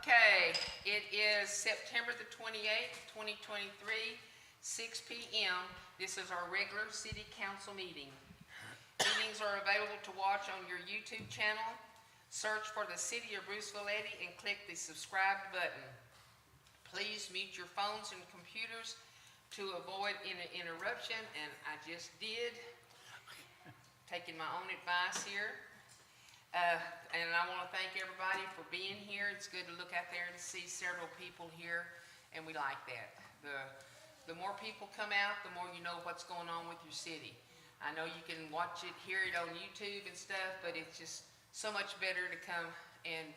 Okay, it is September the 28th, 2023, 6 p.m. This is our regular city council meeting. Meetings are available to watch on your YouTube channel. Search for the City of Bruceville-Eddy and click the subscribe button. Please mute your phones and computers to avoid interruption, and I just did. Taking my own advice here. And I want to thank everybody for being here. It's good to look out there and see several people here, and we like that. The more people come out, the more you know what's going on with your city. I know you can watch it, hear it on YouTube and stuff, but it's just so much better to come in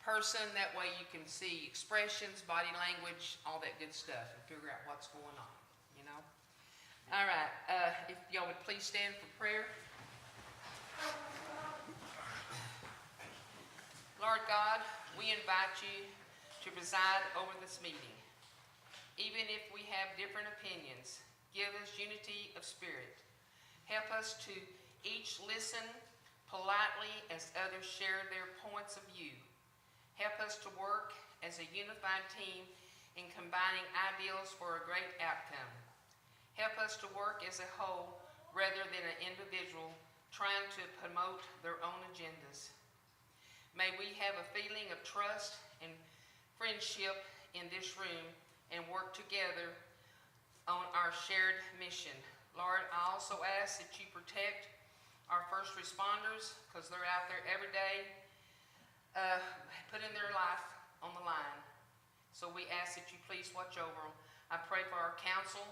person. That way you can see expressions, body language, all that good stuff, and figure out what's going on, you know? All right, if y'all would please stand for prayer. Lord God, we invite you to preside over this meeting. Even if we have different opinions, give us unity of spirit. Help us to each listen politely as others share their points of view. Help us to work as a unified team in combining ideals for a great outcome. Help us to work as a whole rather than an individual trying to promote their own agendas. May we have a feeling of trust and friendship in this room and work together on our shared mission. Lord, I also ask that you protect our first responders because they're out there every day putting their life on the line. So we ask that you please watch over them. I pray for our council,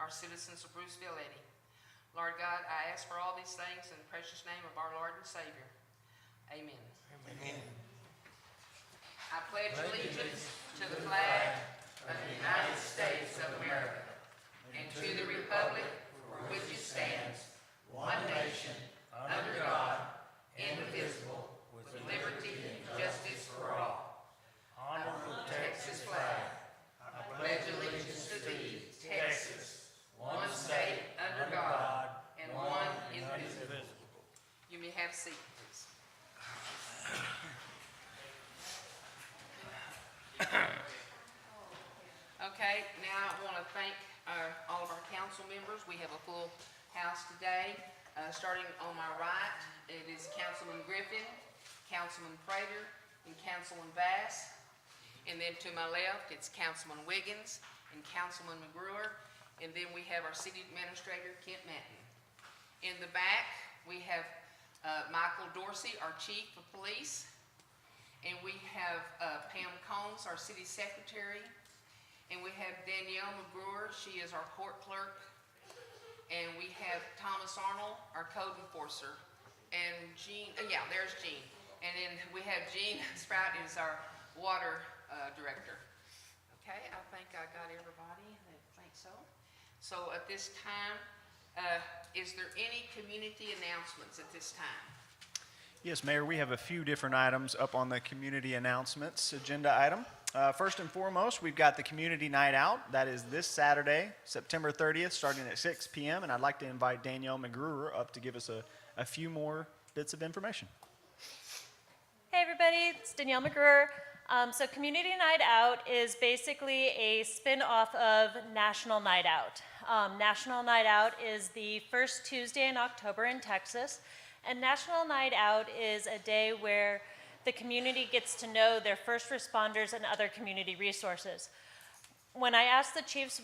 our citizens of Bruceville-Eddy. Lord God, I ask for all these things in the precious name of our Lord and Savior. Amen. Amen. I pledge allegiance to the flag of the United States of America and to the republic for which it stands, one nation, under God, indivisible, with liberty and justice for all. Honor the Texas flag. I pledge allegiance to thee, Texas, one state under God and one indivisible. You may have a seat, please. Okay, now I want to thank all of our council members. We have a full house today. Starting on my right, it is Councilman Griffin, Councilman Prater, and Councilman Bass. And then to my left, it's Councilman Wiggins and Councilman McGruer. And then we have our City Administrator, Kent Manton. In the back, we have Michael Dorsey, our Chief of Police. And we have Pam Combs, our City Secretary. And we have Danielle McGruer, she is our Court Clerk. And we have Thomas Arnold, our Code Enforcer. And Jean, there's Jean. And then we have Jean Sprout, who's our Water Director. Okay, I think I got everybody. I think so. So at this time, is there any community announcements at this time? Yes, Mayor, we have a few different items up on the community announcements agenda item. First and foremost, we've got the community night out. That is this Saturday, September 30th, starting at 6 p.m. And I'd like to invite Danielle McGruer up to give us a few more bits of information. Hey everybody, it's Danielle McGruer. So Community Night Out is basically a spin-off of National Night Out. National Night Out is the first Tuesday in October in Texas. And National Night Out is a day where the community gets to know their first responders and other community resources. When I asked the chiefs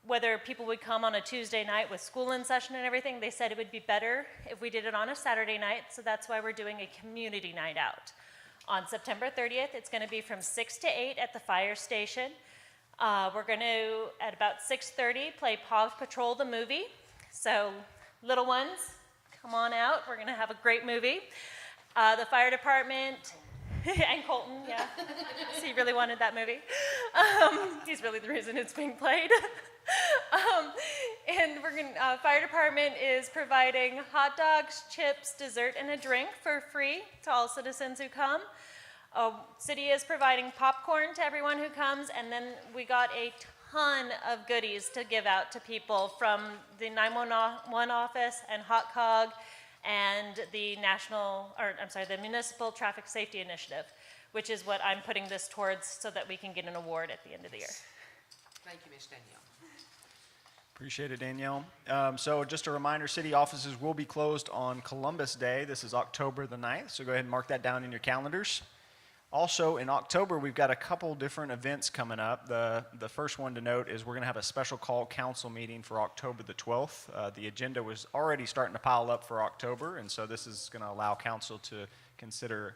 whether people would come on a Tuesday night with school in session and everything, they said it would be better if we did it on a Saturday night, so that's why we're doing a Community Night Out. On September 30th, it's going to be from 6 to 8 at the fire station. We're going to, at about 6:30, play Paw Patrol the movie. So, little ones, come on out. We're going to have a great movie. The fire department, and Colton, yeah. He really wanted that movie. He's really the reason it's being played. And fire department is providing hot dogs, chips, dessert, and a drink for free to all citizens who come. City is providing popcorn to everyone who comes, and then we got a ton of goodies to give out to people from the 911 office and Hot Cog and the Municipal Traffic Safety Initiative. which is what I'm putting this towards so that we can get an award at the end of the year. Thank you, Ms. Danielle. Appreciate it, Danielle. So just a reminder, city offices will be closed on Columbus Day. This is October the 9th, so go ahead and mark that down in your calendars. Also, in October, we've got a couple different events coming up. The first one to note is we're going to have a special call council meeting for October the 12th. The agenda was already starting to pile up for October, and so this is going to allow council to consider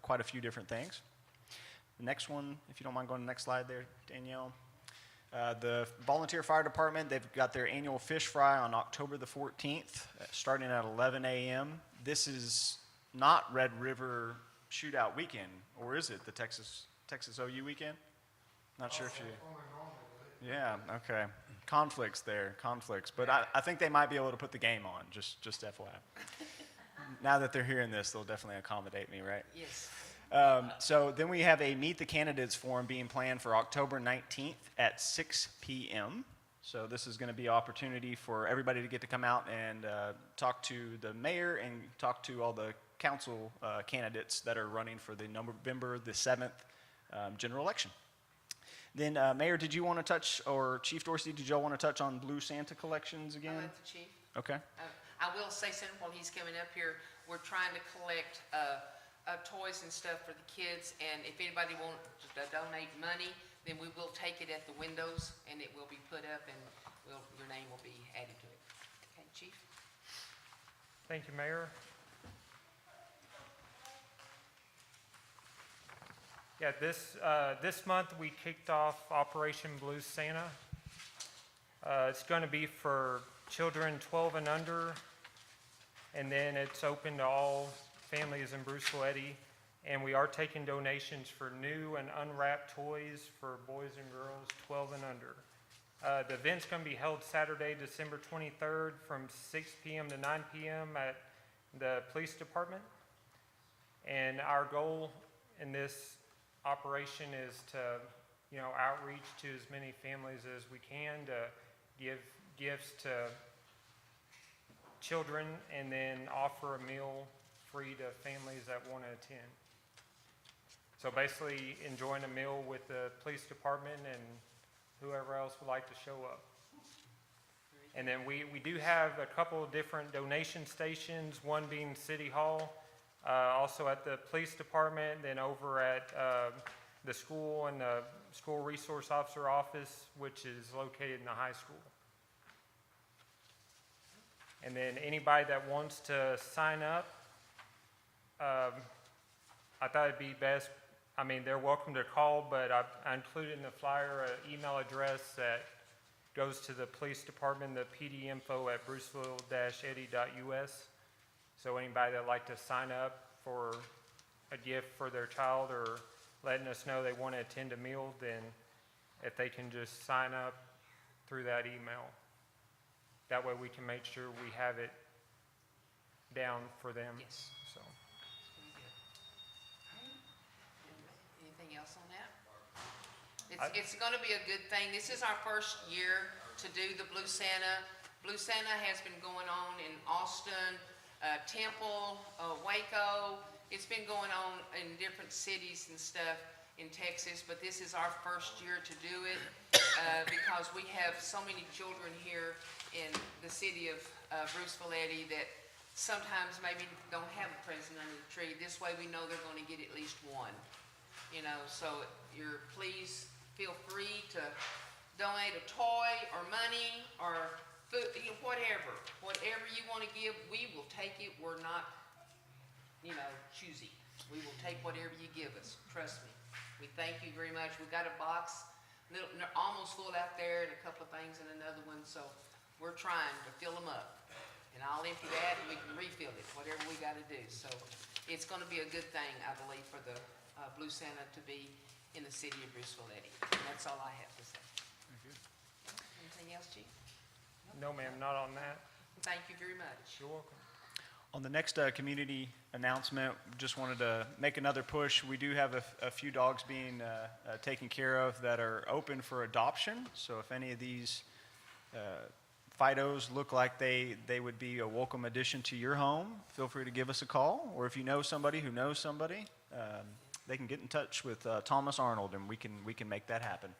quite a few different things. The next one, if you don't mind going to the next slide there, Danielle. The Volunteer Fire Department, they've got their annual fish fry on October the 14th, starting at 11 a.m. This is not Red River Shootout weekend, or is it the Texas OU weekend? Not sure if you... Yeah, okay. Conflicts, but I think they might be able to put the game on, just FYI. Now that they're hearing this, they'll definitely accommodate me, right? Yes. So then we have a Meet the Candidates forum being planned for October 19th at 6 p.m. So this is going to be an opportunity for everybody to get to come out and talk to the mayor and talk to all the council candidates that are running for the November the 7th general election. Then, Mayor, did you want to touch, or Chief Dorsey, did y'all want to touch on Blue Santa collections again? I'll let the chief. Okay. I will say something while he's coming up here. We're trying to collect toys and stuff for the kids, and if anybody wants to donate money, then we will take it at the windows, and it will be put up, and your name will be added to it. Okay, Chief? Thank you, Mayor. Yeah, this month we kicked off Operation Blue Santa. It's going to be for children 12 and under, and then it's open to all families in Bruceville-Eddy, and we are taking donations for new and unwrapped toys for boys and girls 12 and under. The event's going to be held Saturday, December 23rd from 6 p.m. to 9 p.m. at the police department, and our goal in this operation is to, outreach to as many families as we can, to give gifts to children, and then offer a meal free to families that want to attend. So basically enjoying a meal with the police department and whoever else would like to show up. And then we do have a couple of different donation stations, one being City Hall, also at the police department, then over at the school and the school resource officer office, which is located in the high school. And then anybody that wants to sign up, I thought it'd be best, they're welcome to call, but I included in the flyer an email address that goes to the police department, the pdinfo@bruceville-eddy.us. So anybody that'd like to sign up for a gift for their child or letting us know they want to attend a meal, then if they can just sign up through that email. That way we can make sure we have it down for them. Yes. So. Very good. Anything else on that? It's going to be a good thing. This is our first year to do the Blue Santa. Blue Santa has been going on in Austin, Temple, Waco. It's been going on in different cities and stuff in Texas, but this is our first year to do it because we have so many children here in the city of Bruceville-Eddy that sometimes maybe don't have a present under the tree. This way we know they're going to get at least one. So please feel free to donate a toy or money or food, whatever you want to give, we will take it. We're not, choosy. We will take whatever you give us. Trust me. We thank you very much. We've got a box, almost full out there, and a couple of things in another one. So we're trying to fill them up. And I'll empty that and we can refill it, whatever we got to do. So it's going to be a good thing, I believe, for the Blue Santa to be in the city of Bruceville-Eddy. And that's all I have to say. Anything else, Chief? No, ma'am, not on that. Thank you very much. You're welcome. On the next community announcement, just wanted to make another push. We do have a few dogs being taken care of that are open for adoption. So if any of these Fidos look like they would be a welcome addition to your home, feel free to give us a call. Or if you know somebody who knows somebody, they can get in touch with Thomas Arnold, and we can make that happen.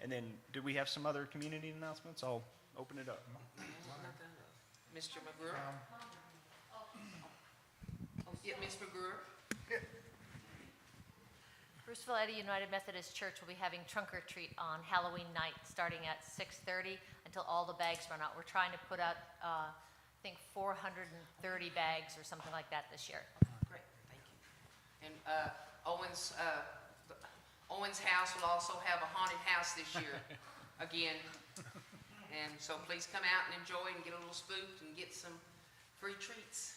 And then, do we have some other community announcements? I'll open it up. Mr. McGruer? Oh, yeah, Ms. McGruer? Bruceville-Eddy United Methodist Church will be having trunk or treat on Halloween night, starting at 6:30 until all the bags run out. We're trying to put out, I think, 430 bags or something like that this year. Great, thank you. And Owen's house will also have a haunted house this year, again. And so please come out and enjoy and get a little spooked and get some free treats.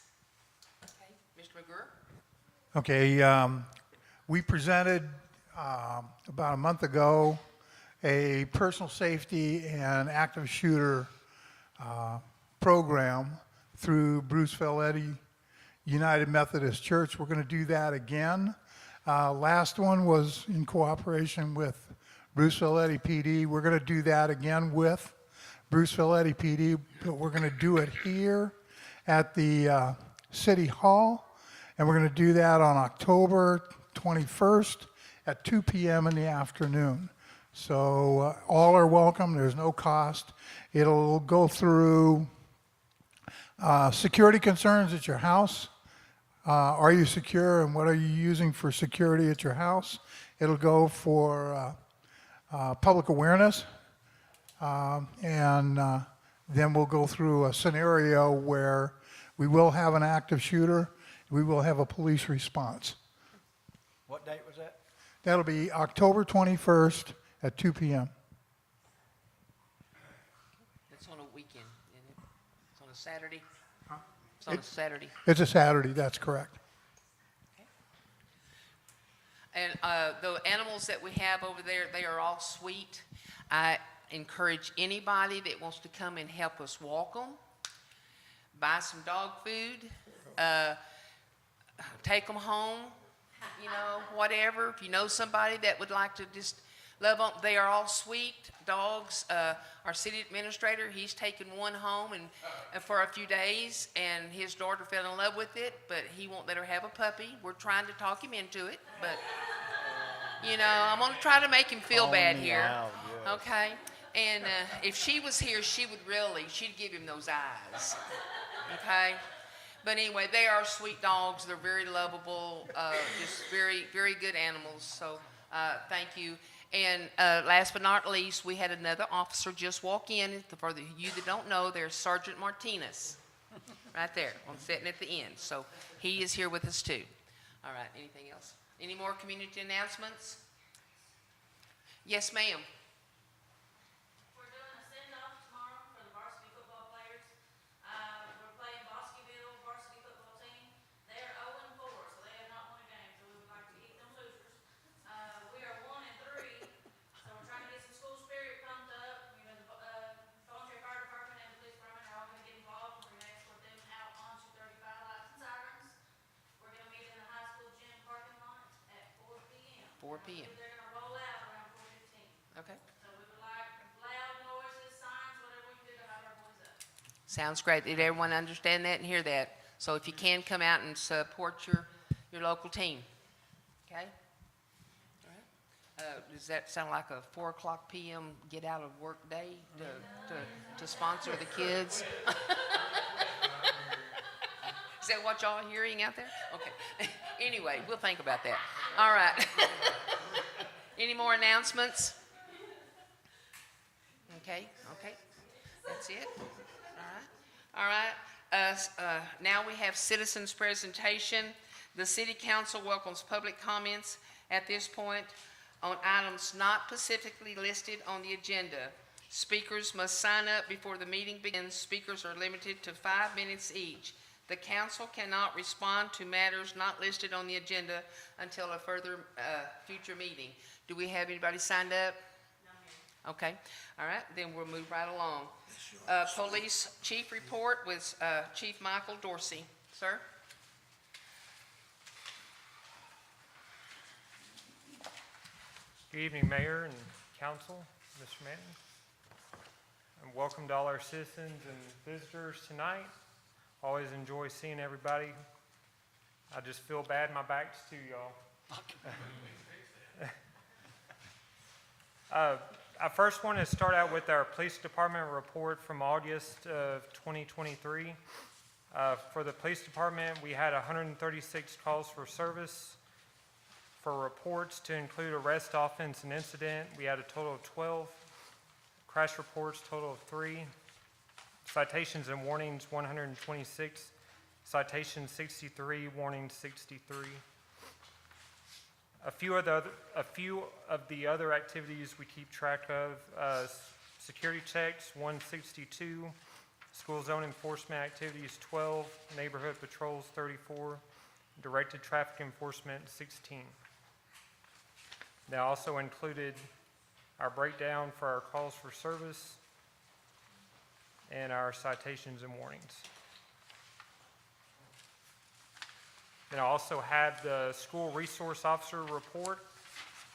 Okay, Mr. McGruer? Okay, we presented about a month ago a personal safety and active shooter program through Bruceville-Eddy United Methodist Church. We're going to do that again. Last one was in cooperation with Bruceville-Eddy PD. We're going to do that again with Bruceville-Eddy PD, but we're going to do it here at the City Hall, and we're going to do that on October 21st at 2 p.m. in the afternoon. So all are welcome. There's no cost. It'll go through security concerns at your house. Are you secure, and what are you using for security at your house? It'll go for public awareness, and then we'll go through a scenario where we will have an active shooter. We will have a police response. What date was that? That'll be October 21st at 2 p.m. It's on a weekend, isn't it? It's on a Saturday? It's on a Saturday. It's a Saturday, that's correct. And the animals that we have over there, they are all sweet. I encourage anybody that wants to come and help us walk them, buy some dog food, take them home, you know, whatever. If you know somebody that would like to just love them, they are all sweet dogs. Our city administrator, he's taken one home and for a few days, and his daughter fell in love with it, but he won't let her have a puppy. We're trying to talk him into it, but you know, I'm gonna try to make him feel bad here. Okay? And if she was here, she'd give him those eyes. Okay? But anyway, they are sweet dogs. They're very lovable, just very, very good animals. So thank you. And last but not least, we had another officer just walk in. For you that don't know, there's Sergeant Martinez right there. I'm sitting at the end. So he is here with us too. All right, anything else? Any more community announcements? Yes, ma'am. We're doing a send-off tomorrow for the varsity football players. We're playing Bruceville varsity football team. They are 0-4, so they have not won a game, so we would like to keep them losers. We are 1-3, so we're trying to get some school spirit pumped up. You know, the volunteer fire department and the police department are all going to get involved, and we're going to escort them out on 235 lights and sirens. We're going to meet in the high school gym parking lot at 4 p.m. 4 p.m. They're going to roll out around 4:15. Okay. So we would like loud noises, signs, whatever we can do to have our boys up. Sounds great. Did everyone understand that and hear that? So if you can, come out and support your local team. Okay? All right. Does that sound like a 4 o'clock p.m. get out of work day to sponsor the kids? Is that what y'all are hearing out there? Okay. Anyway, we'll think about that. All right. Any more announcements? Okay. That's it. All right. Now we have citizens' presentation. The City Council welcomes public comments at this point on items not specifically listed on the agenda. Speakers must sign up before the meeting begins. Speakers are limited to 5 minutes each. The council cannot respond to matters not listed on the agenda until a further future meeting. Do we have anybody signed up? No. Okay. All right. Then we'll move right along. Police Chief report with Chief Michael Dorsey. Sir? Good evening, Mayor and Council, Mr. Manton. And welcome to all our citizens and visitors tonight. Always enjoy seeing everybody. I just feel bad my back's to y'all. I first want to start out with our police department report from August of 2023. For the police department, we had 136 calls for service. For reports to include arrest, offense, and incident, we had a total of 12. Crash reports, total of 3. Citations and warnings, 126. Citations, 63. Warnings, 63. A few of the other activities we keep track of, security checks, 162. School zone enforcement activities, 12. Neighborhood patrols, 34. Directed traffic enforcement, 16. They also included our breakdown for our calls for service and our citations and warnings. Then I also have the school resource officer report,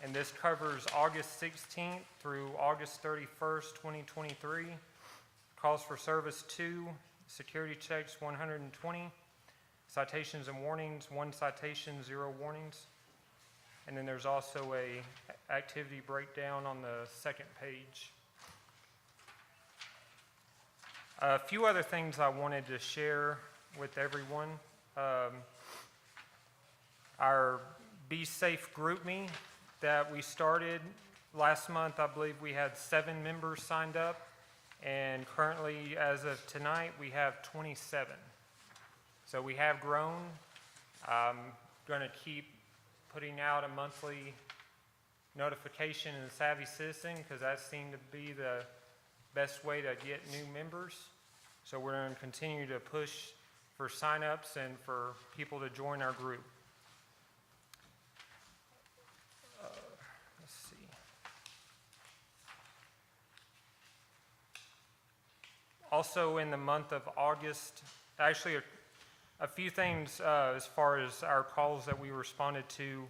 and this covers August 16th through August 31st, 2023. Calls for service 2, security checks 120, citations and warnings 1 citation, 0 warnings. And then there's also a activity breakdown on the second page. A few other things I wanted to share with everyone. Our Be Safe GroupMe that we started last month, I believe we had 7 members signed up, and currently, as of tonight, we have 27. So we have grown. I'm going to keep putting out a monthly notification in the Savvy Citizen because that seemed to be the best way to get new members. So we're going to continue to push for sign-ups and for people to join our group. Let's see. Also in the month of August, actually a few things as far as our calls that we responded to.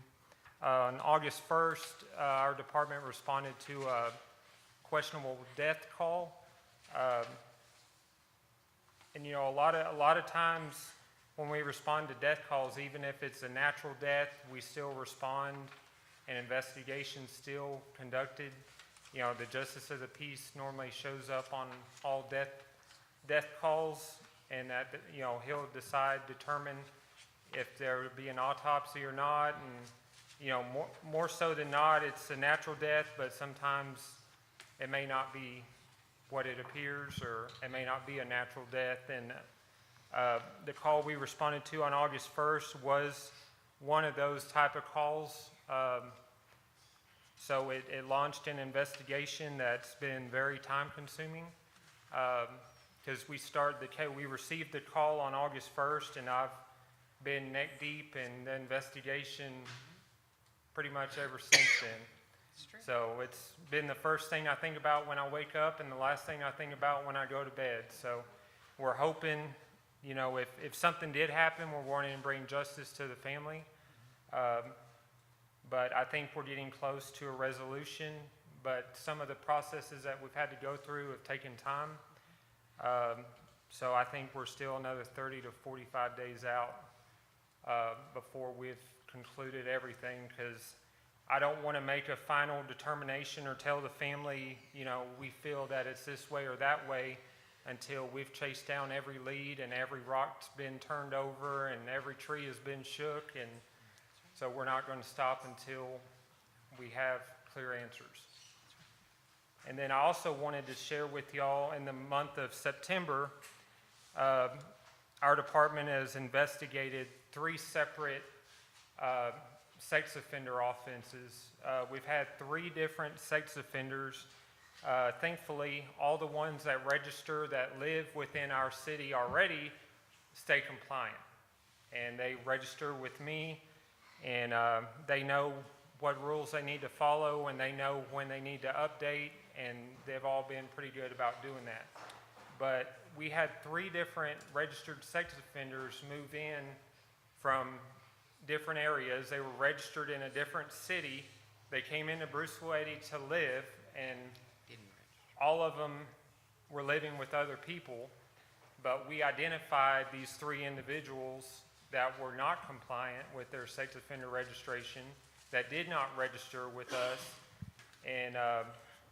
On August 1st, our department responded to a questionable death call. And you know, a lot of times when we respond to death calls, even if it's a natural death, we still respond and investigation's still conducted. You know, the Justice of the Peace normally shows up on all death calls, and that, you know, he'll determine if there would be an autopsy or not. And, you know, more so than not, it's a natural death, but sometimes it may not be what it appears, or it may not be a natural death. And the call we responded to on August 1st was one of those type of calls. So it launched an investigation that's been very time consuming. Because we received the call on August 1st, and I've been neck deep in the investigation pretty much ever since then. So it's been the first thing I think about when I wake up and the last thing I think about when I go to bed. So we're hoping, you know, if something did happen, we're wanting to bring justice to the family. But I think we're getting close to a resolution. But some of the processes that we've had to go through have taken time. So I think we're still another 30 to 45 days out before we've concluded everything, because I don't want to make a final determination or tell the family, you know, we feel that it's this way or that way until we've chased down every lead and every rock's been turned over and every tree has been shook. And so we're not going to stop until we have clear answers. And then I also wanted to share with y'all, in the month of September, our department has investigated 3 separate sex offender offenses. We've had 3 different sex offenders. Thankfully, all the ones that register that live within our city already stay compliant. And they register with me, and they know what rules they need to follow, and they know when they need to update, and they've all been pretty good about doing that. But we had 3 different registered sex offenders move in from different areas. They were registered in a different city. They came into Bruceville-Eddy to live, and all of them were living with other people. But we identified these 3 individuals that were not compliant with their sex offender registration, that did not register with us. And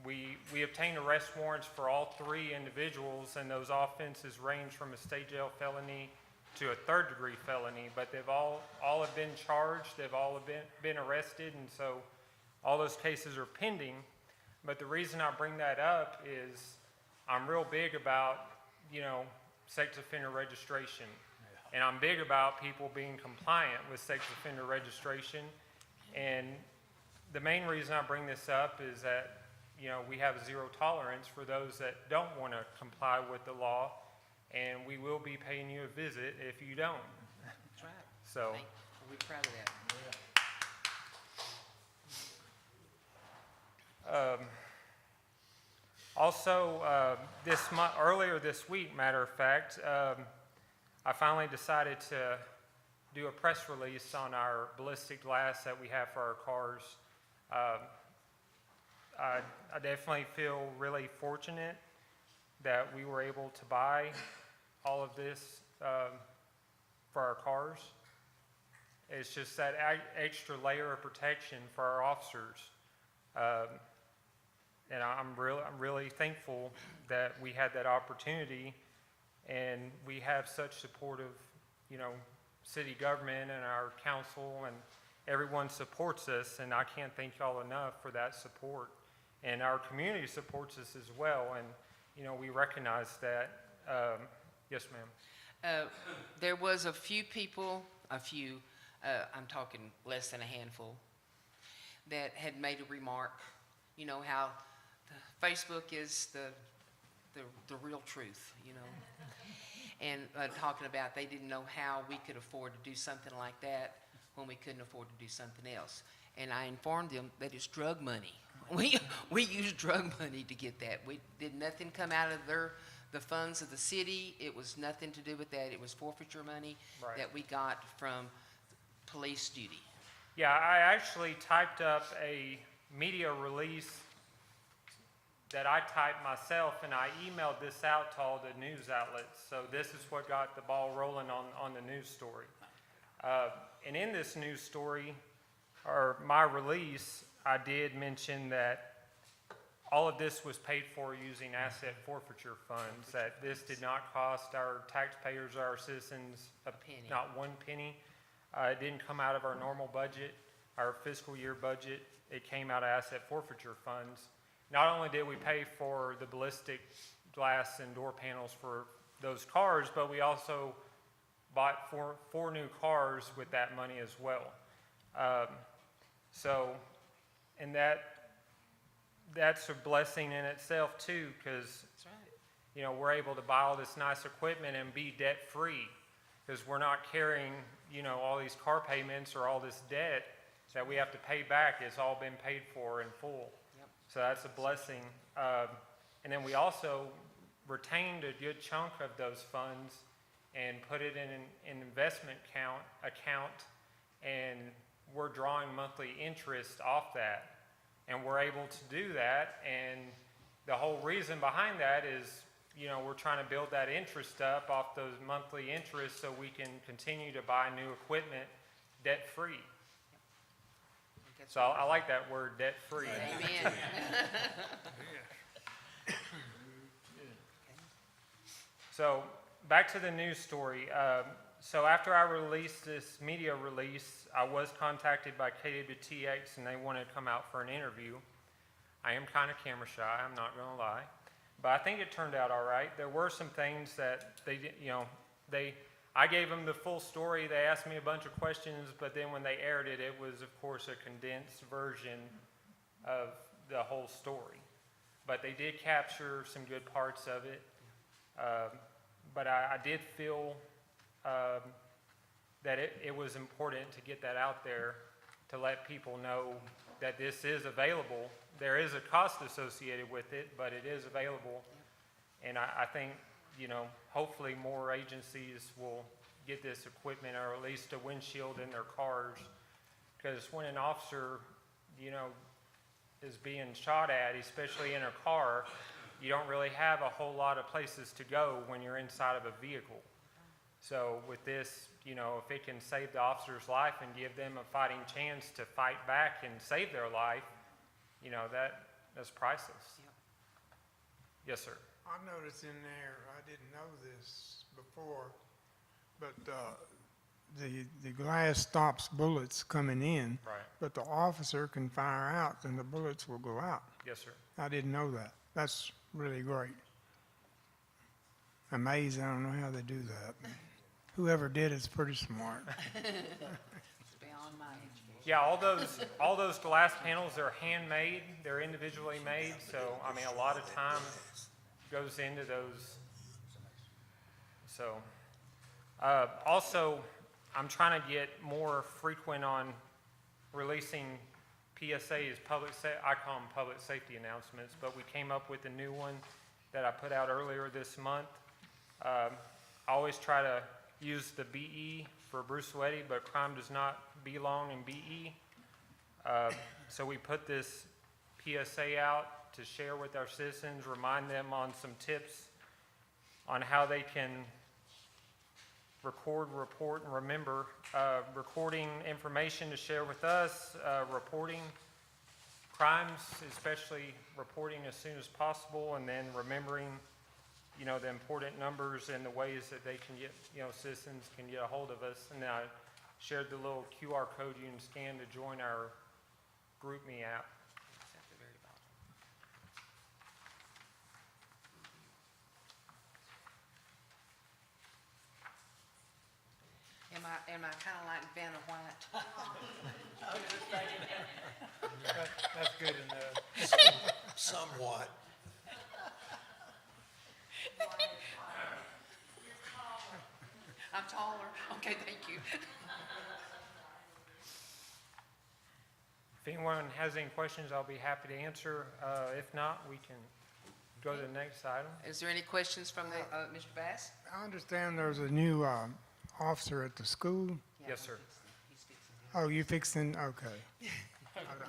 we obtained arrest warrants for all 3 individuals, and those offenses range from a state jail felony to a 3rd-degree felony. But they've all have been charged, they've all been arrested, and so all those cases are pending. But the reason I bring that up is I'm real big about, sex offender registration. And I'm big about people being compliant with sex offender registration. And the main reason I bring this up is that, we have zero tolerance for those that don't want to comply with the law, and we will be paying you a visit if you don't. That's right. So, We're proud of that. also, earlier this week, matter of fact, I finally decided to do a press release on our ballistic glass that we have for our cars. I definitely feel really fortunate that we were able to buy all of this for our cars. It's just that extra layer of protection for our officers. And I'm really thankful that we had that opportunity, and we have such supportive, city government and our council, and everyone supports us, and I can't thank y'all enough for that support. And our community supports us as well, and, we recognize that. Yes, ma'am. There was a few people, I'm talking less than a handful, that had made a remark. You know how Facebook is the real truth, and talking about they didn't know how we could afford to do something like that when we couldn't afford to do something else. And I informed them that it's drug money. We use drug money to get that. We did nothing come out of the funds of the city. It was nothing to do with that. It was forfeiture money Right. that we got from police duty. Yeah, I actually typed up a media release that I typed myself, and I emailed this out to all the news outlets. So this is what got the ball rolling on the news story. And in this news story, or my release, I did mention that all of this was paid for using asset forfeiture funds, that this did not cost our taxpayers or our citizens penny. not one penny. It didn't come out of our normal budget, our fiscal year budget. It came out of asset forfeiture funds. Not only did we pay for the ballistic glass and door panels for those cars, but we also bought four new cars with that money as well. And that's a blessing in itself too, because That's right. we're able to buy all this nice equipment and be debt-free, because we're not carrying all these car payments or all this debt that we have to pay back. It's all been paid for in full. Yep. So that's a blessing. And then we also retained a good chunk of those funds and put it in an investment account, and we're drawing monthly interest off that. And we're able to do that, and the whole reason behind that is, we're trying to build that interest up off those monthly interests so we can continue to buy new equipment debt-free. So I like that word, debt-free. Amen. So back to the news story. So after I released this media release, I was contacted by KWTX, and they wanted to come out for an interview. I am kind of camera shy, I'm not going to lie. But I think it turned out all right. There were some things that they did, I gave them the full story. They asked me a bunch of questions, but then when they aired it, it was, of course, a condensed version of the whole story. But they did capture some good parts of it. But I did feel that it was important to get that out there, to let people know that this is available. There is a cost associated with it, but it is available. And I think, hopefully more agencies will get this equipment, or at least a windshield in their cars. Because when an officer, is being shot at, especially in a car, you don't really have a whole lot of places to go when you're inside of a vehicle. So with this, you know, if it can save the officer's life and give them a fighting chance to fight back and save their life, you know, that's priceless. Yep. Yes, sir. I noticed in there, I didn't know this before, but the glass stops bullets coming in. Right. But the officer can fire out and the bullets will go out. Yes, sir. I didn't know that. That's really great. Amazing, I don't know how they do that. Whoever did it's pretty smart. It's beyond my education. Yeah, all those glass panels, they're handmade, they're individually made, so, I mean, a lot of time goes into those. So, also, I'm trying to get more frequent on releasing PSAs, I call them public safety announcements, but we came up with a new one that I put out earlier this month. I always try to use the BE for Bruceville-Eddy, but crime does not belong in BE. So we put this PSA out to share with our citizens, remind them on some tips on how they can record, report, and remember. Recording information to share with us, reporting crimes, especially reporting as soon as possible, and then remembering, you know, the important numbers and the ways that they can get, you know, citizens can get a hold of us. And then I shared the little QR code you can scan to join our GroupMe app. It's at the very bottom. Am I kind of like Vanna White? That's good enough. Somewhat. I'm taller. Okay, thank you. If anyone has any questions, I'll be happy to answer. If not, we can go to the next item. Is there any questions from the, Mr. Bass? I understand there's a new officer at the school. Yes, sir. He's fixing Oh, you fixing, okay.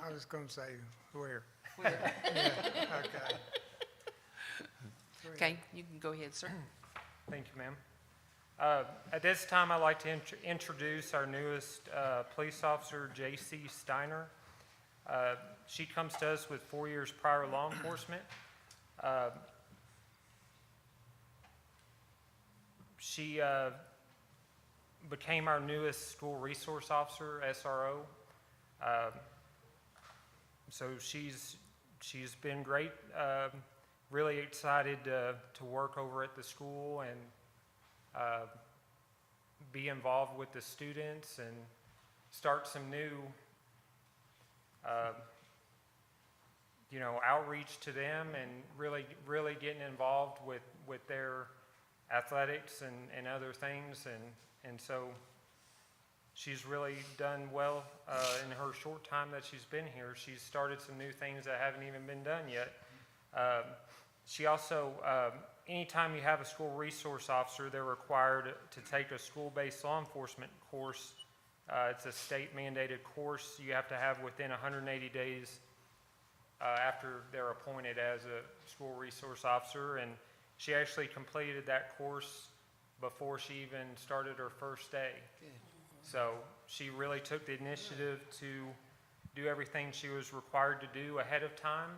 I was gonna say where. it. Yeah, okay. Okay, you can go ahead, sir. Thank you, ma'am. At this time, I'd like to introduce our newest police officer, J.C. Steiner. She comes to us with 4 years prior law enforcement. She became our newest school resource officer, SRO. So she's been great. Really excited to work over at the school and be involved with the students and start some new, you know, outreach to them and really getting involved with their athletics and other things. And so she's really done well in her short time that she's been here. She's started some new things that haven't even been done yet. She also, anytime you have a school resource officer, they're required to take a school-based law enforcement course. It's a state mandated course you have to have within 180 days after they're appointed as a school resource officer. And she actually completed that course before she even started her first day. So she really took the initiative to do everything she was required to do ahead of time.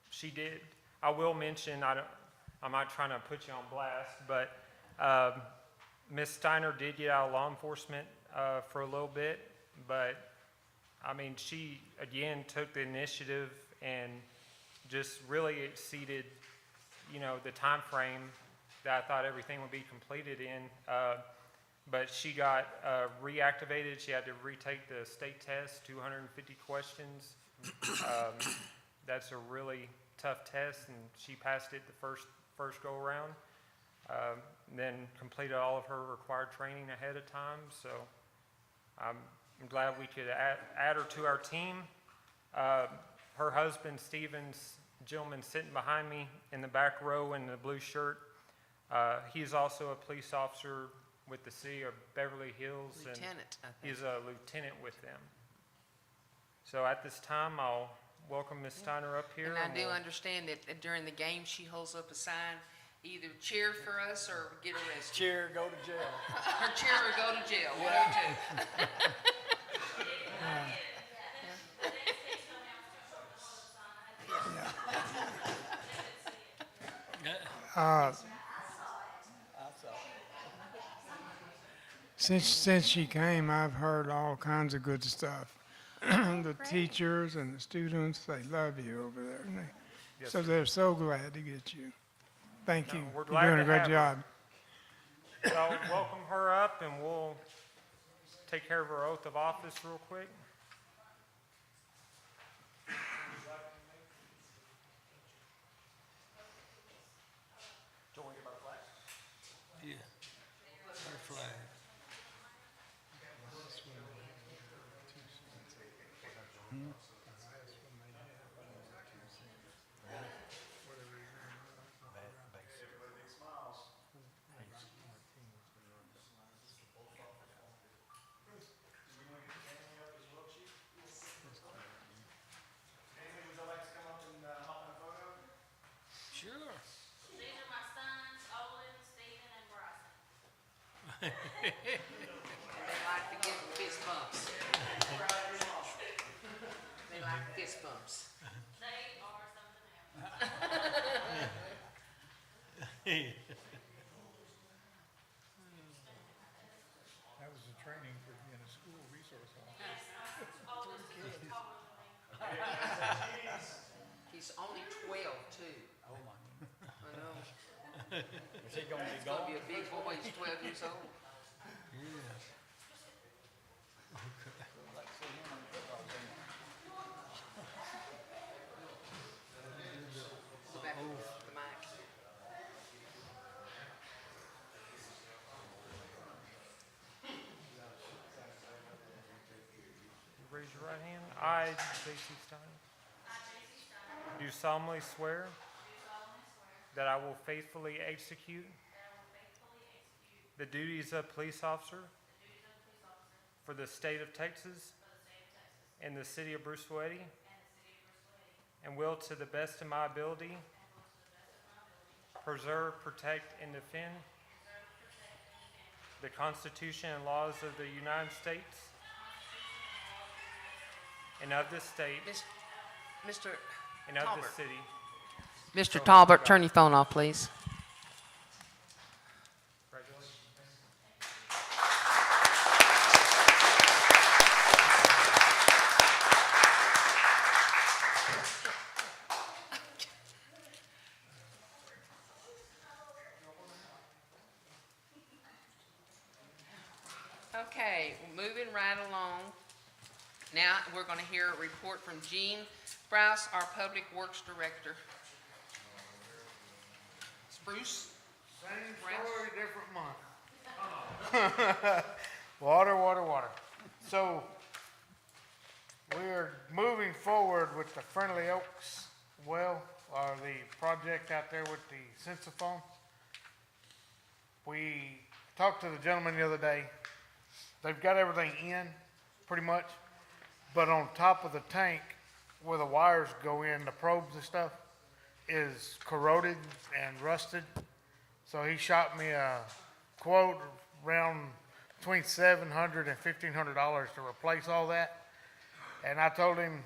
She did. I will mention, I'm not trying to put you on blast, but Ms. Steiner did get out of law enforcement for a little bit, but I mean, she again took the initiative and just really exceeded, you know, the time frame that I thought everything would be completed in. But she got reactivated. She had to retake the state test, 250 questions. That's a really tough test, and she passed it the first go around. Then completed all of her required training ahead of time. So I'm glad we could add her to our team. Her husband, Steven's gentleman sitting behind me in the back row in the blue shirt. He's also a police officer with the city of Beverly Hills. Lieutenant, I think. He's a lieutenant with them. So at this time, I'll welcome Ms. Steiner up here. And I do we'll- understand that during the game, she holds up a sign Either cheer for us or get arrested. Cheer, go to jail. Or cheer or go to jail, one or two. Since she came, I've heard all kinds of good stuff. The teachers and the students, they love you over there. And so they're so glad to get you. Thank you. we're You're glad doing to a great have her. job. So I'll welcome her up and we'll take care of her oath of office real quick. Yeah. Our flag. Sure. These are my sons, Olin, Stephen, and Bryson. They like to give fist bumps. They like fist bumps. They are something else. That was the training for being a school resource officer. Oldest is taller than me. He's only 12 too. Oh my. I know. Is he gonna be He's gonna gone? be a big boy, he's 12 years old. Go back to the mic. Raise your right hand. I, J.C. Stein, do solemnly swear that I will faithfully execute the duties of police officer for the state of Texas and the city of Bruceville-Eddy, and will, to the best of my ability, preserve, protect, and defend the Constitution and laws of the United States and of this state Mr. and of Talbert. this city. Mr. Talbert, turn your phone off, please. Congratulations. Okay, moving right along. Now, we're gonna hear a report from Gene Sprouse, our Public Works Director. Spruce? Same Ralph? story, different month. Water, water, water. So, we're moving forward with the Friendly Oaks well, or the project out there with the sensiphone. We talked to the gentleman the other day. They've got everything in, pretty much, but on top of the tank, where the wires go in, the probes and stuff, is corroded and rusted. So he shot me a quote around between $700 and $1,500 to replace all that. And I told him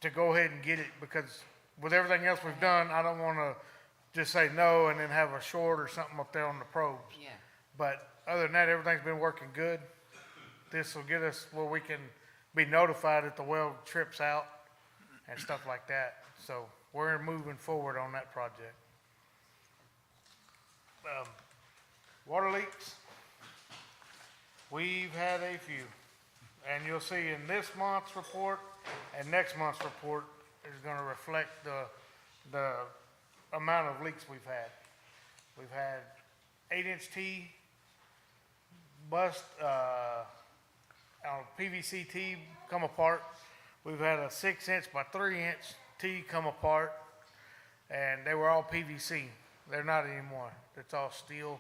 to go ahead and get it because with everything else we've done, I don't want to just say no and then have a short or something up there on the probes. Yeah. But other than that, everything's been working good. This will get us where we can be notified if the well trips out and stuff like that. So we're moving forward on that project. Water leaks, we've had a few. And you'll see in this month's report and next month's report is gonna reflect the amount of leaks we've had. We've had 8-inch T bust, PVC T come apart. We've had a 6-inch by 3-inch T come apart, and they were all PVC. They're not anymore. It's all steel.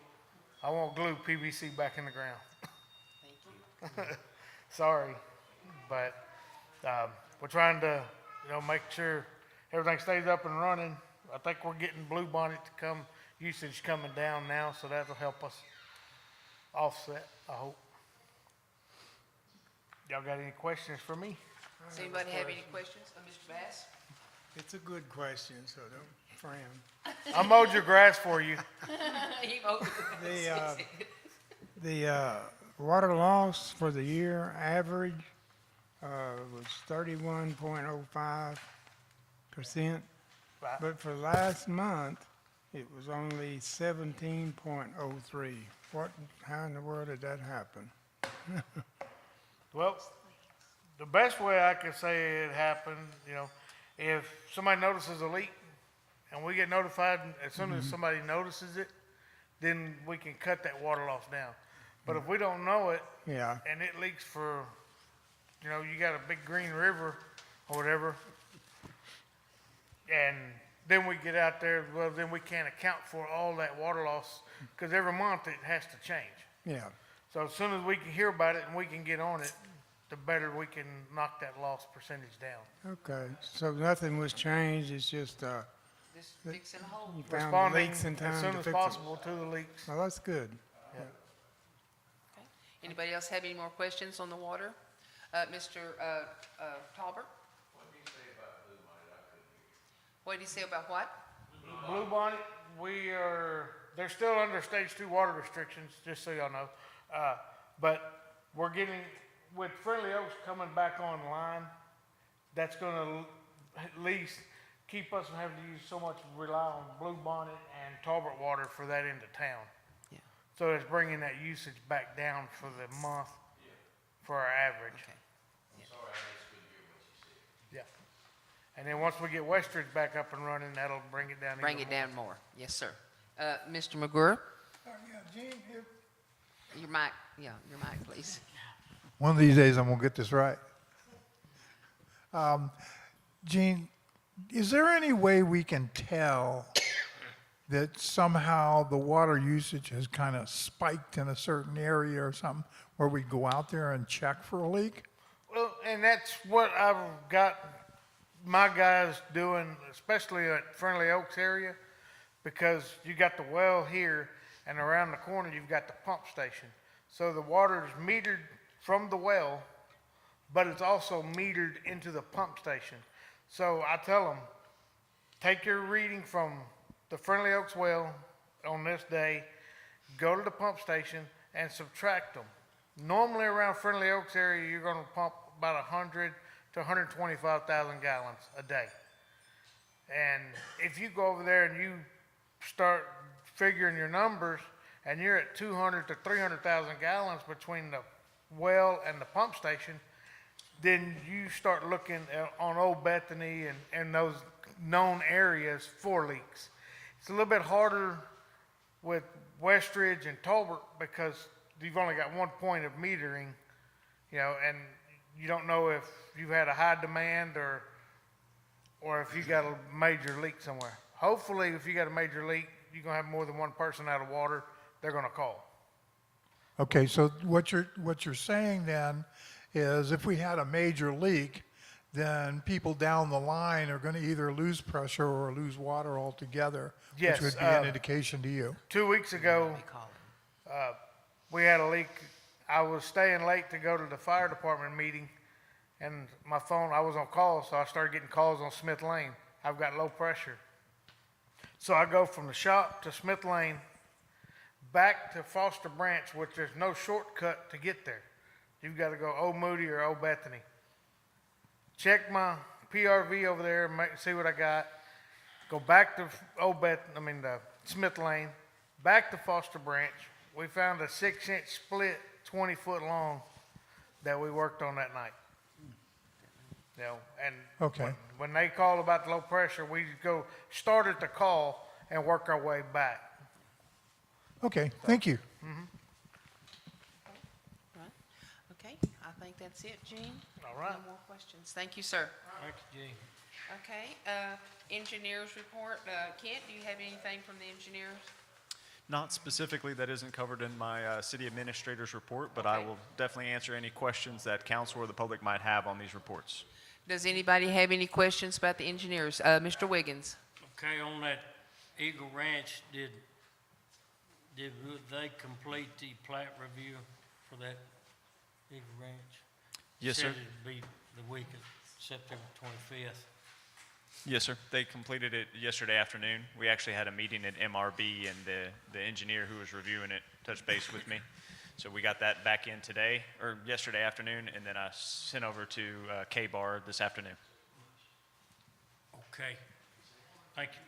I won't glue PVC back in the ground. Thank you. Sorry, but we're trying to, make sure everything stays up and running. I think we're getting Blue Bonnet to come usage coming down now, so that'll help us offset, I hope. Y'all got any questions for me? Does anybody have any questions? Mr. Bass? It's a good question, so don't frown. I mowed your grass for you. He mowed The water loss for the year average was 31.05%, Right. but for last month, it was only 17.03. How in the world did that happen? Well, the best way I could say it happened, if somebody notices a leak and we get notified as soon as somebody notices it, then we can cut that water loss down. But if we don't know it Yeah, and it leaks for, you got a big green river or whatever, and then we get out there, well, then we can't account for all that water loss because every month it has to change. yeah. So as soon as we can hear about it and we can get on it, the better we can knock that loss percentage down. Okay, so nothing was changed, it's just, Just fixing a hole. you found the Responding leaks in as time soon to as fix it. possible to the leaks. Well, that's good. Okay. Anybody else have any more questions on the water? Mr. Talbert? What did he say about what? Blue Bonnet, they're still under stage 2 water restrictions, just so y'all know. But we're getting, with Friendly Oaks coming back online, that's gonna at least keep us from having to use so much, rely on Blue Bonnet and Talbot water for that end of town. Yeah. So it's bringing that usage back down for the month for our average. Okay. Yeah. And then once we get Westridge back up and running, that'll bring it down even Bring it more. down more. Yes, sir. Mr. McGurr? Gene, Your mic, your mic, please. one of these days I'm gonna get this right. Gene, is there any way we can tell that somehow the water usage has kind of spiked in a certain area or something, where we go out there and check for a leak? Well, and that's what I've got my guys doing, especially at Friendly Oaks area, because you got the well here, and around the corner, you've got the pump station. So the water is metered from the well, but it's also metered into the pump station. So I tell them, take your reading from the Friendly Oaks well on this day, go to the pump station and subtract them. Normally around Friendly Oaks area, you're gonna pump about 100 to 125,000 gallons a day. And if you go over there and you start figuring your numbers and you're at 200 to 300,000 gallons between the well and the pump station, then you start looking on Old Bethany and those known areas for leaks. It's a little bit harder with Westridge and Tolbert because you've only got one point of metering, and you don't know if you've had a high demand or if you got a major leak somewhere. Hopefully, if you got a major leak, you're gonna have more than one person out of water, they're gonna call. Okay, so what you're saying then is if we had a major leak, then people down the line are going to either lose pressure or lose water altogether, Yes, which would be an indication to you. 2 weeks ago, we had a leak. I was staying late to go to the fire department meeting, and my phone, I was on call, so I started getting calls on Smith Lane. I've got low pressure. So I go from the shop to Smith Lane, back to Foster Branch, which there's no shortcut to get there. You've got to go Old Moody or Old Bethany. Check my PRV over there, see what I got. Go back to Smith Lane, back to Foster Branch. We found a 6-inch split, 20 foot long, that we worked on that night. And Okay. when they call about the low pressure, we go start at the call and work our way back. Okay, thank you. Right. Okay, I think that's it, Gene. All right. No more questions. Thank you, sir. Thank you, Gene. Okay, engineers report. Kent, do you have anything from the engineers? Not specifically, that isn't covered in my city administrator's report, but I Okay. will definitely answer any questions that council or the public might have on these reports. Does anybody have any questions about the engineers? Mr. Wiggins? Okay, on that Eagle Ranch, did Would they complete the plat review for that big ranch? Yes, sir. Said it'd be the week of September 25th. Yes, sir. They completed it yesterday afternoon. We actually had a meeting at MRB, and the engineer who was reviewing it touched base with me. So we got that back in today, or yesterday afternoon, and then I sent over to K-Bar this afternoon. Okay. Thank you.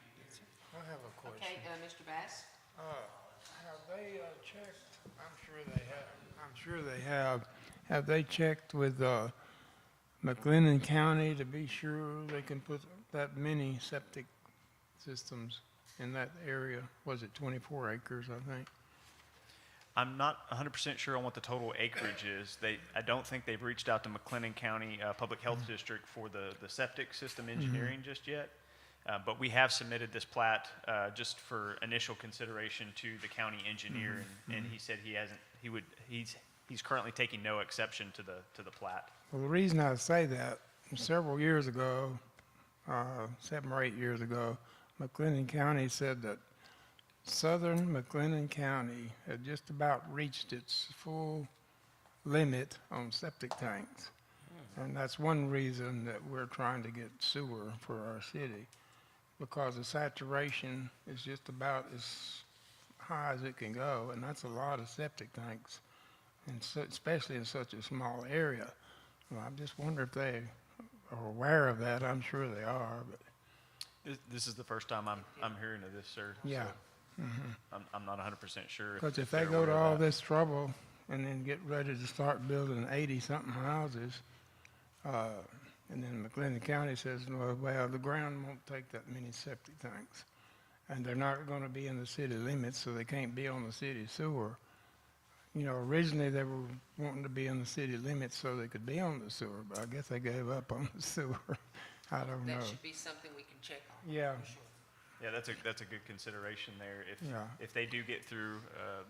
I have a question. Okay, Mr. Bass? Have they checked, I'm sure they have they checked with McLennan County to be sure they can put that many septic systems in that area? Was it 24 acres, I think? I'm not 100% sure on what the total acreage is. I don't think they've reached out to McLennan County Public Health District for the septic system engineering just yet. But we have submitted this plat just for initial consideration to the county engineer, and he said he's currently taking no exception to the plat. Well, the reason I say that, several years ago, 7 or 8 years ago, McLennan County said that southern McLennan County had just about reached its full limit on septic tanks. And that's one reason that we're trying to get sewer for our city, because the saturation is just about as high as it can go, and that's a lot of septic tanks, and especially in such a small area. Well, I just wonder if they are aware of that. I'm sure they are, but This is the first time I'm hearing of this, sir. yeah. So I'm not 100% sure. Because if they go to all this trouble and then get ready to start building 80-something houses, and then McLennan County says, well, the ground won't take that many septic tanks, and they're not going to be in the city limits, so they can't be on the city sewer. You know, originally they were wanting to be in the city limits so they could be on the sewer, but I guess they gave up on the sewer. I don't know. That should be something we can check on. Yeah, Yeah, that's a good consideration there. Yeah. If they do get through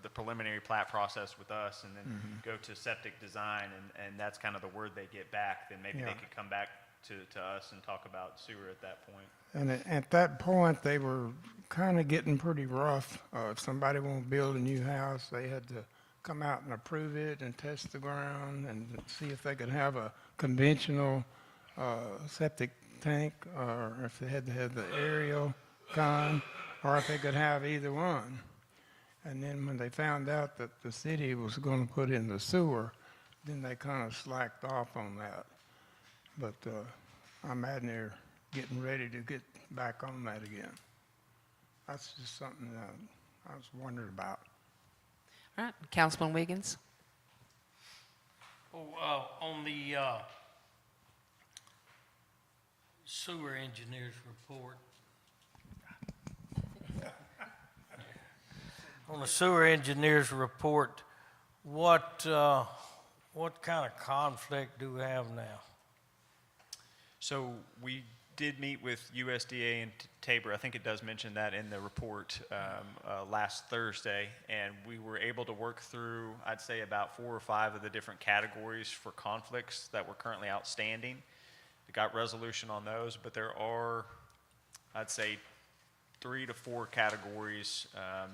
the preliminary plat process with us and then go to septic design, and that's kind of the word they get back, then maybe Yeah. they could come back to us and talk about sewer at that point. and at that point, they were kind of getting pretty rough. If somebody wanted to build a new house, they had to come out and approve it and test the ground and see if they could have a conventional septic tank, or if they had to have the aerial kind, or if they could have either one. And then when they found out that the city was going to put in the sewer, then they kind of slacked off on that. But I imagine they're getting ready to get back on that again. That's just something that I was wondering about. All right, Councilman Wiggins? On the sewer engineer's report. On the sewer engineer's report, what kind of conflict do we have now? So we did meet with USDA and Tabor. I think it does mention that in the report last Thursday, and we were able to work through, I'd say, about 4 or 5 of the different categories for conflicts that were currently outstanding. We got resolution on those, but there are, I'd say, 3 to 4 categories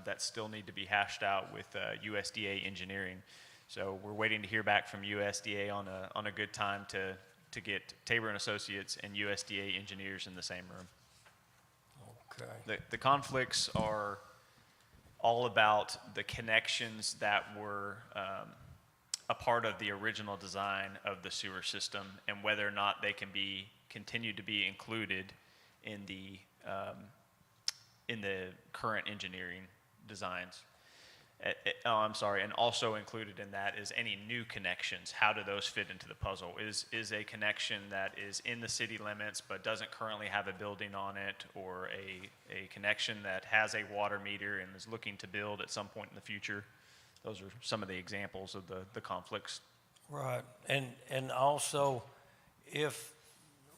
that still need to be hashed out with USDA engineering. So we're waiting to hear back from USDA on a good time to get Tabor and Associates and USDA engineers in the same room. Okay. The conflicts are all about the connections that were a part of the original design of the sewer system, and whether or not they can be continued to be included in the current engineering designs. And also included in that is any new connections. How do those fit into the puzzle? Is a connection that is in the city limits but doesn't currently have a building on it, or a connection that has a water meter and is looking to build at some point in the future? Those are some of the examples of the conflicts. Right, and also, if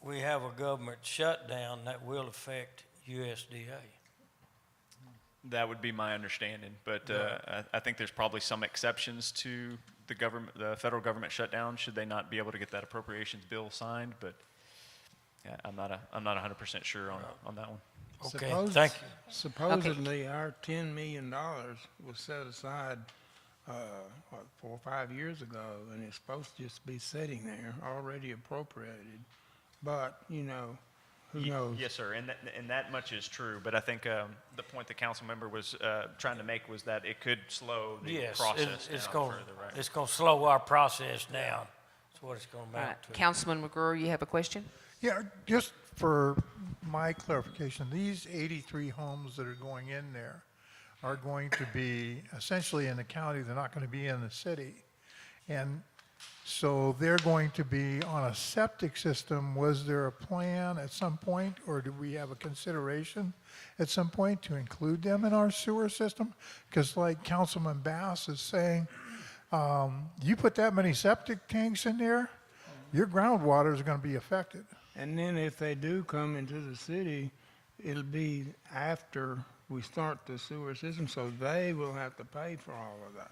we have a government shutdown, that will affect USDA. That would be my understanding, but I think there's probably some exceptions to the federal government shutdown should they not be able to get that appropriations bill signed. But yeah, I'm not 100% sure on that one. Okay, Suppose- thank you. Supposedly, our $10 million was set aside, 4 or 5 years ago, and it's supposed to just be sitting there, already appropriated. But, you know, who knows? Yes, sir, and that much is true, but I think the point the council member was trying to make was that it could slow the Yes, process it's down going, further, right? it's going to slow our process down. That's what it's going to All right, amount to. Councilman McGruer, you have a question? Yeah, just for my clarification, these 83 homes that are going in there are going to be essentially in the county, they're not going to be in the city. And so they're going to be on a septic system. Was there a plan at some point, or do we have a consideration at some point to include them in our sewer system? Because like Councilman Bass is saying, you put that many septic tanks in there, your groundwater is going to be affected. And then if they do come into the city, it'll be after we start the sewer system, so they will have to pay for all of that.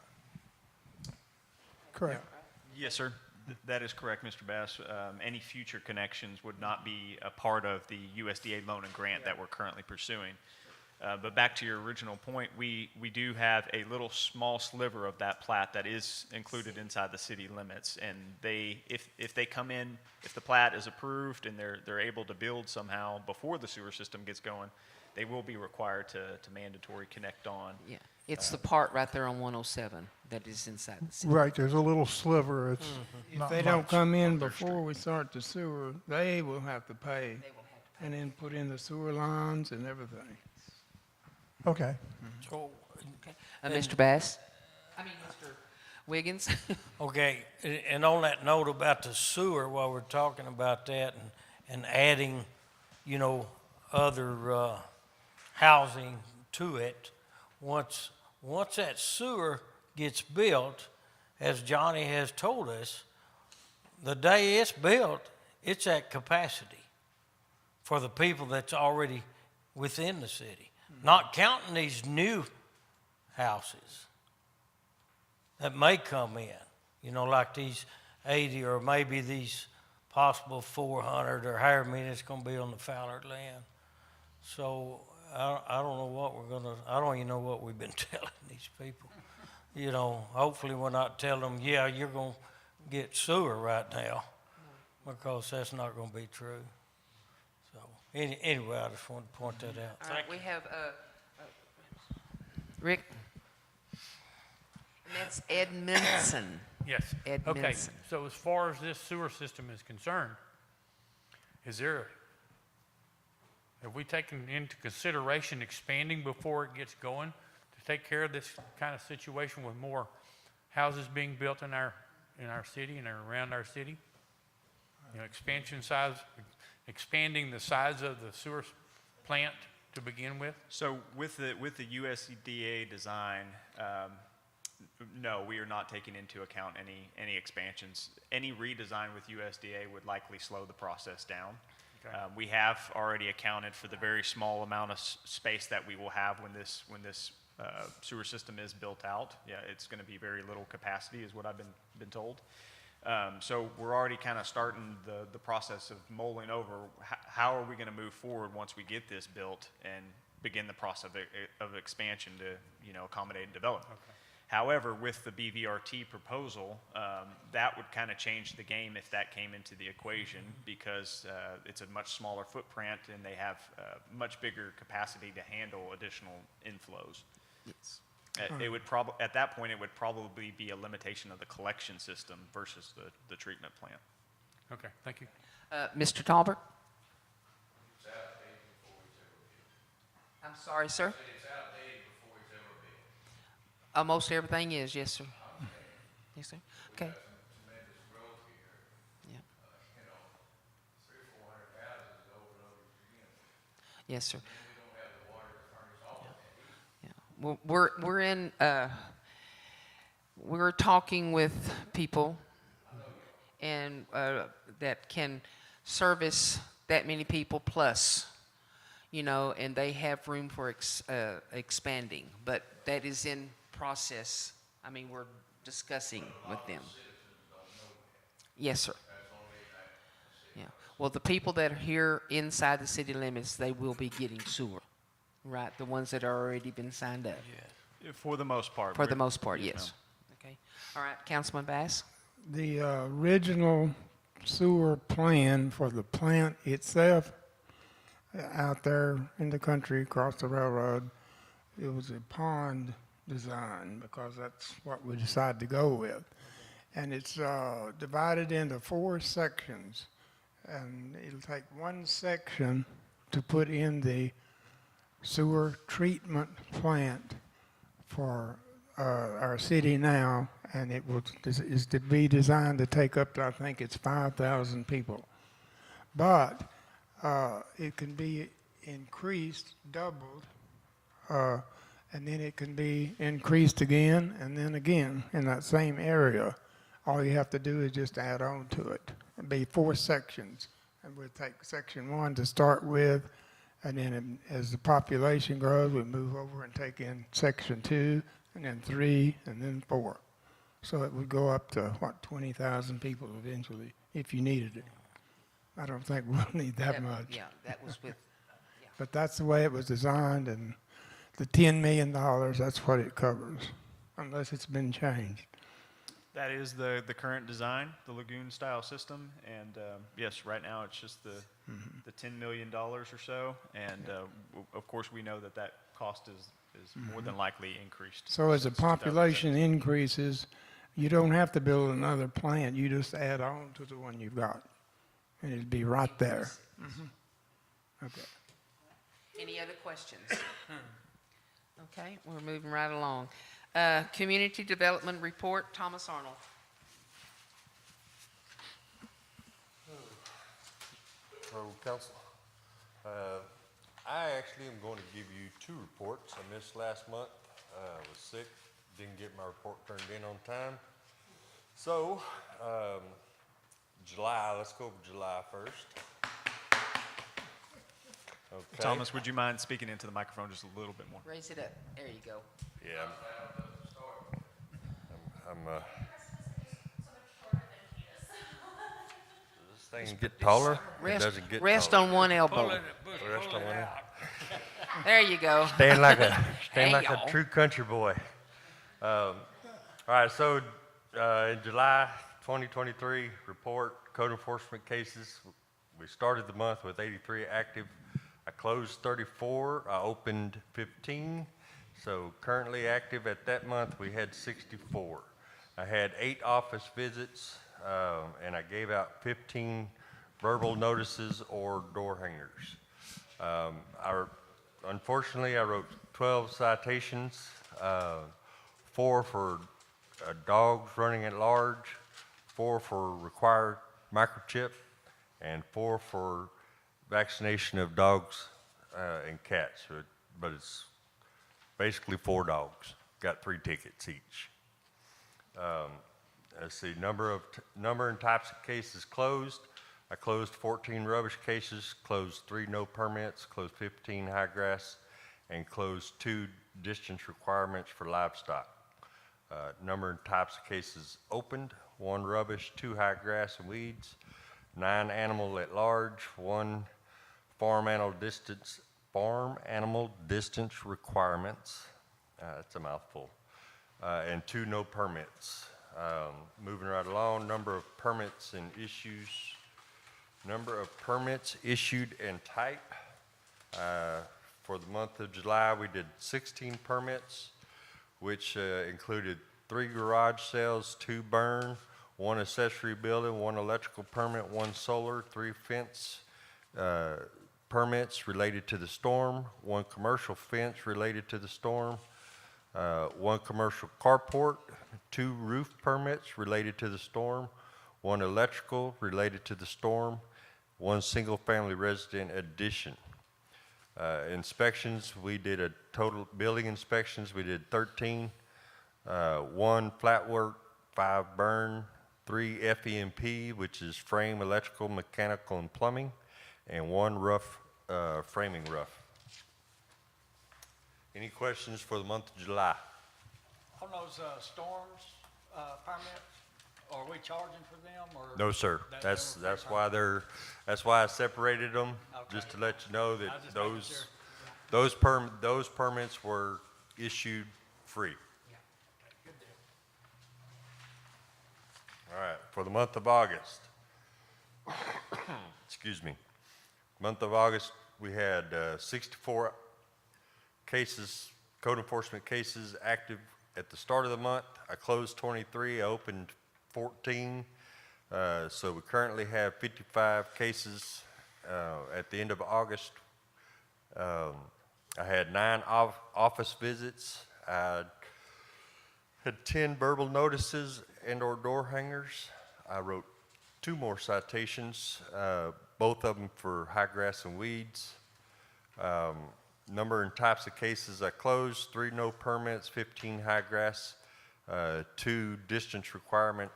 Correct. Yes, sir. That is correct, Mr. Bass. Any future connections would not be a part of the USDA loan and grant that we're currently pursuing. But back to your original point, we do have a little small sliver of that plat that is included inside the city limits. And if they come in, if the plat is approved and they're able to build somehow before the sewer system gets going, they will be required to mandatory connect on. Yeah, it's the part right there on 107 that is inside the city. Right, there's a little sliver, it's If not they don't much. come in before we start the sewer, they will have to pay. And then put in the sewer lines and everything. Okay. So, Mr. Bass? I mean, Mr. Wiggins? okay, and on that note about the sewer, while we're talking about that and adding, you know, other housing to it, once that sewer gets built, as Johnny has told us, the day it's built, it's at capacity for the people that's already within the city, not counting these new houses that may come in, you know, like these 80 or maybe these possible 400 or however many it's going to be on the Fowler land. So I don't know what I don't even know what we've been telling these people. You know, hopefully we're not telling them, yeah, you're going to get sewer right now, because that's not going to be true. So anyway, I just wanted to point that out. All right, we have, Rick? And that's Edmondson. Yes. Okay, Edmondson. so as far as this sewer system is concerned, have we taken into consideration expanding before it gets going to take care of this kind of situation with more houses being built in our city and around our city? You know, expanding the size of the sewer plant to begin with? So with the USDA design, no, we are not taking into account any expansions. Any redesign with USDA would likely slow the process down. Okay. We have already accounted for the very small amount of space that we will have when this sewer system is built out. Yeah, it's going to be very little capacity, is what I've been told. So we're already kind of starting the process of mulling over how are we going to move forward once we get this built and begin the process of expansion to accommodate and develop. Okay. However, with the BVRT proposal, that would kind of change the game if that came into the equation, because it's a much smaller footprint and they have much bigger capacity to handle additional inflows. Yes. It would at that point, it would probably be a limitation of the collection system versus the treatment plant. Okay, thank you. Mr. Talbert? I'm sorry, sir? Almost everything is, yes, sir. Yes, sir. Okay. Yeah. Yes, sir. Yeah. Well, we're talking with people and that can service that many people plus, and they have room for expanding, but that is in process. I mean, we're discussing with them. Yes, sir. Yeah. Well, the people that are here inside the city limits, they will be getting sewer, right? The ones that are already been signed up. For the most part. For the we're- most part, yes, yes. Okay. All right, Councilman Bass? The original sewer plan for the plant itself out there in the country across the railroad, it was a pond design because that's what we decided to go with. And it's divided into 4 sections. And it'll take one section to put in the sewer treatment plant for our city now, and is to be designed to take up to, I think it's 5,000 people. But it can be increased, doubled, and then it can be increased again and then again in that same area. All you have to do is just add on to it. It'd be 4 sections, and we'll take section 1 to start with, and then as the population grows, we move over and take in section 2, and then 3, and then 4. So it would go up to, 20,000 people eventually, if you needed it. I don't think we'll need that much. Yeah, that was with, But that's the way it was designed, and the $10 million, that's what it covers, unless it's been changed. That is the current design, the lagoon-style system, and yes, right now it's just the $10 million or so, and of course we know that cost is more than likely increased. So as the since 2007. population increases, you don't have to build another plant, you just add on to the one you've got, and it'd be right there. Okay. any other questions? Okay, we're moving right along. Community Development Report, Thomas Arnold. Hello, Council. I actually am going to give you 2 reports. I missed last month. I was sick, didn't get my report turned in on time. So, July, let's go over July first. Okay. Thomas, would you mind speaking into the microphone just a little bit more? Raise it up. There you go. Yeah. I'm Does this thing get taller? It doesn't get Rest taller. on one elbow. Rest on one elbow. There you go. Stand like a Hey, y'all. true country boy. All right, so in July 2023 report, code enforcement cases. We started the month with 83 active. I closed 34. I opened 15. So currently active at that month, we had 64. I had 8 office visits, and I gave out 15 verbal notices or door hangers. Unfortunately, I wrote 12 citations, 4 for dogs running at large, 4 for required microchip, and 4 for vaccination of dogs and cats. But it's basically 4 dogs. Got 3 tickets each. Let's see, number and types of cases closed. I closed 14 rubbish cases, closed 3 no permits, closed 15 high grass, and closed 2 distance requirements for livestock. Number and types of cases opened, 1 rubbish, 2 high grass and weeds, 9 animal at large, 1 farm animal distance requirements. That's a mouthful. And 2 no permits. Moving right along, number of permits issued and type. For the month of July, we did 16 permits, which included 3 garage sales, 2 burn, 1 accessory building, 1 electrical permit, 1 solar, 3 fence permits related to the storm, 1 commercial fence related to the storm, 1 commercial carport, 2 roof permits related to the storm, 1 electrical related to the storm, 1 single-family resident addition. Inspections, we did a total building inspections, we did 13, 1 flat work, 5 burn, 3 FEMP, which is frame, electrical, mechanical, and plumbing, and 1 rough, framing rough. Any questions for the month of July? On those storms permits, Are we charging for them, or? No, sir. that- That's, they were free? that's why I separated them, just Okay. to let you know I that was just making those, sure. those permits were issued free. Yeah. Okay, good deal. All right, for the month of August. Excuse me. Month of August, we had 64 cases, code enforcement cases active at the start of the month. I closed 23, I opened 14. So we currently have 55 cases at the end of August. I had 9 office visits. I had 10 verbal notices and/or door hangers. I wrote 2 more citations, both of them for high grass and weeds. Number and types of cases I closed: 3 no permits, 15 high grass, 2 distance requirements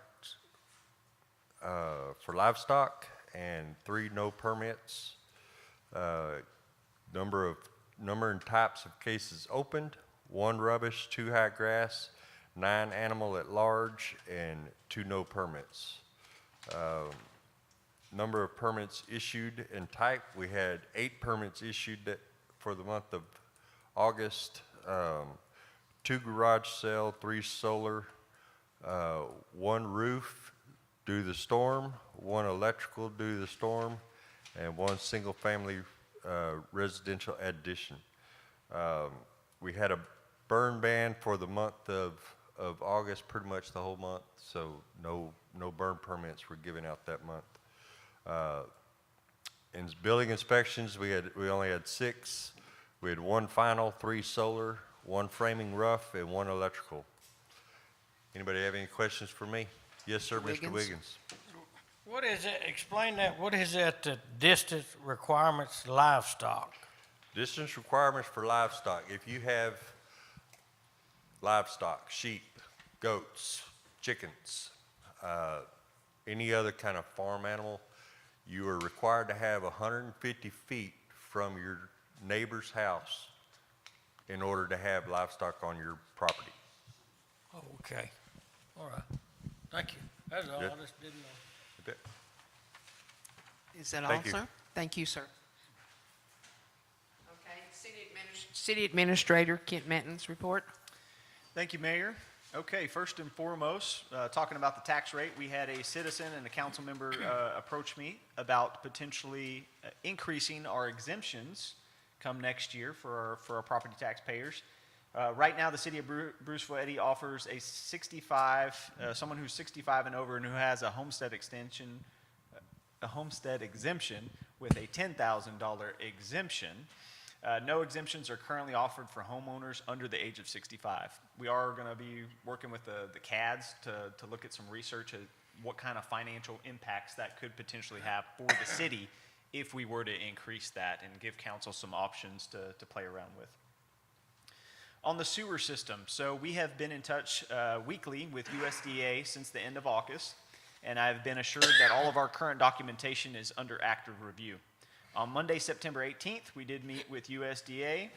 for livestock, and 3 no permits. Number and types of cases opened: 1 rubbish, 2 high grass, 9 animal at large, and 2 no permits. Number of permits issued and type: we had 8 permits issued for the month of August, 2 garage sale, 3 solar, 1 roof due to the storm, 1 electrical due to the storm, and 1 single-family residential addition. We had a burn ban for the month of August, pretty much the whole month, so no burn permits were given out that month. In building inspections, we only had 6. We had 1 final, 3 solar, 1 framing rough, and 1 electrical. Anybody have any questions for me? Yes, sir, Mr. Wiggins. What is it, explain that, what is that, the distance requirements livestock? Distance requirements for livestock: if you have livestock, sheep, goats, chickens, any other kind of farm animal, you are required to have 150 feet from your neighbor's house in order to have livestock on your property. Oh, okay, all right, thank you, that's all, Good. I just didn't know. You bet. Is that all, Thank you. sir? Thank you, sir. Okay, City Administrator Kent Menton's report. Thank you, Mayor. Okay, first and foremost, talking about the tax rate, we had a citizen and a council member approach me about potentially increasing our exemptions come next year for our property taxpayers. Right now, the city of Bruceville-Eddy offers a 65, someone who's 65 and over and who has a homestead exemption with a $10,000 exemption. No exemptions are currently offered for homeowners under the age of 65. We are going to be working with the CADs to look at some research at what kind of financial impacts that could potentially have for the city if we were to increase that, and give council some options to play around with. On the sewer system, so we have been in touch weekly with USDA since the end of August, and I've been assured that all of our current documentation is under active review. On Monday, September 18th, we did meet with USDA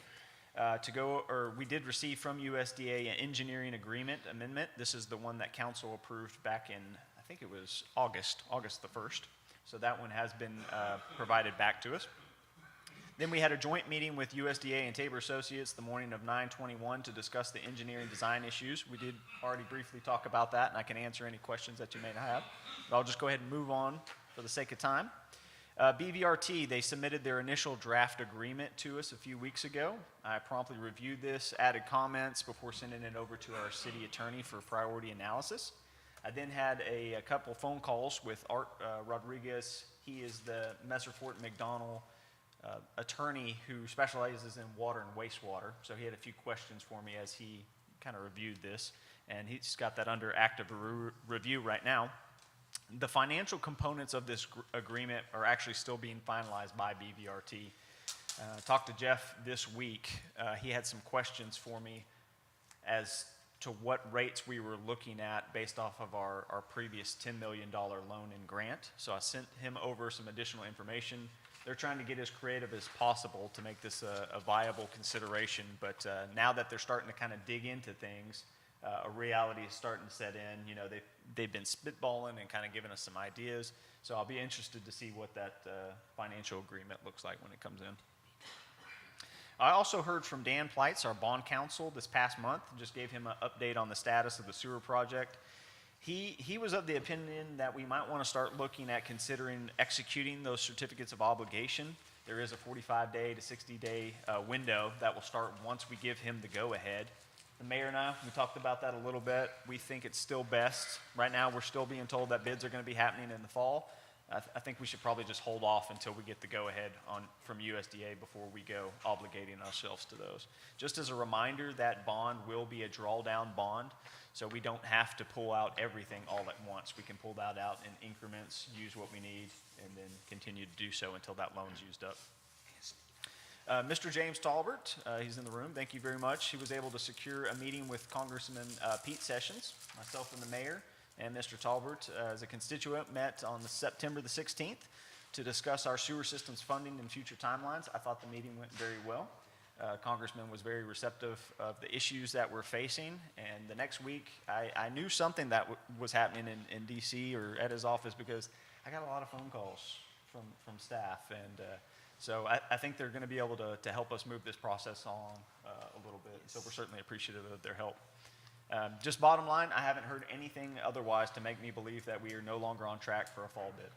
we did receive from USDA an engineering agreement amendment. This is the one that council approved back in, I think it was August the 1st. So that one has been provided back to us. Then we had a joint meeting with USDA and Tabor Associates the morning of 9/21 to discuss the engineering design issues. We did already briefly talk about that, and I can answer any questions that you may have. But I'll just go ahead and move on for the sake of time. BVRT, they submitted their initial draft agreement to us a few weeks ago. I promptly reviewed this, added comments before sending it over to our city attorney for priority analysis. I then had a couple phone calls with Art Rodriguez. He is the Messerfort McDonald attorney who specializes in water and wastewater. So he had a few questions for me as he kind of reviewed this, and he's got that under active review right now. The financial components of this agreement are actually still being finalized by BVRT. Talked to Jeff this week. He had some questions for me as to what rates we were looking at based off of our previous $10 million loan and grant. So I sent him over some additional information. They're trying to get as creative as possible to make this a viable consideration, but now that they're starting to kind of dig into things, a reality is starting to set in. You know, they've been spitballing and kind of giving us some ideas. So I'll be interested to see what that financial agreement looks like when it comes in. I also heard from Dan Pleitz, our bond counsel, this past month. Just gave him an update on the status of the sewer project. He was of the opinion that we might want to start looking at considering executing those certificates of obligation. There is a 45-day to 60-day window that will start once we give him the go-ahead. The mayor and I, we talked about that a little bit. We think it's still best. Right now, we're still being told that bids are going to be happening in the fall. I think we should probably just hold off until we get the go-ahead from USDA before we go obligating ourselves to those. Just as a reminder, that bond will be a drawdown bond, so we don't have to pull out everything all at once. We can pull that out in increments, use what we need, and then continue to do so until that loan's used up. Mr. James Talbert, he's in the room. Thank you very much. He was able to secure a meeting with Congressman Pete Sessions, myself and the mayor, and Mr. Talbert as a constituent met on September the 16th to discuss our sewer systems funding and future timelines. I thought the meeting went very well. Congressman was very receptive of the issues that we're facing, and the next week I knew something that was happening in DC or at his office because I got a lot of phone calls from staff, and so I think they're going to be able to help us move this process along a little bit. So we're certainly appreciative of their help. Just bottom line, I haven't heard anything otherwise to make me believe that we are no longer on track for a fall bid.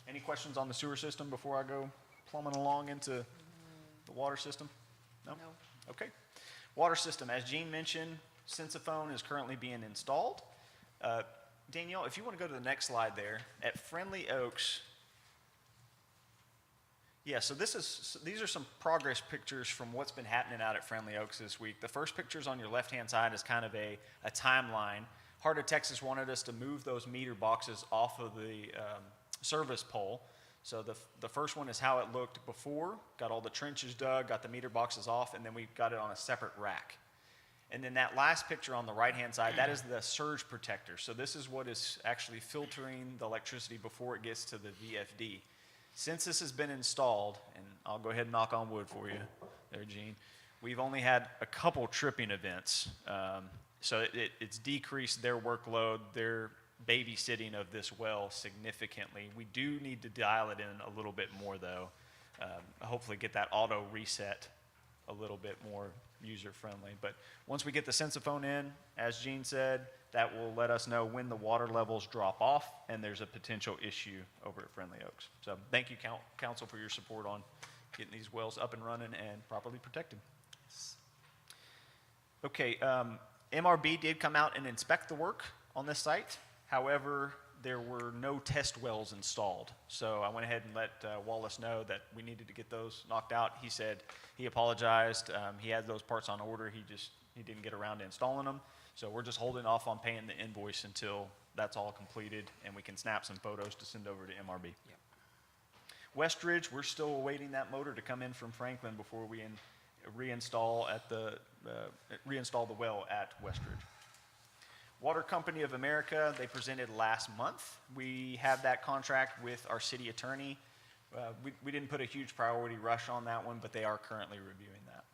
Any questions on the sewer system before I go plumbing along into the water system? No? Okay. Water system, as Gene mentioned, Sensiphone is currently being installed. Danielle, if you want to go to the next slide there, at Friendly Oaks. Yeah, so these are some progress pictures from what's been happening out at Friendly Oaks this week. The first pictures on your left-hand side is kind of a timeline. Heart of Texas wanted us to move those meter boxes off of the service pole. So the first one is how it looked before, got all the trenches dug, got the meter boxes off, and then we got it on a separate rack. And then that last picture on the right-hand side, that is the surge protector. So this is what is actually filtering the electricity before it gets to the VFD. Since this has been installed, and I'll go ahead and knock on wood for you there, Gene, we've only had a couple tripping events. So it's decreased their workload, their babysitting of this well significantly. We do need to dial it in a little bit more, though. Hopefully get that auto reset a little bit more user-friendly. But once we get the Sensiphone in, as Gene said, that will let us know when the water levels drop off and there's a potential issue over at Friendly Oaks. So thank you, Council, for your support on getting these wells up and running and properly protected. Okay, MRB did come out and inspect the work on this site. However, there were no test wells installed. So I went ahead and let Wallace know that we needed to get those knocked out. He said he apologized. He had those parts on order. He didn't get around to installing them. So we're just holding off on paying the invoice until that's all completed and we can snap some photos to send over to MRB. Yep. Westridge, we're still awaiting that motor to come in from Franklin before we reinstall the well at Westridge. Water Company of America, they presented last month. We have that contract with our city attorney. We didn't put a huge priority rush on that one, but they are currently reviewing that.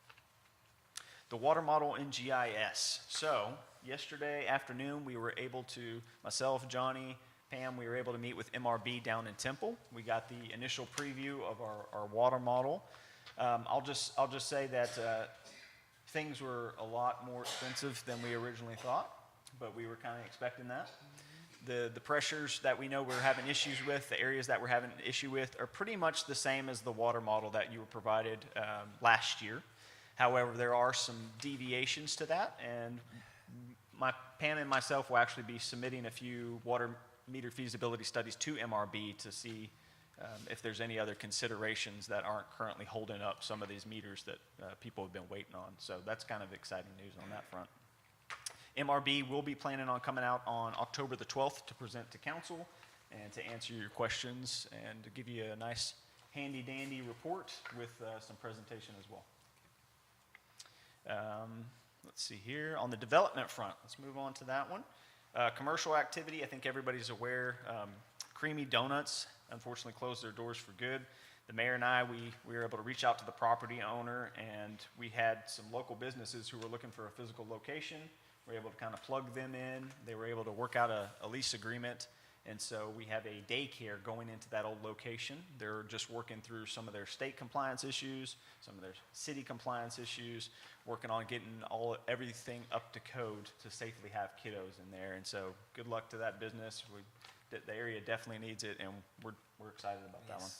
The water model in GIS. So yesterday afternoon, we were able to, myself, Johnny, Pam, we were able to meet with MRB down in Temple. We got the initial preview of our water model. I'll just say that things were a lot more expensive than we originally thought, but we were kind of expecting that. The pressures that we know we're having issues with, the areas that we're having an issue with, are pretty much the same as the water model that you were provided last year. However, there are some deviations to that, and Pam and myself will actually be submitting a few water meter feasibility studies to MRB to see if there's any other considerations that aren't currently holding up some of these meters that people have been waiting on. So that's kind of exciting news on that front. MRB will be planning on coming out on October the 12th to present to council and to answer your questions and to give you a nice handy-dandy report with some presentation as well. Let's see here. On the development front, let's move on to that one. Commercial activity, I think everybody's aware. Creamy Donuts unfortunately closed their doors for good. the mayor and I, we were able to reach out to the property owner, and we had some local businesses who were looking for a physical location. We were able to kind of plug them in. They were able to work out a lease agreement. And so we have a daycare going into that old location. They're just working through some of their state compliance issues, some of their city compliance issues, working on getting everything up to code to safely have kiddos in there. And so good luck to that business. The area definitely needs it, and we're excited about that one.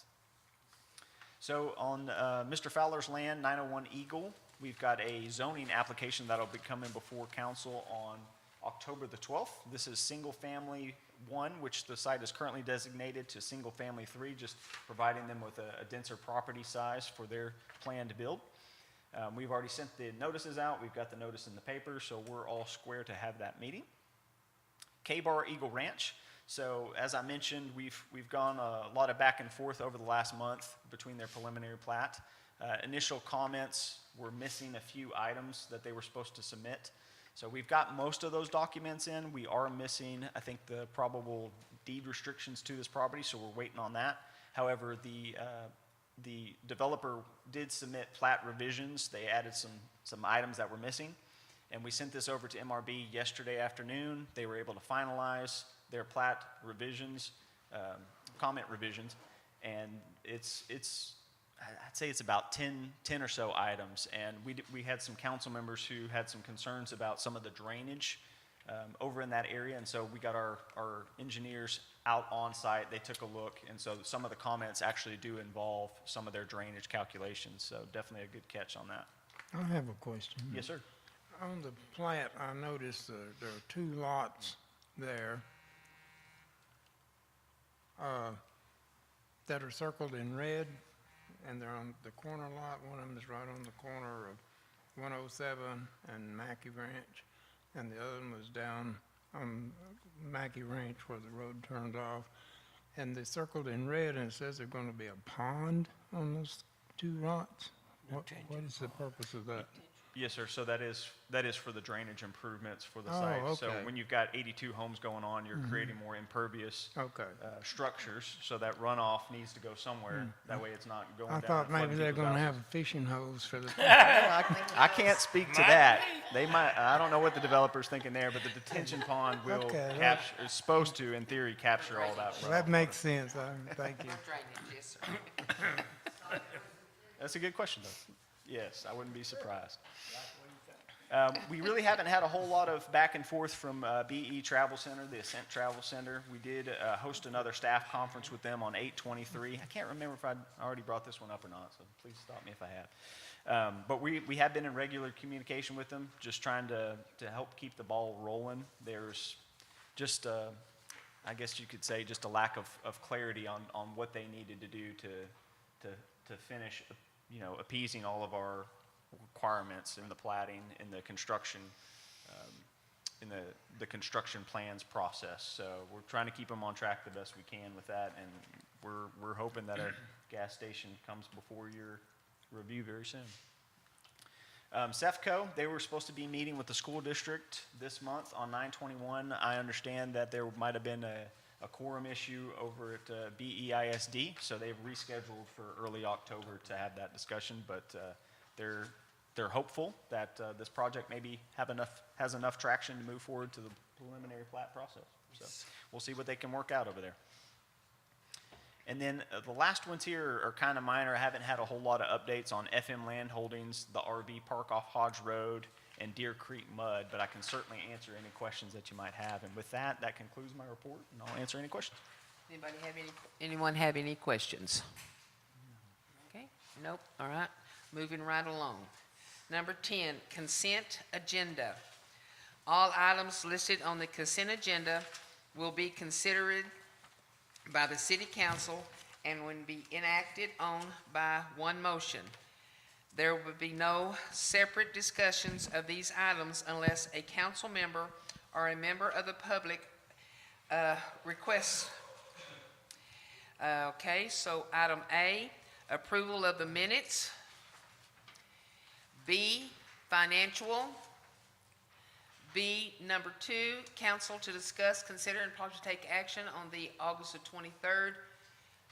So on Mr. Fowler's land, 901 Eagle, we've got a zoning application that'll be coming before council on October the 12th. This is single family 1, which the site is currently designated to single family 3, just providing them with a denser property size for their plan to build. We've already sent the notices out. We've got the notice in the paper, so we're all square to have that meeting. K-Bar Eagle Ranch. So as I mentioned, we've gone a lot of back and forth over the last month between their preliminary plat. Initial comments were missing a few items that they were supposed to submit. So we've got most of those documents in. We are missing, I think, the probable deed restrictions to this property, so we're waiting on that. However, the developer did submit plat revisions. They added some items that were missing, and we sent this over to MRB yesterday afternoon. They were able to finalize their plat revisions, comment revisions, and I'd say it's about 10 or so items, and we had some council members who had some concerns about some of the drainage over in that area, and so we got our engineers out on site. They took a look, and so some of the comments actually do involve some of their drainage calculations, so definitely a good catch on that. I have a question. Yes, sir. On the plat, I noticed there are 2 lots there that are circled in red, and they're on the corner lot. One of them is right on the corner of 107 and Mackey Ranch, and the other one was down on Mackey Ranch where the road turned off. And they're circled in red, and it says there's going to be a pond on those 2 lots. What is the purpose of that? Yes, sir. So that is for the drainage improvements for the site. okay. So when you've got 82 homes going on, you're creating more impervious structures. So that runoff needs to go somewhere. That way, it's not going I down. thought and flooding maybe they're people's going to houses. have fishing hose for the. I can't speak to that. They might. I don't know what the developer's thinking there, but the detention pond will Okay, capture. Is supposed to, in theory, capture all that. Well, that makes sense. Thank you. Drainage, yes, sir. That's a good question, though. Yes, I wouldn't be surprised. We really haven't had a whole lot of back and forth from BE Travel Center, the Ascent Travel Center. We did host another staff conference with them on 8/23. I can't remember if I already brought this one up or not, so please stop me if I have. But we have been in regular communication with them, just trying to help keep the ball rolling. There's just, I guess you could say, just a lack of clarity on what they needed to do to finish, appeasing all of our requirements in the platting, in the construction, in the construction plans process. So we're trying to keep them on track the best we can with that, and we're hoping that a gas station comes before your review very soon. CEFCO, they were supposed to be meeting with the school district this month on 9/21. I understand that there might have been a quorum issue over at BEISD, so they've rescheduled for early October to have that discussion, but they're hopeful that this project maybe has enough traction to move forward to the preliminary plat process. So we'll see what they can work out over there. And then the last ones here are kind of minor. I haven't had a whole lot of updates on FM Land Holdings, the RV park off Hodge Road, and Deer Creek Mud, but I can certainly answer any questions that you might have. And with that concludes my report, and I'll answer any questions. Anyone have any questions? Okay, nope, all right, moving right along. Number 10, consent agenda. All items listed on the consent agenda will be considered by the city council and will be enacted on by one motion. There will be no separate discussions of these items unless a council member or a member of the public requests. Okay, so item A, approval of the minutes. B, financial. B, number 2, council to discuss, consider, and possibly take action on the August the 23rd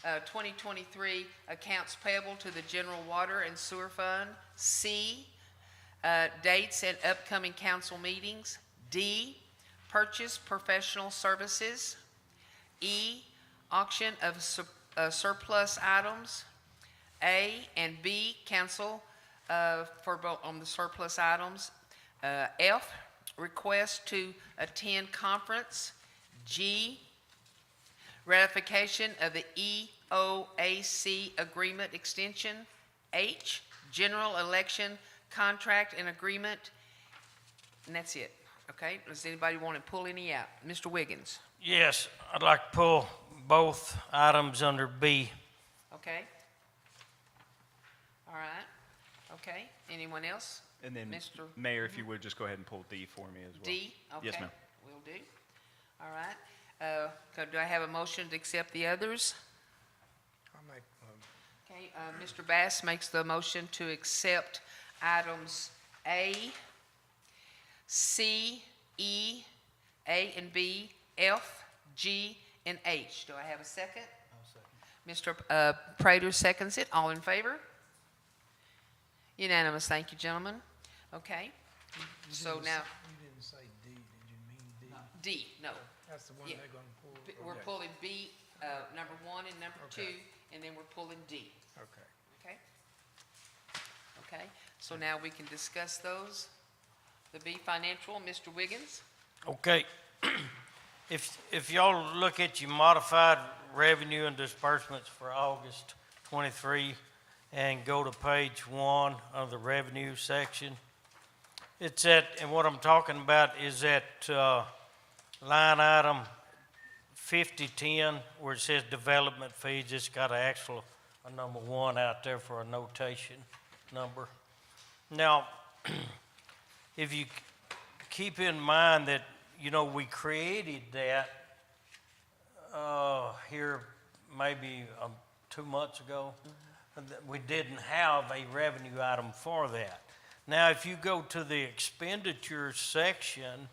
2023 accounts payable to the General Water and Sewer Fund. C, dates and upcoming council meetings. D, purchase professional services. E, auction of surplus items. A and B, council for vote on the surplus items. F, request to attend conference. G, ratification of the EOAC agreement extension. H, general election contract and agreement. And that's it. Okay, does anybody want to pull any out? Mr. Wiggins? Yes, I'd like to pull both items under B. Okay. All right. Okay, anyone else? And then, Mr. Mayor, if you would just go ahead and pull D for me as well. D? Okay. Yes, ma'am. Will do. All right. Do I have a motion to accept the others? I'll make, Okay, Mr. Bass makes the motion to accept items A, C, E, A and B, F, G, and H. Do I have a second? Mr. Prater seconds it. All in favor? Unanimous. Thank you, gentlemen. Okay. So now, you didn't say D, did you mean D? D, no. That's the one Yeah. they're gonna pull? We're Okay. pulling B, number 1 and number 2, Okay. and then we're pulling D. Okay. Okay? Okay, so now we can discuss those. The B financial, Mr. Wiggins? Okay. If y'all look at your modified revenue and disbursements for August 23 and go to page 1 of the revenue section, it's at, and what I'm talking about is at line item 5010 where it says development fees. It's got a number 1 out there for a notation number. Now, if you keep in mind that, you know, we created that here maybe 2 months ago. We didn't have a revenue item for that. Now, if you go to the expenditure section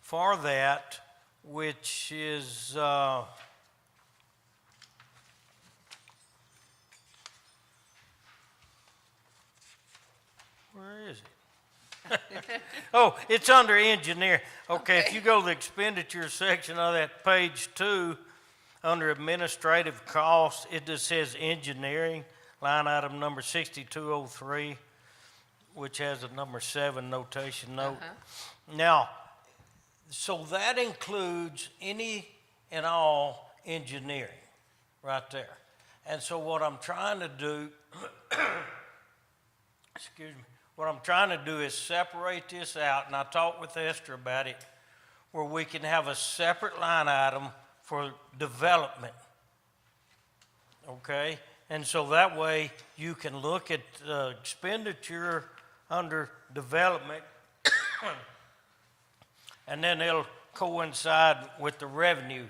for that, which is where is it? Oh, it's under engineer. Okay, if you go to the expenditure section of that page 2, under administrative costs, it just says engineering, line item number 6203, which has a number 7 notation note. Now, so that includes any and all engineering right there. And so what I'm trying to do, excuse me, what I'm trying to do is separate this out, and I talked with Esther about it, where we can have a separate line item for development, okay? And so that way you can look at expenditure under development and then it'll coincide with the revenue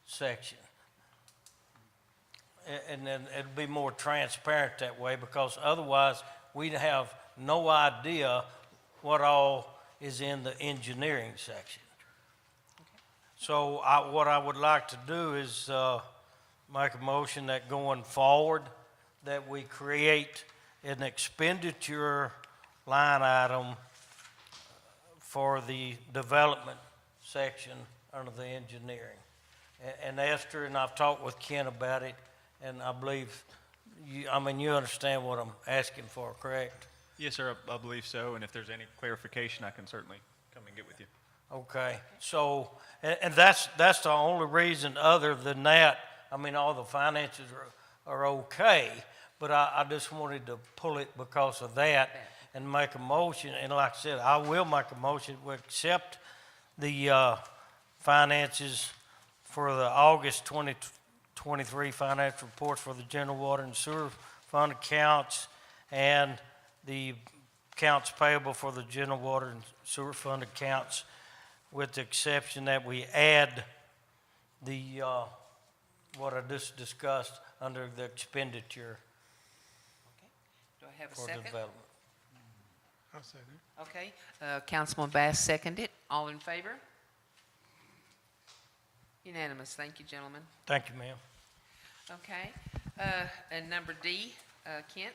section. And then it'll be more transparent that way, because otherwise we'd have no idea what all is in the engineering section. So what I would like to do is make a motion that going forward that we create an expenditure line item for the development section under the engineering. And Esther and I've talked with Ken about it, and I believe you understand what I'm asking for, correct? Yes, sir, I believe so. And if there's any clarification, I can certainly come and get with you. Okay, so, and that's the only reason. Other than that, all the finances are okay, but I just wanted to pull it because of that and make a motion. And like I said, I will make a motion to accept the finances for the August 2023 financial reports for the general water and sewer fund accounts and the accounts payable for the general water and sewer fund accounts, with the exception that we add the, what I just discussed under the expenditure Do I have a for second? development. I'll second. Okay, Councilman Bass seconded. All in favor? Unanimous. Thank you, gentlemen. Thank you, ma'am. Okay, and number D, Kent?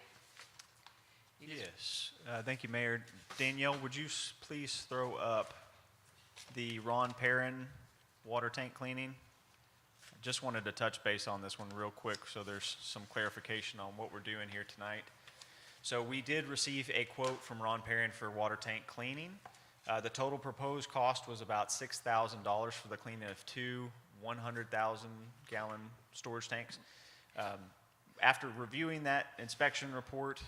Yes, thank you, Mayor. Danielle, would you please throw up the Ron Perrin water tank cleaning? Just wanted to touch base on this one real quick so there's some clarification on what we're doing here tonight. So we did receive a quote from Ron Perrin for water tank cleaning. The total proposed cost was about $6,000 for the cleaning of two 100,000-gallon storage tanks. After reviewing that inspection report,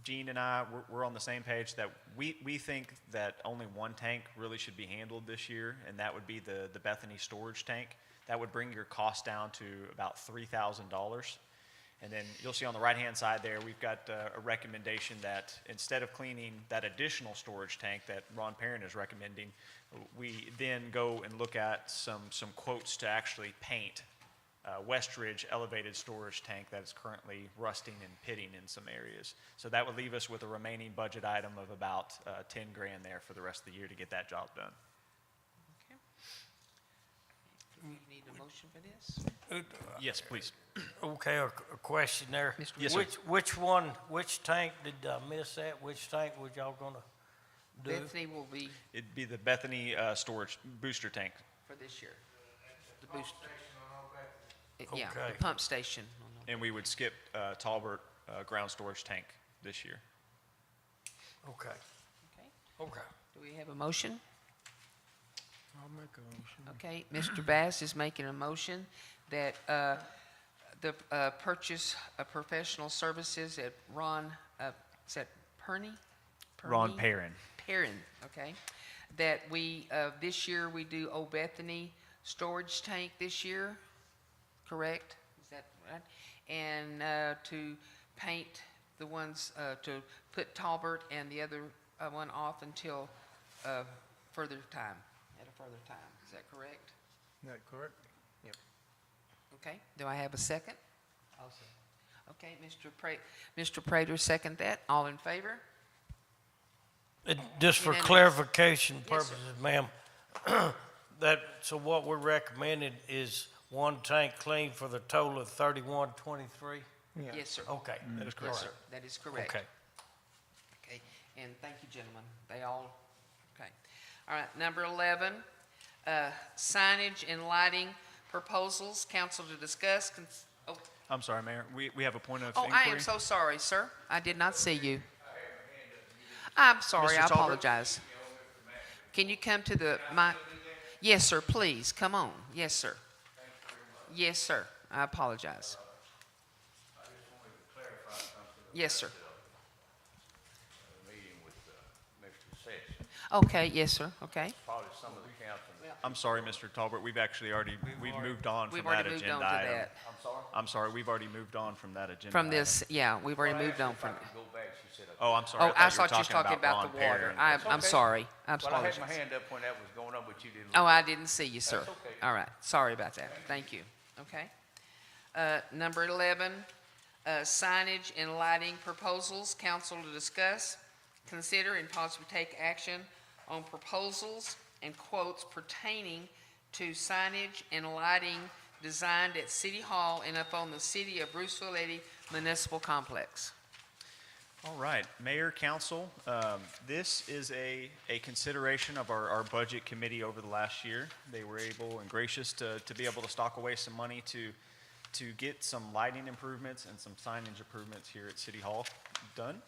Gene and I, we're on the same page that we think that only one tank really should be handled this year, and that would be the Bethany storage tank. That would bring your cost down to about $3,000. And then you'll see on the right-hand side there, we've got a recommendation that instead of cleaning that additional storage tank that Ron Perrin is recommending, we then go and look at some quotes to actually paint Westridge elevated storage tank that is currently rusting and pitting in some areas. So that would leave us with a remaining budget item of about 10 grand there for the rest of the year to get that job done. Okay. Do you need a motion for this? Yes, please. Okay, a question there. Mr. Yes, sir. Which tank did I miss that? Which tank was y'all gonna do? Bethany will be It'd be the Bethany storage booster tank. for this year. The boost. Yeah, Okay. the pump station. And we would skip Talbert ground storage tank this year. Okay, Okay, okay. do we have a motion? I'll make a motion. Okay, Mr. Bass is making a motion that the purchase of professional services at Ron, is that Perny? Ron Perrin. Perrin, okay. That we, this year, we do Old Bethany storage tank this year, correct? Is that right? And to paint the ones, to put Talbert and the other one off until further time, at a further time. Is that correct? Is that correct? Okay, do I have a second? I'll second. Okay, Mr. Prater, second that. All in favor? Just for Unanimous. clarification Yes, sir. purposes, ma'am, so what we're recommending is one tank clean for the total of 3123? Yeah. Yes, sir. Okay. That is Yes, correct. sir, that is correct. Okay. Okay, and thank you, gentlemen. They all, okay. All right, number 11, signage and lighting proposals, council to discuss. Oh, I'm sorry, Mayor. We have a point of oh, inquiry. I am so sorry, sir. I did not see you. I'm sorry, Mr. I Talbot? apologize. Can you come to the mic? Yes, sir, please, come on. Yes, sir. Yes, sir, I apologize. Yes, sir. Meeting with Mr. Sessions, Okay, yes, sir, okay. probably some of the council. I'm sorry, Mr. Talbot. We've actually already moved on We've from that already moved on agenda to item. that. I'm sorry. We've already moved on from that agenda. From item. this, yeah, we've already moved on from it. Go back, she said, Oh, I'm sorry. Oh, I thought thought you was talking about Ron the water. Perrin. I'm sorry, I well, I had apologize. my hand up when that was going on, but you didn't. Oh, I didn't see you, sir. That's okay. All right, sorry about that. Thank you. Okay. Number 11, signage and lighting proposals, council to discuss, consider and possibly take action on proposals and quotes pertaining to signage and lighting designed at City Hall and up on the City of Bruceville-Eddy Municipal Complex. All right, Mayor, Council, this is a consideration of our budget committee over the last year. They were able and gracious to be able to stock away some money to get some lighting improvements and some signage improvements here at City Hall done.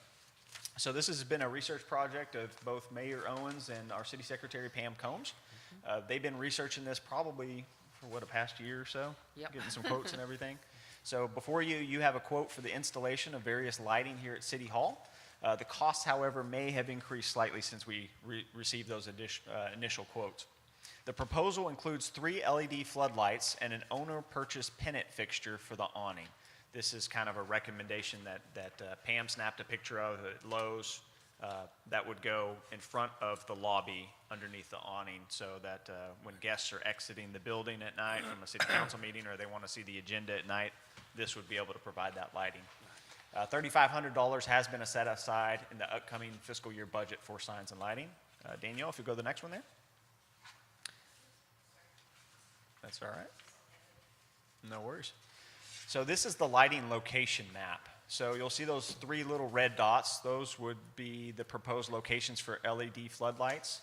So this has been a research project of both Mayor Owens and our City Secretary Pam Combs. They've been researching this probably for a past year or so, Yep. getting some quotes and everything. So before you have a quote for the installation of various lighting here at City Hall. The costs, however, may have increased slightly since we received those initial quotes. The proposal includes 3 LED floodlights and an owner-purchased pennant fixture for the awning. This is kind of a recommendation that Pam snapped a picture of at Lowe's that would go in front of the lobby underneath the awning so that when guests are exiting the building at night from a city council meeting or they want to see the agenda at night, this would be able to provide that lighting. $3,500 has been set aside in the upcoming fiscal year budget for signs and lighting. Danielle, if you go to the next one there. That's all right. No worries. So this is the lighting location map. So you'll see those 3 little red dots. Those would be the proposed locations for LED floodlights.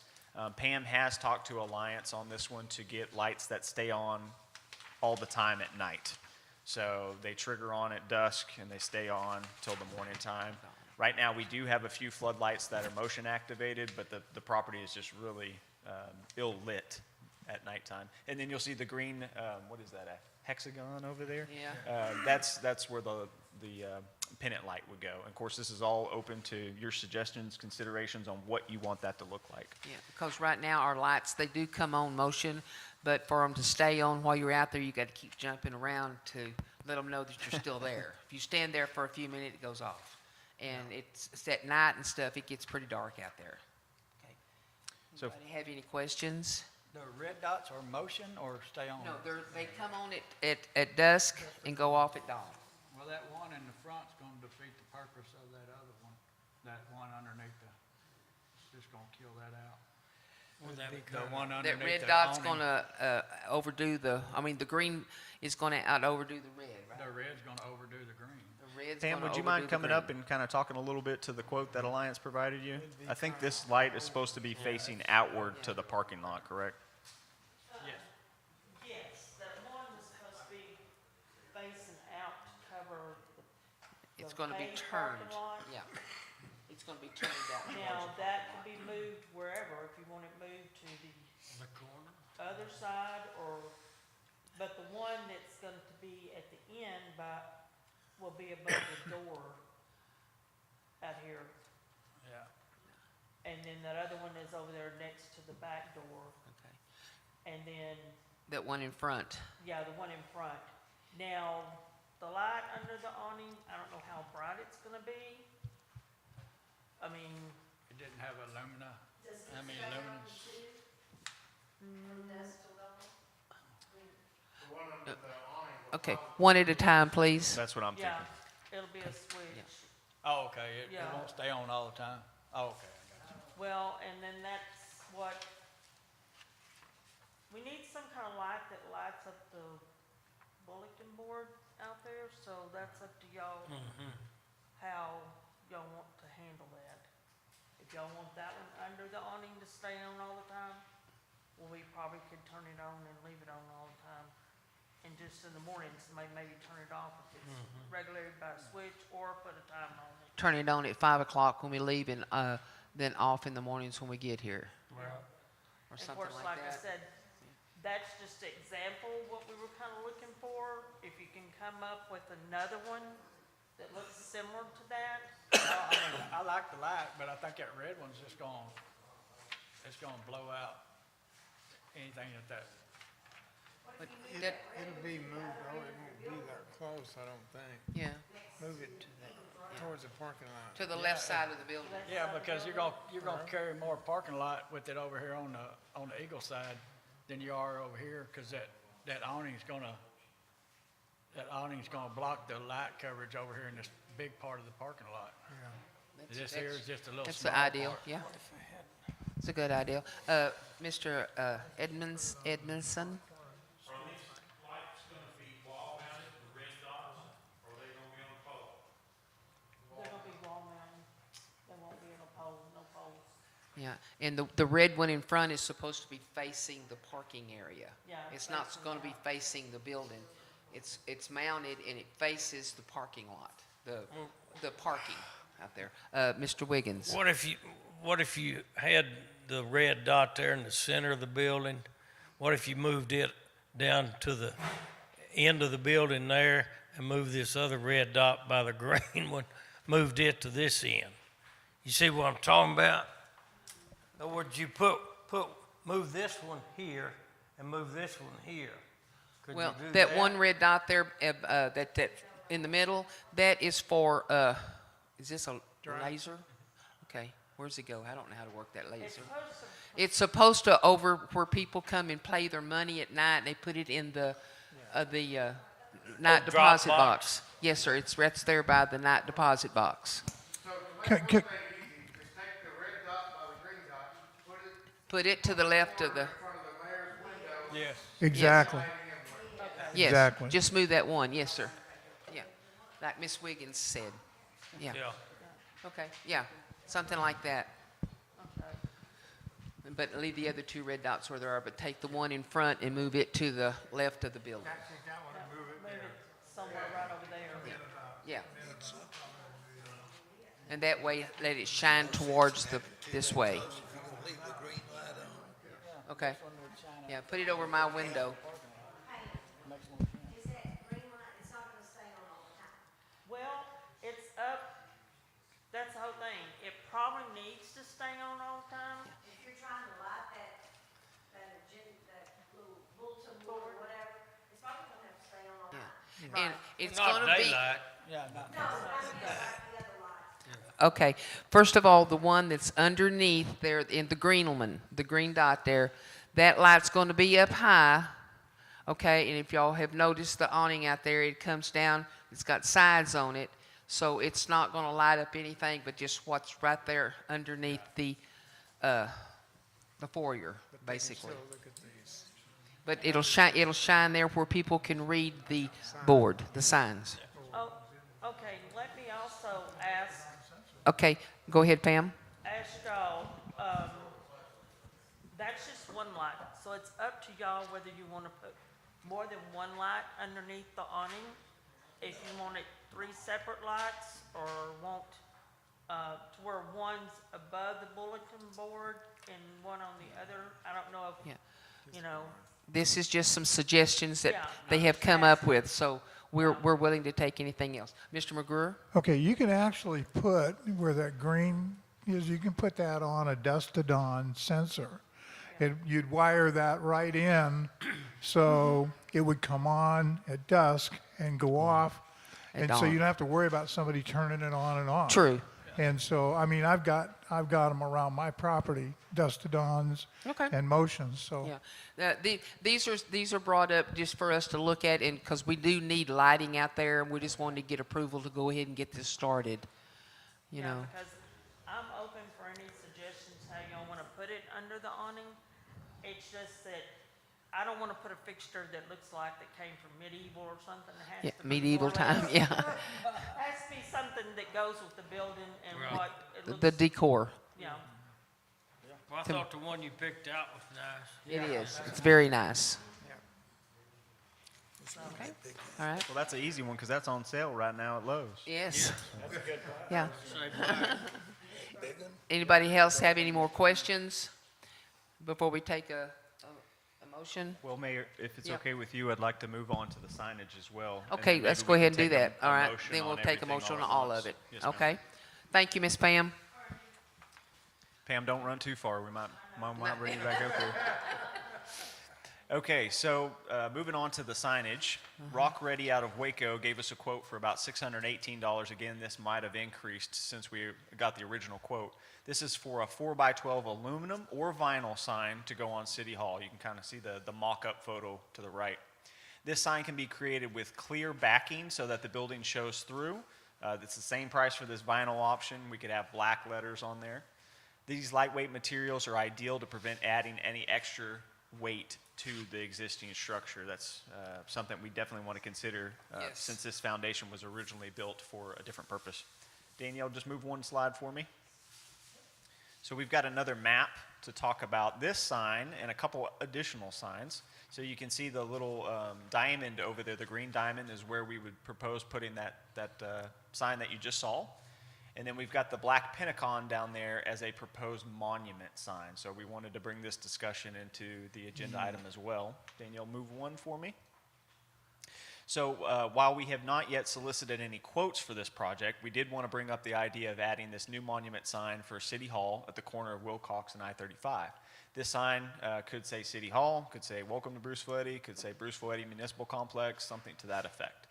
Pam has talked to Alliance on this one to get lights that stay on all the time at night. So they trigger on at dusk and they stay on till the morning time. Right now, we do have a few floodlights that are motion activated, but the property is just really ill lit at nighttime. And then you'll see the green, what is that, a hexagon over there? Yeah. That's where the pennant light would go. And of course, this is all open to your suggestions, considerations on what you want that to look like. Yeah, because right now our lights, they do come on motion, but for them to stay on while you're out there, you got to keep jumping around to let them know that you're still there. If you stand there for a few minutes, it goes off. And it's at night and stuff, it gets pretty dark out there. Okay. So- Anybody have any questions? The red dots are motion or stay on? No, they come on at dusk and go off at dawn. Well, that one in the front's gonna defeat the purpose of that other one. That one underneath it's just gonna kill that out. The one That underneath red the dot's awning. gonna overdo the green is gonna overdo the red, right? The red's gonna overdo the green. The red's Pam, gonna would you overdo mind the coming green. up and kind of talking a little bit to the quote that Alliance provided you? I think this light is supposed to be facing outward to the parking lot, correct? Yes. Yes, that one was supposed to be facing out to cover the. It's gonna be paved turned, parking lot. yeah. It's gonna be turned out. Now, that can be moved wherever, if you want it moved to the other side, but the one that's going to be at the end will be above the door out here. Yeah. And then that other one is over there next to the back door. Okay. And then, That one in front. yeah, the one in front. Now, the light under the awning, I don't know how bright it's gonna be. I mean, It didn't have alumina. How many lumens? Okay, one at a time, please. That's what I'm thinking. yeah, it'll be a switch. Oh, okay, it Yeah. won't stay on all the time? Oh, okay, I got you. Well, and then that's what, we need some kind of light that lights up the bulletin board out there, so that's up to y'all, how y'all want to handle that. If y'all want that one under the awning to stay on all the time, well, we probably could turn it on and leave it on all the time. And just in the mornings, maybe turn it off if it's regulated by a switch, or put a time on it. Turn it on at 5 o'clock when we leave and then off in the mornings when we get here. Or And of something course, like like I that. said, that's just an example, what we were kind of looking for. If you can come up with another one that looks similar to that. Well, I mean, I like the light, but I think that red one's just it's gonna blow out anything that. That- It'll be moved, oh, it won't be that close, I don't think. Yeah, Move it to towards the parking lot. to the left side of the building. Yeah, because you're gonna carry more parking lot with it over here on the Eagle side than you are over here, cause that awning's gonna block the light coverage over here in this big part of the parking lot. This here is just a little That's small the ideal, part. yeah. It's a good idea. Mr. Edmondson? Are these lights gonna be wall mounted, the red dots, or are they gonna be on a pole? They're gonna be wall mounted. They won't be in a pole, no poles. Yeah, and the red one in front is supposed to be facing the parking area. Yeah, It's not facing gonna be facing the building. It's mounted and it faces the parking lot, the parking out there. Mr. Wiggins? What if you had the red dot there in the center of the building? What if you moved it down to the end of the building there and moved this other red dot by the green one, moved it to this end? You see what I'm talking about? In other words, you move this one here and move this one here. Could you Well, do that one red dot there, that in the middle, that is for, is this a laser? Okay, where's it go? I don't know how to work that It's laser. supposed to, It's supposed to over where people come and play their money at night, and they put it in the night drop deposit box. box. Yes, sir, it's there by the night deposit box. So to Ca- make ca- this thing easy, just take the red dot by the green dot, put it Put it to the left of the, in front of the mayor's window. Yes. Exactly. yes, Exactly. just move that one, yes, sir. like Miss Wiggins said. Yeah, Yeah. okay, yeah, something like that. Okay. But leave the other two red dots where they are, but take the one in front and move it to the left of the building. Move it somewhere right over there. Yeah. And that way, let it shine towards this way. Okay. Yeah, put it over my window. Well, it's up, that's the whole thing. It probably needs to stay on all the time. If you're trying to light that little bulletin board or whatever, it's probably gonna have to stay on all night. And it's Not gonna be. daylight. Yeah, not. No, I mean, like the other lights. Okay, first of all, the one that's underneath there in the green one, the green dot there, that light's going to be up high, okay? And if y'all have noticed the awning out there, it comes down, it's got sides on it, so it's not going to light up anything but just what's right there underneath the foyer, basically. But it'll shine there where people can read the board, the signs. Oh, okay, let me also ask Okay, go ahead, Pam. y'all, that's just one light, so it's up to y'all whether you want to put more than one light underneath the awning. If you want it 3 separate lights, or want, to where one's above the bulletin board and one on the other. I don't know if, Yeah. you know, This is just some suggestions that Yeah. they have come up with, so we're willing to take anything else. Mr. McGruer? Okay, you can actually put, where that green is, you can put that on a dusk to dawn sensor. You'd wire that right in, so it would come on at dusk and go off. At And so dawn. you don't have to worry about somebody turning it on and off. True. And so, I mean, I've got them around my property, dusk to dawns Okay. and motions, so. Yeah. These are brought up just for us to look at, and because we do need lighting out there, and we just wanted to get approval to go ahead and get this started, you yeah, know. because I'm open for any suggestions how y'all want to put it under the awning. It's just that I don't want to put a fixture that looks like that came from medieval or something. It has Yeah, to be medieval more or less- time, yeah. Has to be something that goes with the building and Right. what it looks. The decor. You know, Well, I thought the one you picked out was nice. It is. It's very nice. Okay. All right. Well, that's an easy one because that's on sale right now at Lowe's. Yes. Yeah. Same price. Anybody else have any more questions before we take a motion? Well, Mayor, if it's Yeah. okay with you, I'd like to move on to the signage as well. and Okay, then let's maybe go we ahead can and do take that. a All right. motion Then we'll on take a everything motion on at all once. of it. Yes, ma'am. Okay. Thank you, Miss Pam. Pam, don't run too far. We might bring you back up here. Okay, so moving on to the signage. Rock Ready out of Waco gave us a quote for about $618. Again, this might have increased since we got the original quote. This is for a 4x12 aluminum or vinyl sign to go on City Hall. You can kind of see the mock-up photo to the right. This sign can be created with clear backing so that the building shows through. It's the same price for this vinyl option. We could have black letters on there. These lightweight materials are ideal to prevent adding any extra weight to the existing structure. That's something we definitely want to consider Yes. since this foundation was originally built for a different purpose. Danielle, just move one slide for me. So we've got another map to talk about this sign and a couple additional signs. So you can see the little diamond over there. The green diamond is where we would propose putting that sign that you just saw. And then we've got the black Pentagon down there as a proposed monument sign. So we wanted to bring this discussion into the agenda item as well. Danielle, move one for me. So while we have not yet solicited any quotes for this project, we did want to bring up the idea of adding this new monument sign for City Hall at the corner of Wilcox and I-35. This sign could say City Hall, could say Welcome to Bruceville-Eddy, could say Bruceville-Eddy Municipal Complex, something to that effect.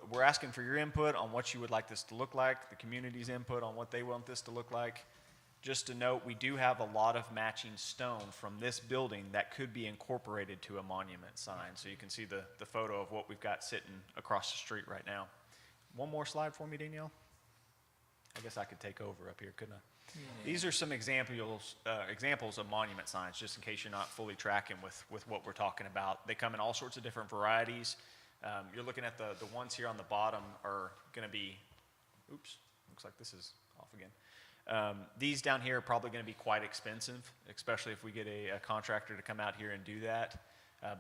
We're asking for your input on what you would like this to look like, the community's input on what they want this to look like. Just to note, we do have a lot of matching stone from this building that could be incorporated to a monument sign. So you can see the photo of what we've got sitting across the street right now. One more slide for me, Danielle. I guess I could take over up here, couldn't I? These are some examples of monument signs, just in case you're not fully tracking with what we're talking about. They come in all sorts of different varieties. You're looking at the ones here on the bottom are going to be, oops, looks like this is off again. These down here are probably going to be quite expensive, especially if we get a contractor to come out here and do that.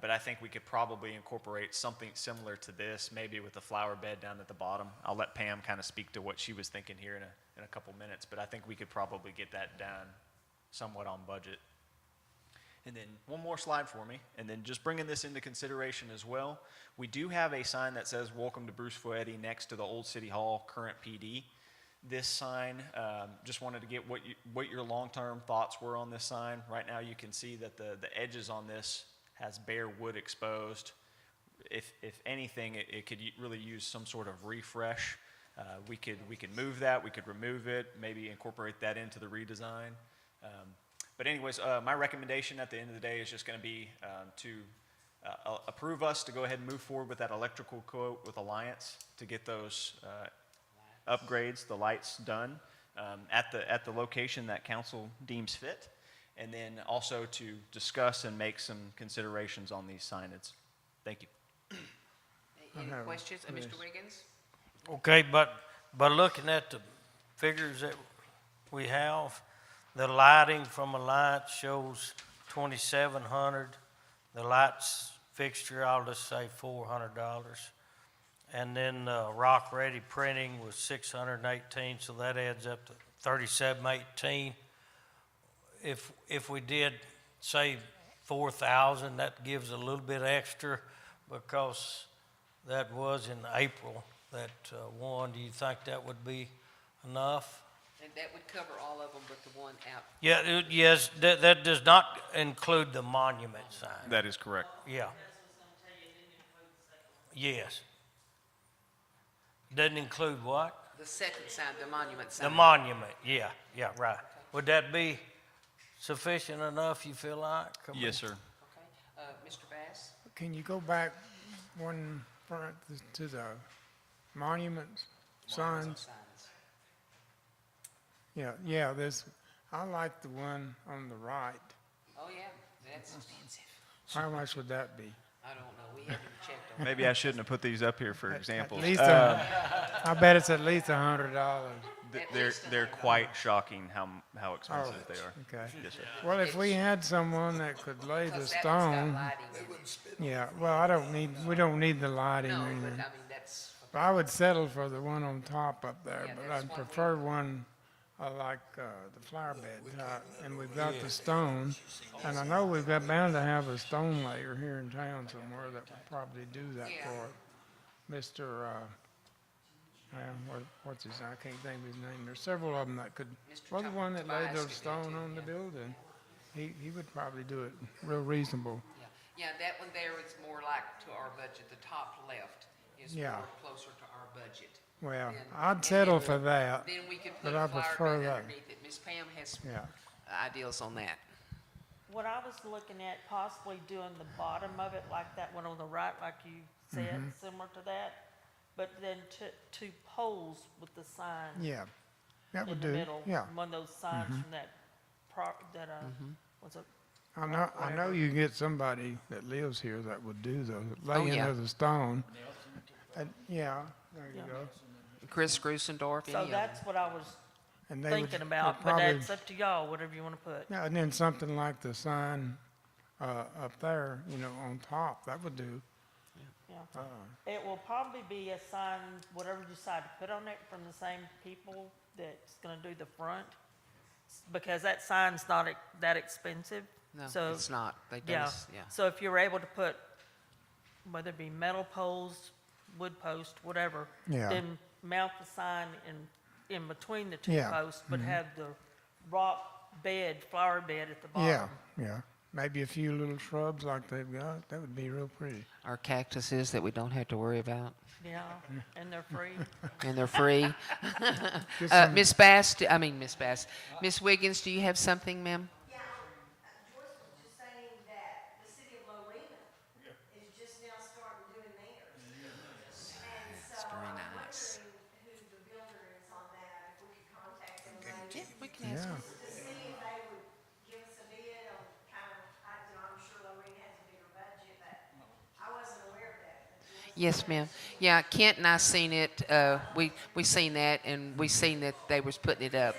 But I think we could probably incorporate something similar to this, maybe with the flower bed down at the bottom. I'll let Pam kind of speak to what she was thinking here in a couple minutes, but I think we could probably get that done somewhat on budget. And then one more slide for me, and then just bringing this into consideration as well. We do have a sign that says "Welcome to Bruceville-Eddy" next to the old City Hall current PD. This sign, just wanted to get what your long-term thoughts were on this sign. Right now, you can see that the edges on this has bare wood exposed. If anything, it could really use some sort of refresh. We could move that, we could remove it, maybe incorporate that into the redesign. But anyways, my recommendation at the end of the day is just going to be to approve us to go ahead and move forward with that electrical quote with Alliance to get those upgrades, the lights done at the location that council deems fit, and then also to discuss and make some considerations on these signage. Thank you. Any have- questions? yes. Mr. Wiggins? Okay, but looking at the figures that we have, the lighting from Alliance shows 2,700. The lights fixture, I'll just say $400. And then Rock Ready Printing was 618, so that adds up to 3,718. If we did say 4,000, that gives a little bit extra because that was in April, that one. Do you think that would be enough? And that would cover all of them but the one out. Yeah, yes, that does not include the monument sign. That is correct. Yeah. Yes. Doesn't include what? The second sign, the monument The sign. monument, yeah, right. Would that be sufficient enough, you feel like? I mean, Yes, sir. Okay. Mr. Bass? Can you go back one front to the monuments, signs? Yeah, I like the one on the right. Oh, yeah, that's expensive. How much would that be? I don't know, we haven't checked on that. Maybe I shouldn't have put these up here for examples. At least, I bet it's at least $100. They're quite shocking how expensive they are. Okay. Yes, sir. Well, if we had someone that could lay the Because that one's got stone, lighting in it. yeah, well, we don't need the lighting No, or but I anything. mean, that's, But I would settle for the one on top up there, Yeah, but that's I'd one we- prefer one like the flower bed type. And we've got the stone, and I know we've got bound to have a stone layer here in town somewhere that would probably do that Yeah. for it. Mr. What's his name? I can't think of his name. There's several of them that could. Mr. Well, the one that laid Tobias those could do it stone too, on the yeah. building, he would probably do it real reasonable. yeah, that one there is more like to our budget, the top left is Yeah. more closer to our budget. Well, Then- I'd and settle then for that. Then we could put but a I flower prefer bed that. underneath it. Miss Pam has some Yeah. ideas on that. What I was looking at, possibly doing the bottom of it like that one on the right, like you said, similar to that, but then two poles with the sign Yeah. That in would the do. middle. Yeah. One of those signs from that, what's it, I know you can get somebody that lives here that would do the laying yeah. of the stone. Yeah, there you Yeah. go. Chris Grusendorf, so any of them. that's what I was And they would- thinking would about, but probably- that's up to y'all, whatever you wanna put. Yeah, and then something like the sign up there, on top, that would do. Yeah. It will probably be a sign, whatever you decide to put on it, from the same people that's gonna do the front, because that sign's not that expensive. No, So, it's not. They do, Yeah, yeah. so if you're able to put, whether it be metal poles, wood post, whatever, Yeah. then mount the sign in between the two Yeah, posts, but have the rock bed, flower bed at the Yeah, bottom. yeah. Maybe a few little shrubs like they've got, that would be real pretty. Our cactuses that we don't have to worry about, Yeah, and they're free. and they're free. Get some- Miss Bass, Miss Wiggins, do you have something, ma'am? Yeah, Joyce was just saying that the city of Lorena is just now starting doing theirs. And so very I'm nice. wondering who the builder is on that, if we could contact them Yeah, maybe we can ask Yeah. them. to see if they would give us a bid on kind of, I'm sure Lorena has a bigger budget, but I wasn't aware of that. Yes, ma'am. Yeah, Kent and I seen it, we seen that, and we seen that they was putting it up.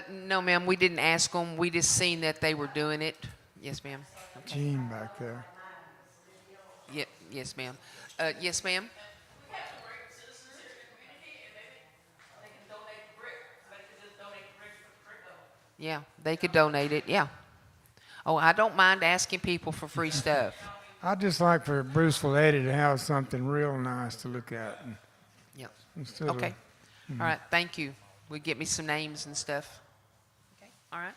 No, ma'am, we didn't ask them, we just seen that they were doing it. Yes, ma'am. Okay. Gene back there. Yes, ma'am. Yes, ma'am? We have some great citizens here in the community, and they can donate the brick. Somebody could just donate the brick for the brick oven. Yeah, they could donate it, yeah. Oh, I don't mind asking people for free stuff. I'd just like for Bruceville-Eddy to have something real nice to look at. Yep. Instead of- Okay. All right, thank you. Will get me some names and stuff. Okay, all right.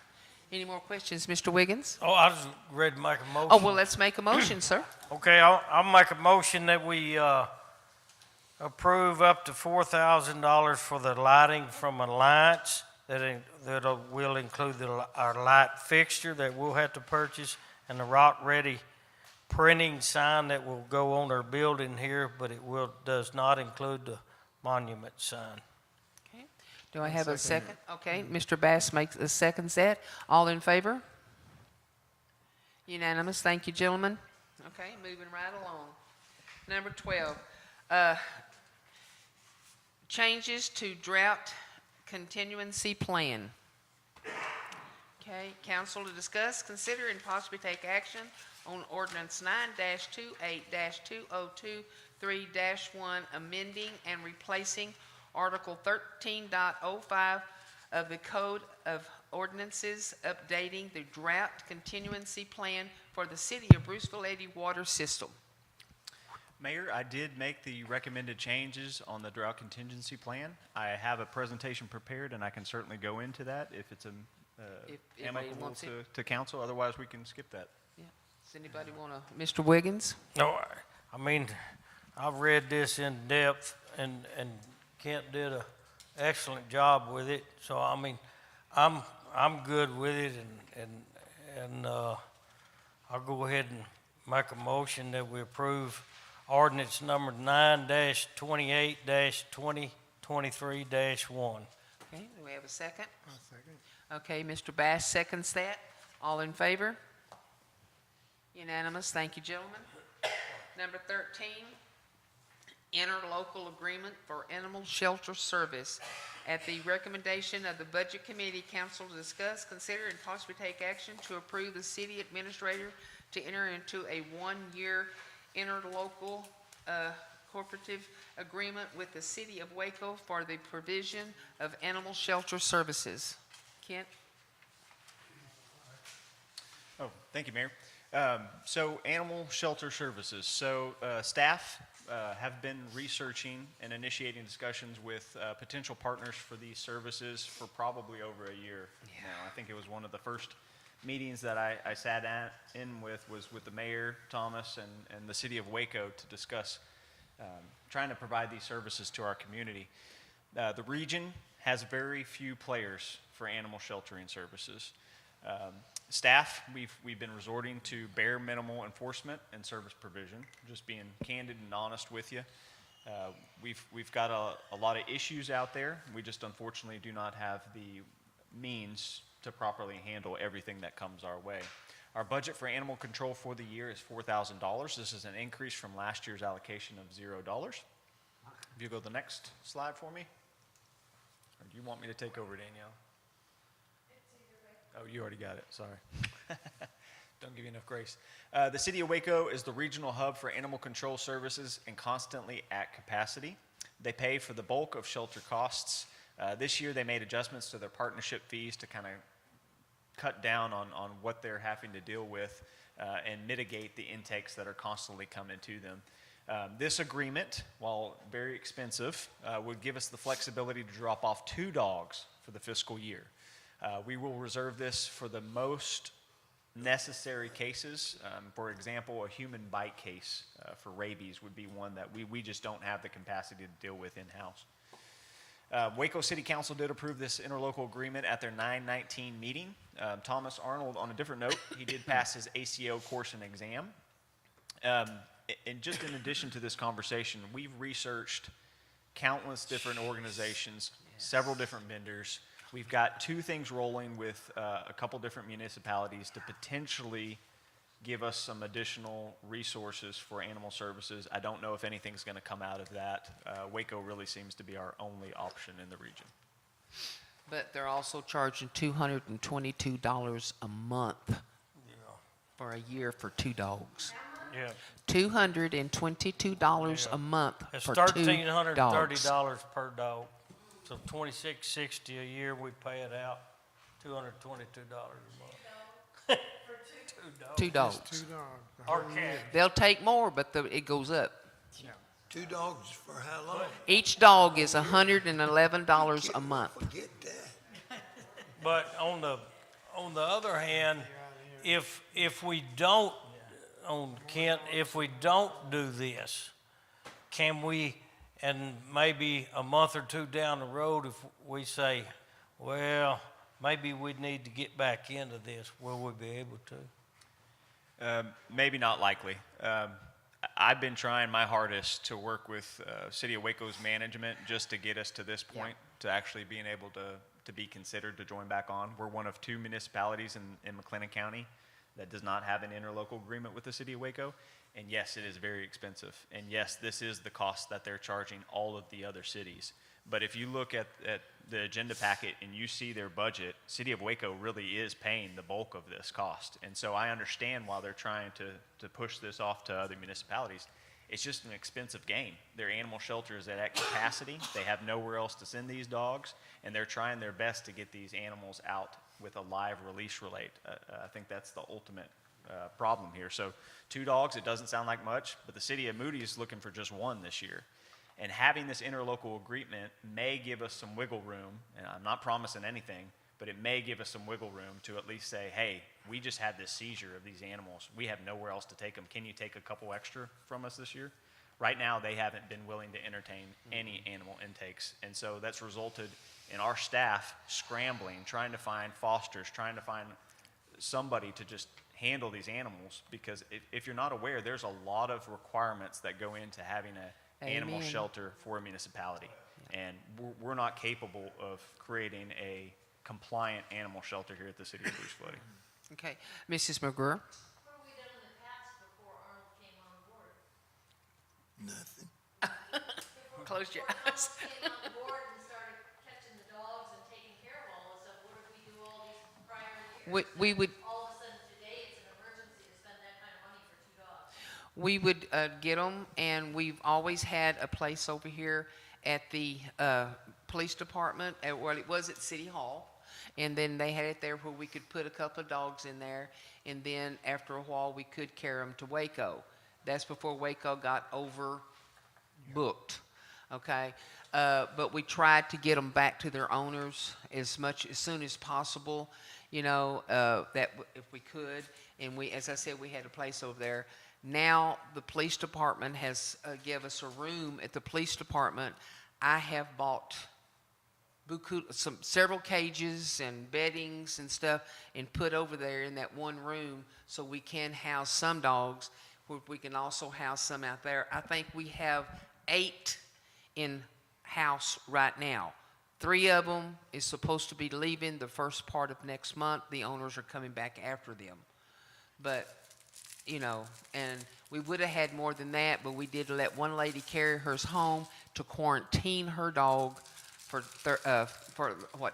Any more questions, Mr. Wiggins? Oh, I was ready to make a motion. Oh, well, let's make a motion, sir. Okay, I'll make a motion that we approve up to $4,000 for the lighting from Alliance. That will include our light fixture that we'll have to purchase and the rock-ready printing sign that will go on our building here, but it does not include the monument sign. Okay. Do I have a second? Okay, Mr. Bass seconds that. All in favor? Unanimous. Thank you, gentlemen. Okay, moving right along. Number 12, changes to drought continuancy plan. Okay, council to discuss, consider, and possibly take action on ordinance 9-28-2023-1, amending and replacing Article 13.05 of the Code of Ordinances, updating the drought continuancy plan for the city of Bruceville-Eddy water system. Mayor, I did make the recommended changes on the drought contingency plan. I have a presentation prepared, and I can certainly go into that if it's If anybody amicable wants it. to council. Otherwise, we can skip that. Yeah. Does anybody want to, Mr. Wiggins? No, I mean, I've read this in depth, and Kent did an excellent job with it. So, I mean, I'm good with it, and I'll go ahead and make a motion that we approve ordinance number 9-28-2023-1. Okay, do we have a second? Okay, Mr. Bass seconds that. All in favor? Unanimous. Thank you, gentlemen. Number 13, interlocal agreement for animal shelter service. At the recommendation of the Budget Committee, council to discuss, consider, and possibly take action to approve the city administrator to enter into a one-year interlocal cooperative agreement with the city of Waco for the provision of animal shelter services. Kent? Oh, thank you, Mayor. So animal shelter services. So staff have been researching and initiating discussions with potential partners for these services for probably over a year now. I think it was one of the first meetings that I sat in with was with the mayor, Thomas, and the city of Waco to discuss trying to provide these services to our community. The region has very few players for animal sheltering services. Staff, we've been resorting to bare minimal enforcement and service provision, just being candid and honest with you. We've got a lot of issues out there. We just unfortunately do not have the means to properly handle everything that comes our way. Our budget for animal control for the year is $4,000. This is an increase from last year's allocation of $0. If you go to the next slide for me. Or do you want me to take over, Danielle? Oh, you already got it. Sorry. Don't give you enough grace. The city of Waco is the regional hub for animal control services and constantly at capacity. They pay for the bulk of shelter costs. This year they made adjustments to their partnership fees to kind of cut down on what they're having to deal with and mitigate the intakes that are constantly coming to them. This agreement, while very expensive, would give us the flexibility to drop off 2 dogs for the fiscal year. We will reserve this for the most necessary cases. For example, a human bite case for rabies would be one that we just don't have the capacity to deal with in-house. Waco City Council did approve this interlocal agreement at their 9/19 meeting. Thomas Arnold, on a different note, he did pass his ACO course and exam. And just in addition to this conversation, we've researched countless different organizations, several different vendors. We've got 2 things rolling with a couple different municipalities to potentially give us some additional resources for animal services. I don't know if anything's going to come out of that. Waco really seems to be our only option in the region. But they're also charging $222 a month for a year for 2 dogs. Yeah. $222 a month It's for 2 dogs. $1,330 per dog. So $26.60 a year, we pay it out, $222 a month. 2 dogs. Two dogs. Or cat. They'll take more, but it goes up. 2 dogs for how long? Each dog is $111 a month. Forget that. But on the other hand, if we don't, if we don't do this, can we, and maybe a month or two down the road, if we say, well, maybe we need to get back into this, will we be able to? Maybe not likely. I've been trying my hardest to work with City of Waco's management just to get us to this point, to actually being able to be considered to join back on. We're one of 2 municipalities in McLennan County that does not have an interlocal agreement with the City of Waco. And yes, it is very expensive. And yes, this is the cost that they're charging all of the other cities. But if you look at the agenda packet and you see their budget, City of Waco really is paying the bulk of this cost. And so I understand why they're trying to push this off to other municipalities. It's just an expensive game. Their animal shelter is at capacity. They have nowhere else to send these dogs, and they're trying their best to get these animals out with a live release rate. I think that's the ultimate problem here. So 2 dogs, it doesn't sound like much, but the City of Moody is looking for just 1 this year. And having this interlocal agreement may give us some wiggle room, and I'm not promising anything, but it may give us some wiggle room to at least say, hey, we just had this seizure of these animals. We have nowhere else to take them. Can you take a couple extra from us this year? Right now, they haven't been willing to entertain any animal intakes. And so that's resulted in our staff scrambling, trying to find fosters, trying to find somebody to just handle these animals. Because if you're not aware, there's a lot of requirements that go into having an animal Amen. shelter for a municipality. And we're not capable of creating a compliant animal shelter here at the City of Bruceville-Eddy. Okay, Mrs. McGurr? What have we done in the past before Arnold came on board? Nothing. Close your Before eyes. Arnold came on board and started catching the dogs and taking care of all this stuff, what did we do all these prior years? We would, All of a sudden today, it's an emergency to spend that kind of money for 2 dogs. we would get them, and we've always had a place over here at the police department, well, it was at City Hall, and then they had it there where we could put a couple of dogs in there, and then after a while, we could carry them to Waco. That's before Waco got overbooked, okay? But we tried to get them back to their owners as soon as possible, you know, if we could, and as I said, we had a place over there. Now, the police department has give us a room at the police department. I have bought several cages and beddings and stuff and put over there in that one room so we can house some dogs, where we can also house some out there. I think we have 8 in house right now. 3 of them is supposed to be leaving the first part of next month. The owners are coming back after them. But you know, and we would have had more than that, but we did let one lady carry hers home to quarantine her dog for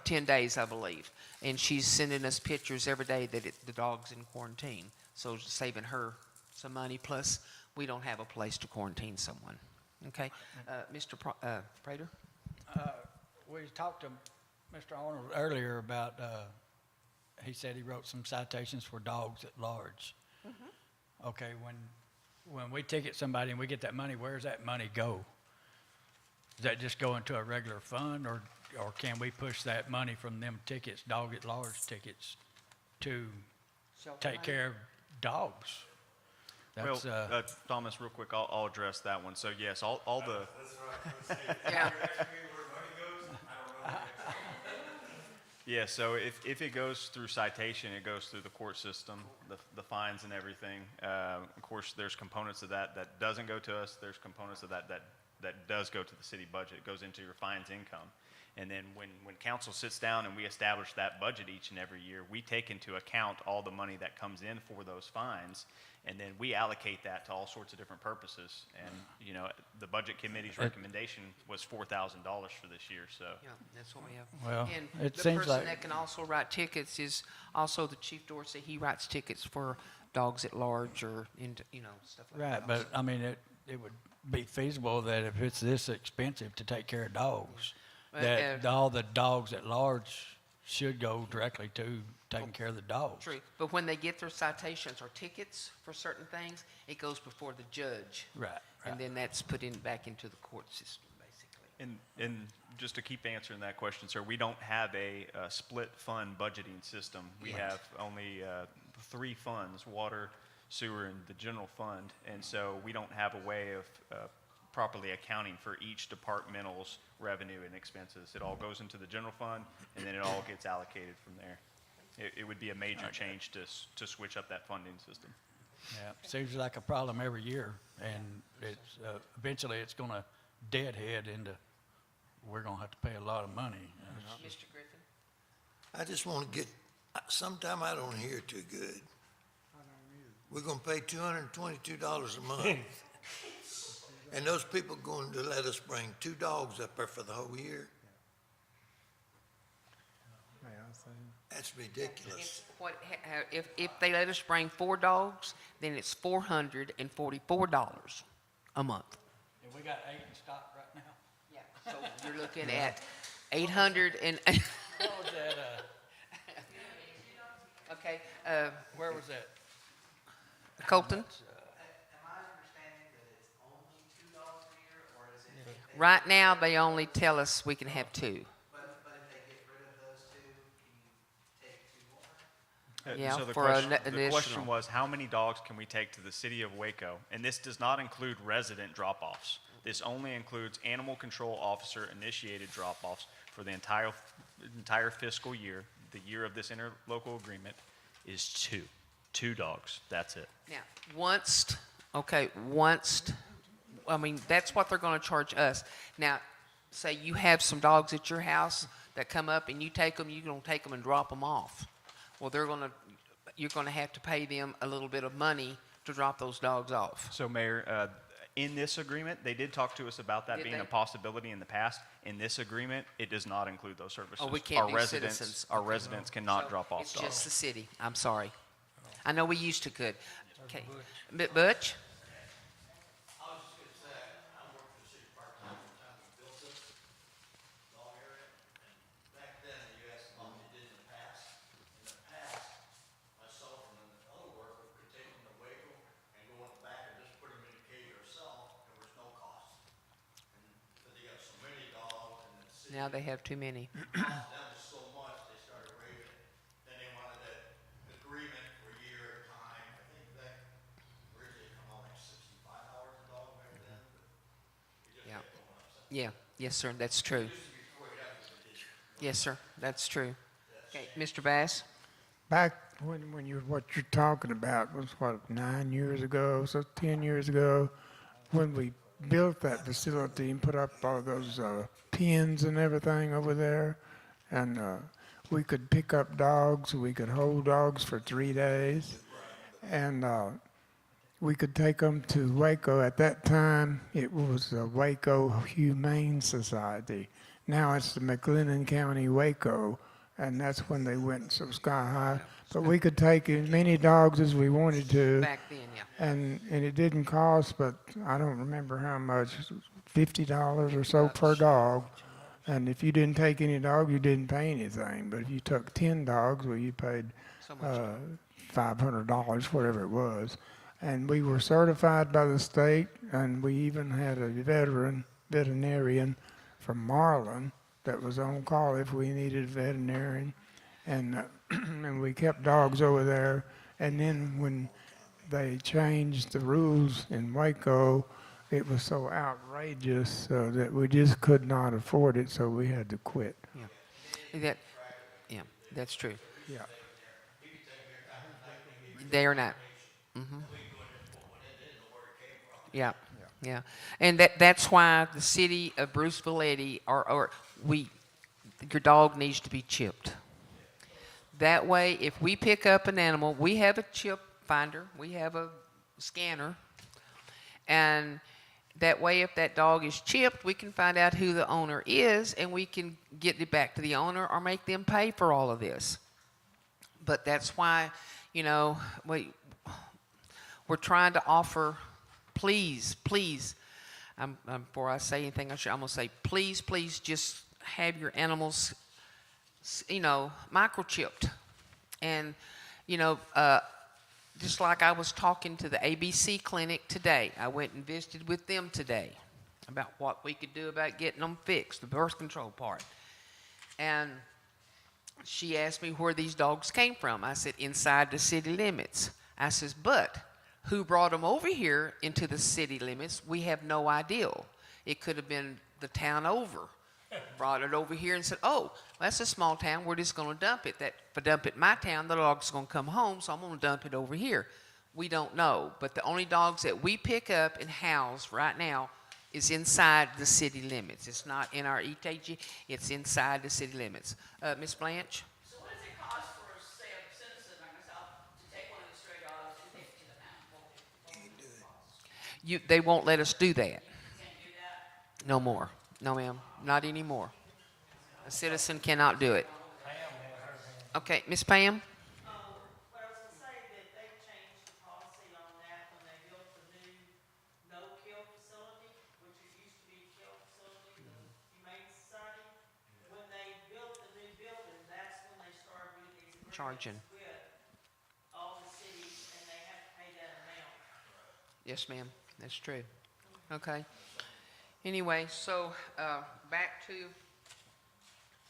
10 days, I believe. And she's sending us pictures every day that the dog's in quarantine. So saving her some money, plus we don't have a place to quarantine someone. Okay, Mr. Prater? We talked to Mr. Arnold earlier about, he said he wrote some citations for dogs at large. Okay, when we ticket somebody and we get that money, where does that money go? Does that just go into a regular fund, or can we push that money from them tickets, dog at large tickets, to take care of dogs? That's, Well, Thomas, real quick, I'll address that one. So yes, all the. Yeah. Yeah, so if it goes through citation, it goes through the court system, the fines and everything. Of course, there's components of that doesn't go to us. There's components of that does go to the city budget. It goes into your fines income. And then when council sits down and we establish that budget each and every year, we take into account all the money that comes in for those fines, and then we allocate that to all sorts of different purposes. And, you know, the budget committee's recommendation was $4,000 for this year, so. Yeah, that's what we have. Well, And it the seems person like- that can also write tickets is also the Chief Dorsey. He writes tickets for dogs at large or, you know, stuff like that. Right, but I mean, it would be feasible that if it's this expensive to take care of dogs, But, that all the dogs at large should go directly to taking care of the dogs. True, but when they get their citations or tickets for certain things, it goes before the judge. Right, And right. then that's put back into the court system, basically. And just to keep answering that question, sir, we don't have a split fund budgeting system. We have only 3 funds, water, sewer, and the general fund. And so we don't have a way of properly accounting for each departmental's revenue and expenses. It all goes into the general fund, and then it all gets allocated from there. It would be a major change to switch up that funding system. Yeah, seems like a problem every year, and it's, eventually it's gonna deadhead into, we're gonna have to pay a lot of money. Mr. Griffin? I just want to get, sometime I don't hear too good. We're gonna pay $222 a month. And those people going to let us bring 2 dogs up there for the whole year? That's ridiculous. It's if they let us bring 4 dogs, then it's $444 a month. And we got 8 in stock right now? Yeah. So you're looking at 800 and, What was that, okay, where was that? Colton? Am I understanding that it's only $2 a year, or is it? Right now, they only tell us we can have 2. But if they get rid of those 2, can you take 2 more? Yeah, So the for question, an the question additional. was, how many dogs can we take to the city of Waco? And this does not include resident drop-offs. This only includes animal control officer initiated drop-offs for the entire fiscal year. The year of this interlocal agreement is 2. 2 dogs, that's it. Now, I mean, that's what they're gonna charge us. Now, say you have some dogs at your house that come up and you take them, you're gonna take them and drop them off. Well, you're gonna have to pay them a little bit of money to drop those dogs off. So Mayor, in this agreement, they did talk to us about that Did being they? a possibility in the past. In this agreement, it does not include those services. Oh, we can't Our do residents- citizens. Our residents cannot So drop off it's dogs. just the city, I'm sorry. I know we used to could. Okay, Butch? I was just gonna say, I worked for the city part-time from the time we built this dog area, and back then, you asked how they did in the past. In the past, myself and another worker could take them to Waco and go in the back and just put them in a cage ourselves, there was no cost. But they got so many dogs, and the city Now they have too many. cost them so much, they started raising it. Then they wanted that agreement for a year at a time. I think that originally come out like $65 a dog back then, but it just Yeah. kept going up. So Yeah, yes, sir, that's true. Yes, sir, that's true. Okay, Mr. Bass? Back when what you're talking about was what, 9 years ago, so 10 years ago, when we built that facility and put up all those pens and everything over there, and we could pick up dogs, we could hold dogs for 3 days, and we could take them to Waco. At that time, it was the Waco Humane Society. Now it's the McLennan County Waco, and that's when they went so sky high. But we could take as many dogs as we wanted to. Back then, yeah. And it didn't cost, but I don't remember how much, $50 or so per dog. And if you didn't take any dog, you didn't pay anything. But if you took 10 dogs, well, you paid So much. $500, whatever it was. And we were certified by the state, and we even had a veterinarian from Marlin that was on call if we needed a veterinarian. And, and we kept dogs over there. And then when they changed the rules in Waco, it was so outrageous that we just could not afford it, so we had to quit. Yeah, that's true. Yeah. They are not. Yeah, yeah. And that's why the city of Bruceville-Eddy, we your dog needs to be chipped. That way, if we pick up an animal, we have a chip finder, we have a scanner, and that way, if that dog is chipped, we can find out who the owner is, and we can get it back to the owner or make them pay for all of this. But that's why, you know, we're trying to offer, please, before I say anything, I'm going to say, please, just have your animals, you know, microchipped. And, you know, just like I was talking to the ABC clinic today, I went and visited with them today about what we could do about getting them fixed, the birth control part. And she asked me where these dogs came from. I said, inside the city limits. I says, but who brought them over here into the city limits, we have no idea. It could have been the town over. Brought it over here and said, oh, that's a small town, we're just going to dump it. If I dump it in my town, the dog's going to come home, so I'm going to dump it over here. We don't know, but the only dogs that we pick up and house right now is inside the city limits. It's not in our ETG, it's inside the city limits. Ms. Blanche? So what does it cost for, say, a citizen like myself to take one of the stray dogs and take it to the pound? They won't let us do that. Can't do that? No more. No, ma'am, not anymore. A citizen cannot do it. Okay, Miss Pam? What I was gonna say, that they changed the policy on that when they built the new no-kill facility, which it used to be kill facility, the Humane Society. When they built the new building, that's when they started with these Charging. agreements with all the cities, and they have to pay that amount. Yes, ma'am, that's true. Okay. Anyway, so back to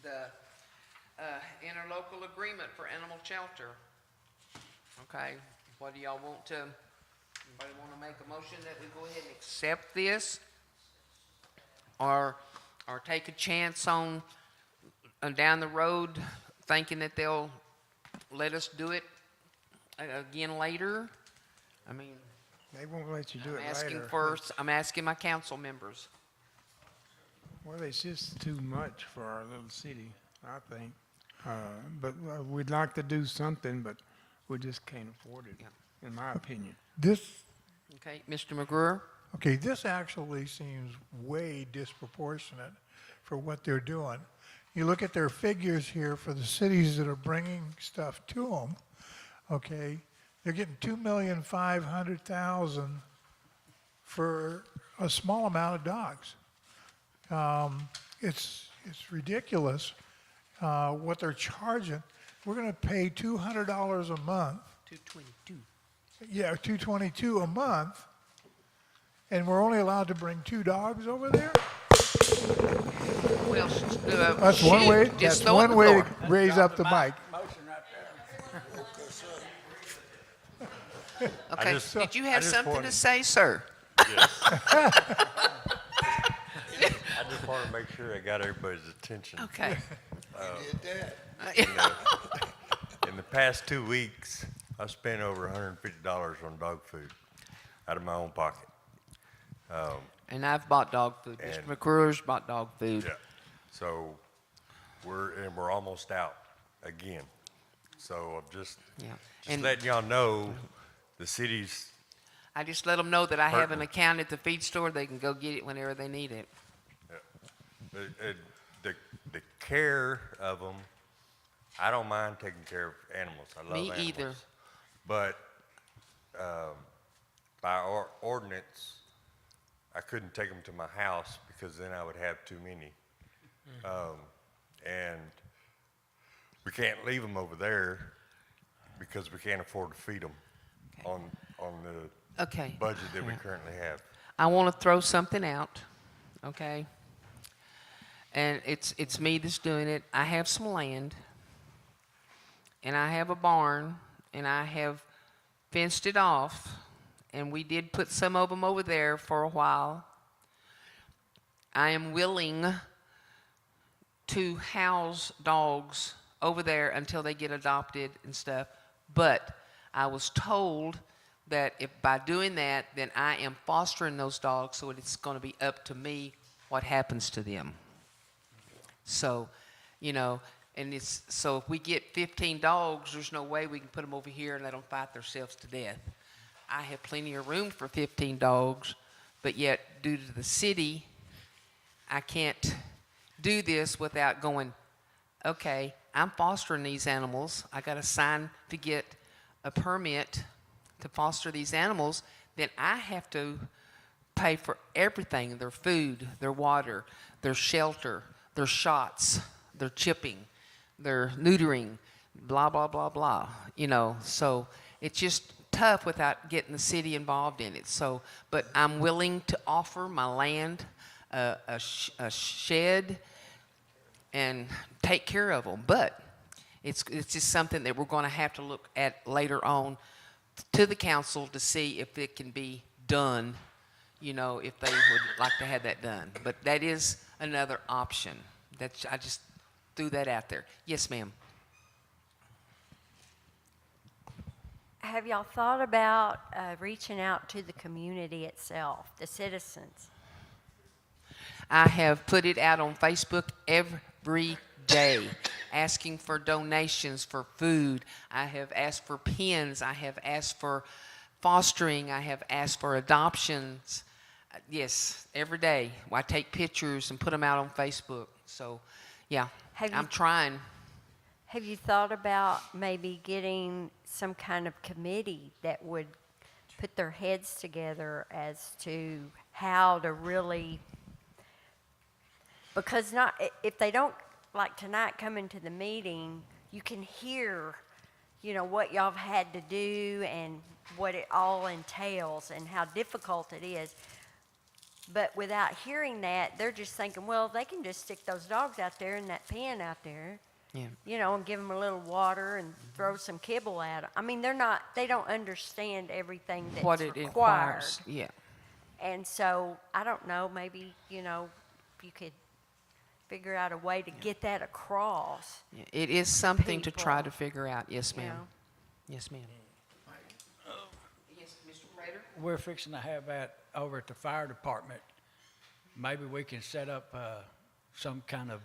the interlocal agreement for animal shelter. Okay, what do y'all want to, anybody want to make a motion that we go ahead and accept this? Or take a chance on down the road thinking that they'll let us do it again later? I mean, They won't let you do it I'm asking later. first, I'm asking my council members. Well, it's just too much for our little city, I think. But we'd like to do something, but we just can't afford it, in my opinion. This, Okay, Mr. McGruer? okay, this actually seems way disproportionate for what they're doing. You look at their figures here for the cities that are bringing stuff to them, okay, they're getting $2,500,000 for a small amount of dogs. It's ridiculous what they're charging. We're going to pay $200 a month. 222. Yeah, $222 a month, and we're only allowed to bring 2 dogs over there. Well, That's one shit, way. just That's throw it in one the way floor. to raise up the mic. Motion right there. Okay, just- did you I have just something to wanted- say, sir? Yes. I just want to make sure I got everybody's attention. Okay. Did that. In the past 2 weeks, I spent over $150 on dog food out of my own pocket. And I've bought dog food. Mr. And- McGruer's bought dog food. Yeah. So we're almost out again. So I'm just Yeah. just And letting y'all know the city's I just let them know that I have an Hurting. account at the feed store. They can go get it whenever they need it. the care of them. I don't mind taking care of animals. I love Me animals. either. But by ordinance, I couldn't take them to my house because then I would have too many. And we can't leave them over there because we can't afford to feed them on the Okay. budget that we currently have. I want to throw something out, okay? And it's me that's doing it. I have some land, and I have a barn, and I have fenced it off, and we did put some of them over there for a while. I am willing to house dogs over there until they get adopted and stuff, but I was told that if by doing that, then I am fostering those dogs, so it's going to be up to me what happens to them. So you know, and it's, so if we get 15 dogs, there's no way we can put them over here and let them fight themselves to death. I have plenty of room for 15 dogs, but yet due to the city, I can't do this without going, okay, I'm fostering these animals. I got to sign to get a permit to foster these animals. Then I have to pay for everything, their food, their water, their shelter, their shots, their chipping, their neutering, blah, blah, blah, blah. You know, so it's just tough without getting the city involved in it. So, but I'm willing to offer my land, a shed, and take care of them. But it's just something that we're going to have to look at later on to the council to see if it can be done, you know, if they would like to have that done. But that is another option. That's, I just threw that out there. Yes, ma'am. Have y'all thought about reaching out to the community itself, the citizens? I have put it out on Facebook every day, asking for donations for food. I have asked for pens. I have asked for fostering. I have asked for adoptions. Yes, every day. I take pictures and put them out on Facebook. So, yeah, I'm trying. Have you thought about maybe getting some kind of committee that would put their heads together as to how to really, because not, if they don't, like tonight, come into the meeting, you can hear, you know, what y'all have had to do and what it all entails and how difficult it is. But without hearing that, they're just thinking, well, they can just stick those dogs out there in that pen out there, Yeah. you know, and give them a little water and throw some kibble at them. I mean, they don't understand everything that's What it required. requires. Yeah. And so, I don't know, maybe, you know, you could figure out a way to get that across. Yeah, it is something to try people, to figure out. Yes, you ma'am. know. Yes, ma'am. Yes, Mr. Prater? We're fixing to have that over at the fire department. Maybe we can set up some kind of,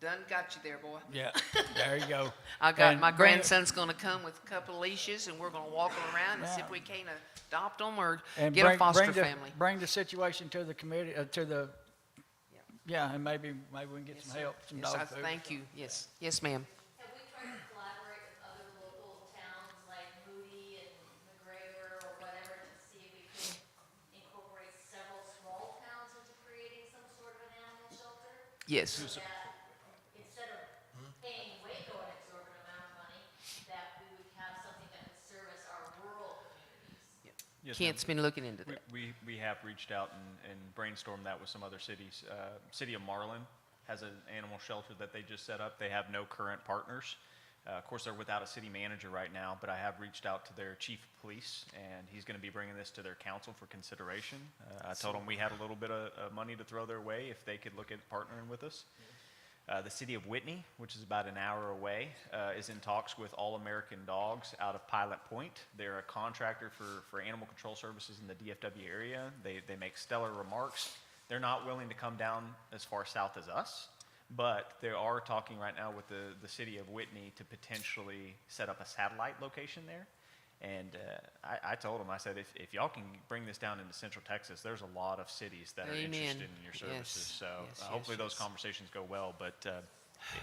Done got you there, boy. yeah, there you go. I got And my bring it- grandson's going to come with a couple of leashes, and we're going to walk them around and see if we can't adopt them or And get a foster family. Bring the situation to the committee, to the, yeah, and maybe we can get some help, some Yes, dog I food. thank you. Yes, yes, ma'am. Have we tried to collaborate with other local towns like Moody and McGregor or whatever to see if we can incorporate several small towns into creating some sort of an animal shelter? Yes. That instead of paying Waco an exorbitant amount of money, that we would have something that would service our rural communities. Yes, Kent's been looking into that. We have reached out and brainstormed that with some other cities. City of Marlin has an animal shelter that they just set up. They have no current partners. Of course, they're without a city manager right now, but I have reached out to their chief of police, and he's going to be bringing this to their council for consideration. I told him we had a little bit of money to throw their way if they could look at partnering with us. The city of Whitney, which is about an hour away, is in talks with All American Dogs out of Pilot Point. They're a contractor for animal control services in the DFW area. They make stellar remarks. They're not willing to come down as far south as us, but they are talking right now with the city of Whitney to potentially set up a satellite location there. And I told them, I said, if y'all can bring this down into Central Texas, there's a lot of cities that are Amen. interested in your services. Yes. So Yes, hopefully yes, those yes. conversations go well. But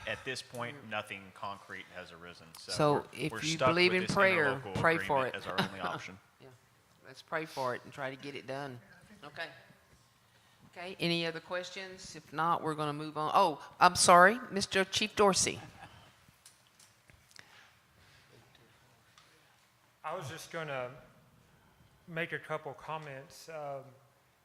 at this point, nothing concrete has arisen. So we're if you stuck believe with in this prayer, interlocal pray for agreement it. as our only option. Yeah, let's pray for it and try to get it done. Okay. Okay, any other questions? If not, we're going to move on. Oh, I'm sorry, Mr. Chief Dorsey. I was just going to make a couple comments.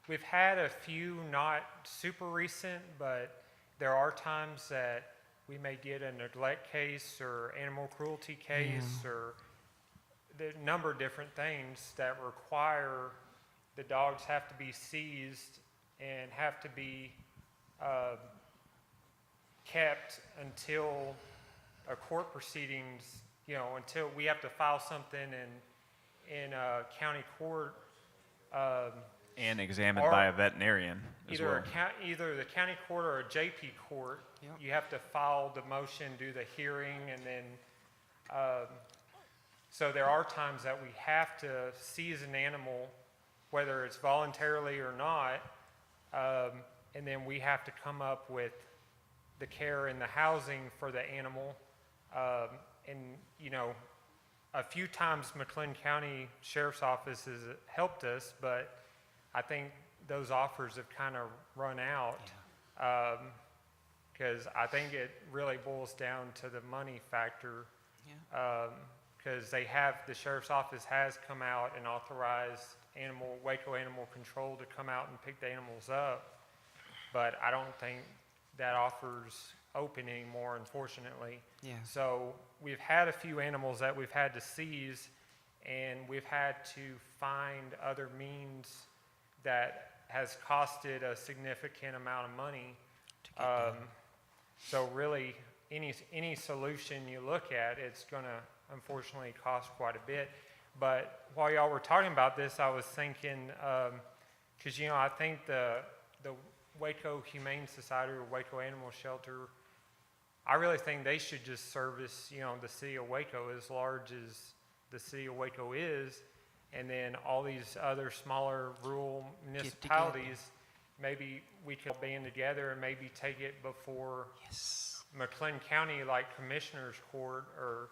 We've had a few, not super recent, but there are times that we may get a neglect case or animal cruelty case or the number of different things that require the dogs have to be seized and have to be kept until a court proceedings, you know, until we have to file something in county court. And examined by a veterinarian as well. Either the county court or a JP court. Yep. You have to file the motion, do the hearing, and then, so there are times that we have to seize an animal, whether it's voluntarily or not, and then we have to come up with the care and the housing for the animal. And, you know, a few times McLean County Sheriff's Office has helped us, but I think those offers have kind of run out. Because I think it really boils down to the money factor. Because the Sheriff's Office has come out and authorized Waco Animal Control to come out and pick the animals up. But I don't think that offer's open anymore, unfortunately. Yeah. So we've had a few animals that we've had to seize, and we've had to find other means that has costed a significant amount of money. So really, any solution you look at, it's going to unfortunately cost quite a bit. But while y'all were talking about this, I was thinking, because you know, I think the Waco Humane Society or Waco Animal Shelter, I really think they should just service, you know, the city of Waco, as large as the city of Waco is, and then all these other smaller rural municipalities, maybe we could band together and maybe take it before McLean County, like Commissioners Court, or,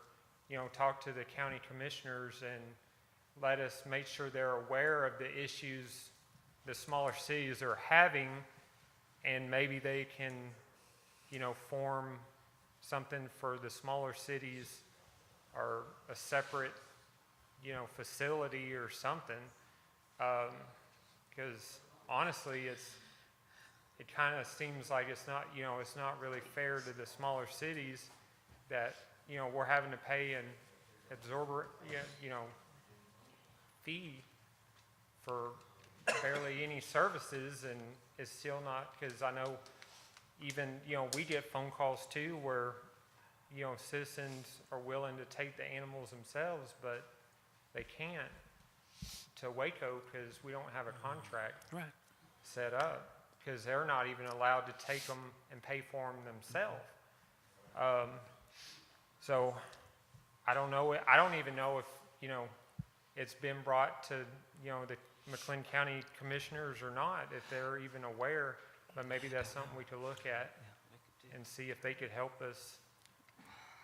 you know, talk to the county commissioners and let us make sure they're aware of the issues the smaller cities are having, and maybe they can, you know, form something for the smaller cities, or a separate, you know, facility or something. Because honestly, it kind of seems like it's not, you know, it's not really fair to the smaller cities that, you know, we're having to pay an you know, fee for barely any services, and it's still not, because I know even, you know, we get phone calls too where, you know, citizens are willing to take the animals themselves, but they can't to Waco because we don't have a contract set up, because they're not even allowed to take them and pay for them themselves. So I don't know. I don't even know if, you know, it's been brought to, you know, the McLean County commissioners or not, if they're even aware. But maybe that's something we could look at and see if they could help us,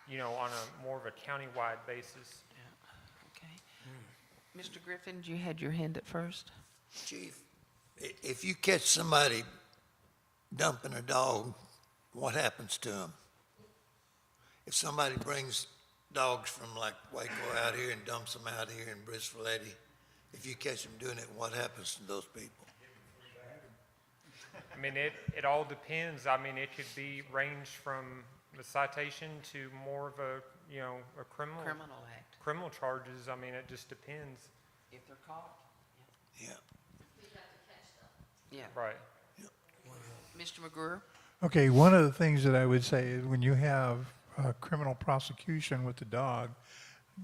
you know, on a more of a county-wide basis. Okay. Mr. Griffin, you had your hand up first. Chief, if you catch somebody dumping a dog, what happens to them? If somebody brings dogs from like Waco out here and dumps them out here in Bruceville-Eddy, if you catch them doing it, what happens to those people? I mean, it all depends. I mean, it could be range from a citation to more of a, you know, a criminal act. Criminal charges. I mean, it just depends. If they're caught. Yeah. Yeah. Right. Mr. McGruer? Okay, one of the things that I would say is when you have criminal prosecution with the dog,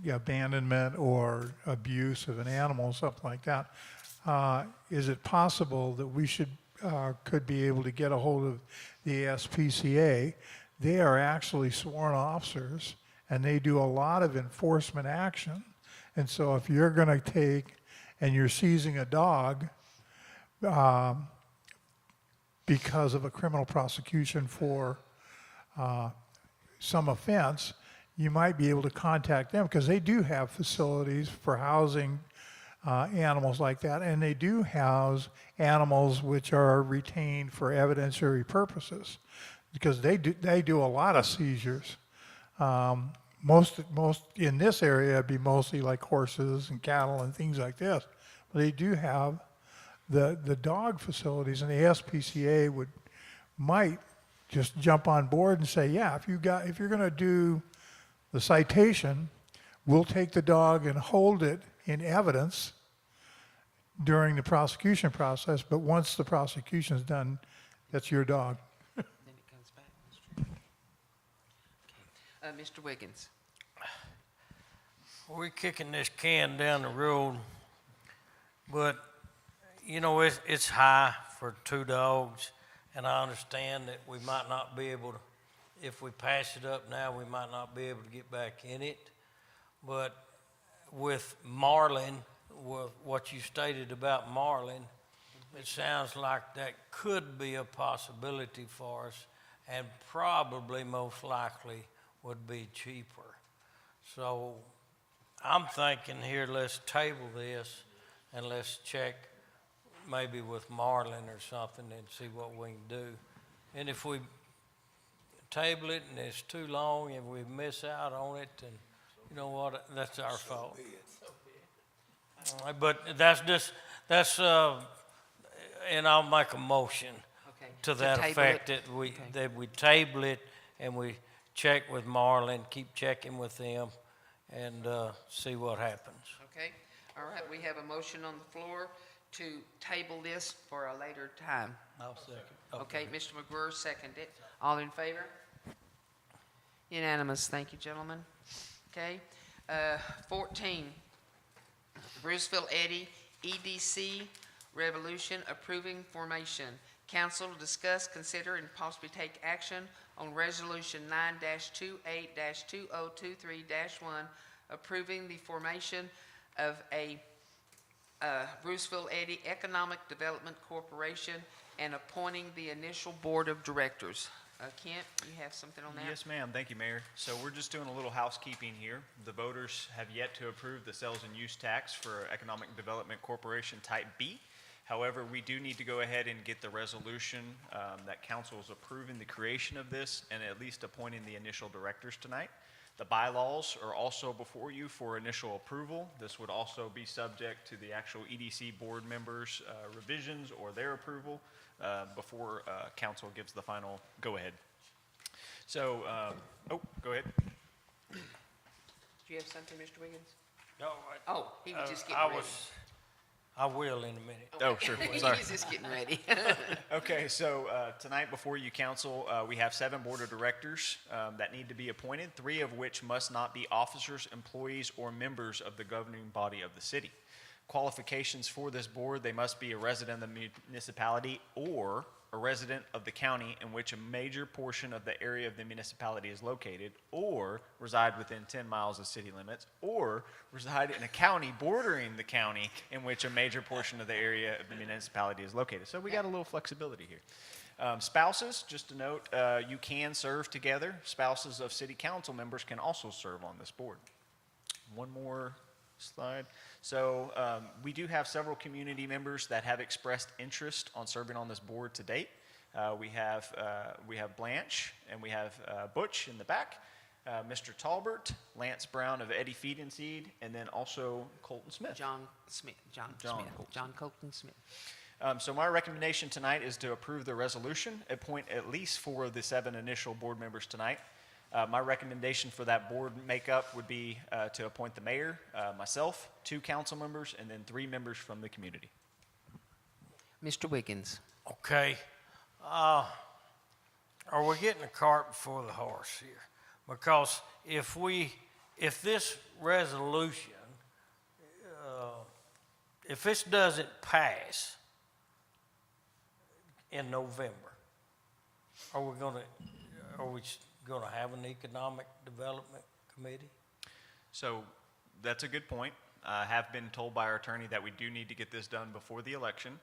abandonment or abuse of an animal, something like that, is it possible that we could be able to get a hold of the ASPCA? They are actually sworn officers, and they do a lot of enforcement action. And so if you're going to take and you're seizing a dog because of a criminal prosecution for some offense, you might be able to contact them, because they do have facilities for housing animals like that, and they do house animals which are retained for evidentiary purposes, because they do a lot of seizures. Most in this area it'd be mostly like horses and cattle and things like this, but they do have the dog facilities, and the ASPCA might just jump on board and say, yeah, if you're going to do the citation, we'll take the dog and hold it in evidence during the prosecution process, but once the prosecution's done, that's your dog. Then it comes back. Okay. Mr. Wiggins? We're kicking this can down the road, but, you know, it's high for 2 dogs, and I understand that we might not be able to, if we pass it up now, we might not be able to get back in it. But with Marlin, what you stated about Marlin, it sounds like that could be a possibility for us, and probably most likely would be cheaper. So I'm thinking here, let's table this and let's check maybe with Marlin or something and see what we can do. And if we table it and it's too long and we miss out on it, then you know what, that's our fault. All right, but and I'll make a motion Okay. to that table effect, it. that we table it and we check with Marlin, keep checking with them, and see what happens. Okay, all right, we have a motion on the floor to table this for a later time. I'll second. Okay, Mr. McGruer seconded it. All in favor? Unanimous, thank you, gentlemen. Okay, 14, Bruceville-Eddy EDC Revolution approving formation. Council to discuss, consider, and possibly take action on Resolution 9-28-2023-1, approving the formation of a Bruceville-Eddy Economic Development Corporation and appointing the initial board of directors. Kent, you have something on that? Yes, ma'am. Thank you, Mayor. So we're just doing a little housekeeping here. The voters have yet to approve the sales and use tax for Economic Development Corporation Type B. However, we do need to go ahead and get the resolution that council is approving the creation of this and at least appointing the initial directors tonight. The bylaws are also before you for initial approval. This would also be subject to the actual EDC board members' revisions or their approval before council gives the final go-ahead. So, go ahead. Do you have something, Mr. Wiggins? No, Oh, he was just getting ready. I will in a minute. Oh, sure. Sorry. He's just getting ready. Okay, so tonight before you, council, we have 7 board of directors that need to be appointed, 3 of which must not be officers, employees, or members of the governing body of the city. Qualifications for this board: they must be a resident of the municipality or a resident of the county in which a major portion of the area of the municipality is located, or reside within 10 miles of city limits, or reside in a county bordering the county in which a major portion of the area of the municipality is located. So we got a little flexibility here. Spouses, just to note, you can serve together. Spouses of city council members can also serve on this board. One more slide. So we do have several community members that have expressed interest on serving on this board to date. We have Blanche, and we have Butch in the back, Mr. Talbert, Lance Brown of Eddy Feed and Seed, and then also Colton Smith. John Colton Smith. So my recommendation tonight is to approve the resolution, appoint at least 4 of the 7 initial board members tonight. My recommendation for that board makeup would be to appoint the mayor, myself, 2 council members, and then 3 members from the community. Mr. Wiggins. Okay. Are we getting the cart before the horse here? Because if this resolution, if this doesn't pass in November, are we going to have an economic development committee? So that's a good point. I have been told by our attorney that we do need to get this done before the election.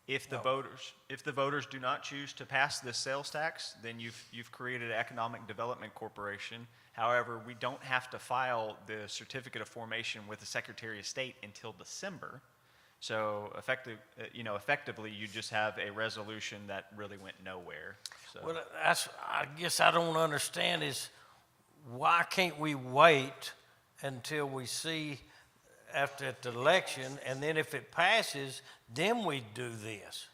If the voters do not choose to pass this sales tax, then you've created an economic development corporation. However, we don't have to file the certificate of formation with the Secretary of State until December. So effectively, you just have a resolution that really went nowhere. So. Well, I guess I don't understand is why can't we wait until we see after the election, and then if it passes, then we do this?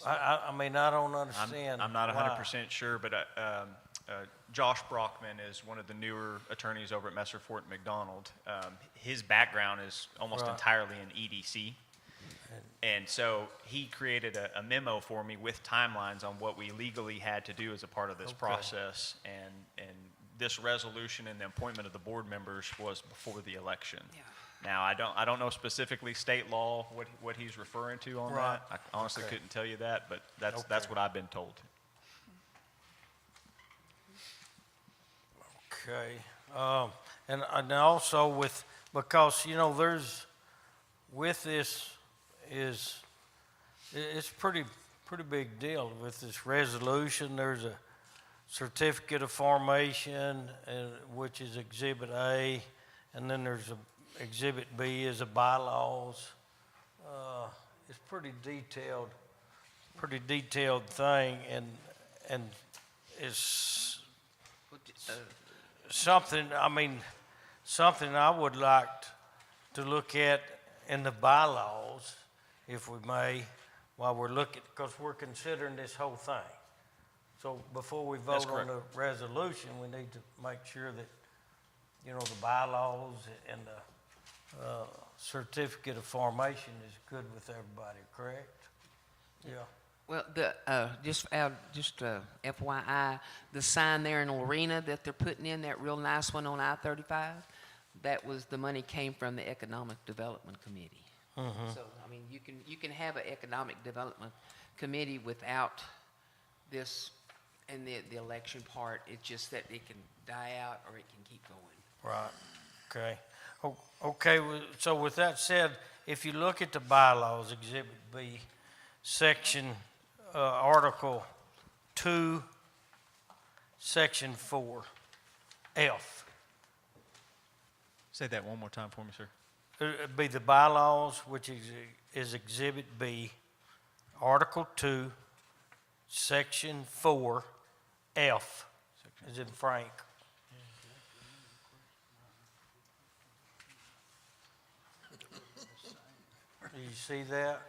I mean, I don't understand. I'm not why. 100% sure, but Josh Brockman is one of the newer attorneys over at Messer Fort McDonald. His background is almost entirely in EDC. And so he created a memo for me with timelines on what we legally had to do as a part of this process. And this resolution and the appointment of the board members was before the election. Now, I don't know specifically state law, what he's referring to on Right. that. I honestly Okay. couldn't tell you that, but that's Okay. what I've been told. Okay, and also because, you know, with this it's pretty big deal with this resolution. There's a certificate of formation, which is Exhibit A, and then there's Exhibit B is a bylaws. It's pretty detailed thing, and it's something I would like to look at in the bylaws, if we may, while we're looking, because we're considering this whole thing. So before we That's vote on the resolution, we need to make sure that, you know, the bylaws and the certificate of formation is good with everybody, correct? Yeah. Well, just FYI, the sign there in Lorena that they're putting in, that real nice one on I-35, that was, the money came from the Economic Development Committee. So, I mean, you can have an Economic Development Committee without this and the election part. It's just that it can die out or it can keep going. Right, okay. Okay, so with that said, if you look at the bylaws, Exhibit B, Section, Article 2, Section 4, F. Say that one more time for me, sir. It'd be the bylaws, which is Exhibit B, Article 2, Section 4, F, as in Frank. Do you see that?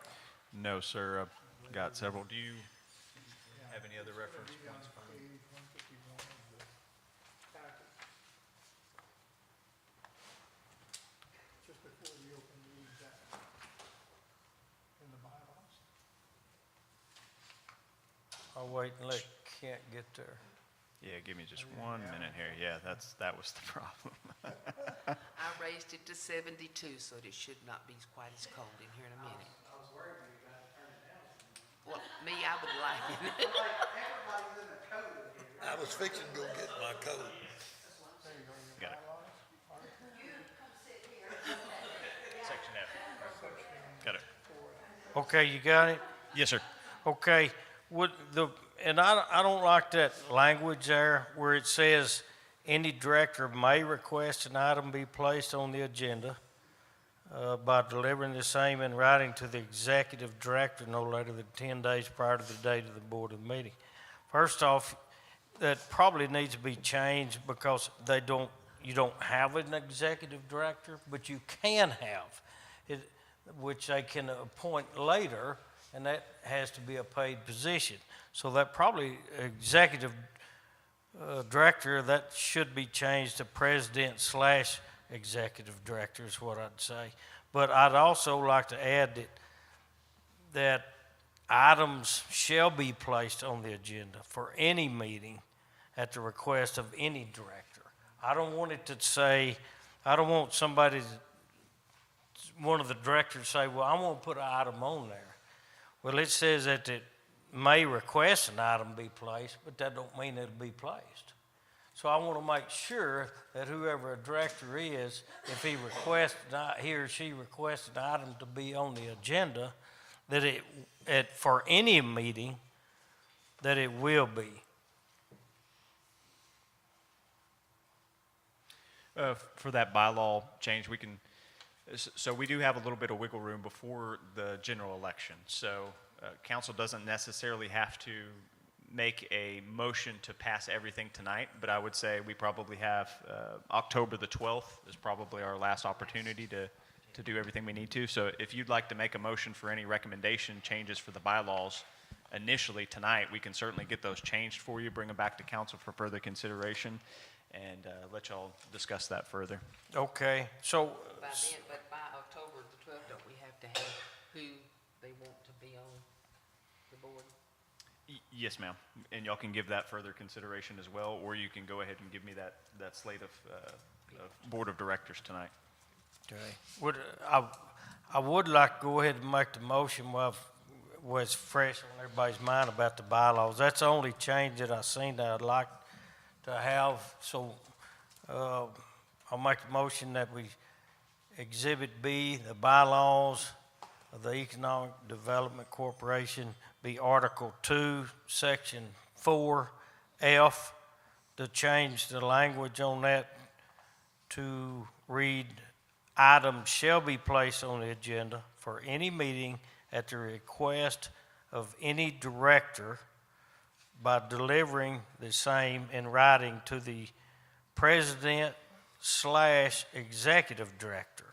No, sir. I've got several. Do you have any other reference points? Just before the open meetings act in the bylaws. I'll wait and let Kent get there. Yeah, give me just 1 minute here. Yeah, that was the problem. I raised it to 72, so it should not be quite as cold in here in a minute. I was worried you were going to turn it down. Well, me, I would like it. Everybody's in a coat in here. I was fixing to go get my coat. Got it. Section F. Got it. Okay, you got it? Yes, sir. Okay, and I don't like that language there where it says any director may request an item be placed on the agenda by delivering the same in writing to the executive director no later than 10 days prior to the date of the board of meeting. First off, that probably needs to be changed because you don't have an executive director, but you can have it, which they can appoint later, and that has to be a paid position. So that probably executive director, that should be changed to president/executive director is what I'd say. But I'd also like to add that items shall be placed on the agenda for any meeting at the request of any director. I don't want it to say, I don't want one of the directors say, well, I'm going to put an item on there. Well, it says that it may request an item be placed, but that don't mean it'll be placed. So I want to make sure that whoever a director is, if he or she requests an item to be on the agenda, that for any meeting, that it will be. For that bylaw change, so we do have a little bit of wiggle room before the general election. So council doesn't necessarily have to make a motion to pass everything tonight, but I would say we probably have October the 12th is probably our last opportunity to do everything we need to. So if you'd like to make a motion for any recommendation changes for the bylaws initially tonight, we can certainly get those changed for you, bring them back to council for further consideration, and let y'all discuss that further. Okay, so. But by October the 12th, don't we have to have who they want to be on the board? Yes, ma'am. And y'all can give that further consideration as well, or you can go ahead and give me that slate of board of directors tonight. Okay. I would like to go ahead and make the motion while it's fresh on everybody's mind about the bylaws. That's the only change that I've seen that I'd like to have. So I'll make the motion that we Exhibit B, the bylaws of the Economic Development Corporation, be Article 2, Section 4F, to change the language on that to read, items shall be placed on the agenda for any meeting at the request of any director by delivering the same in writing to the president/executive director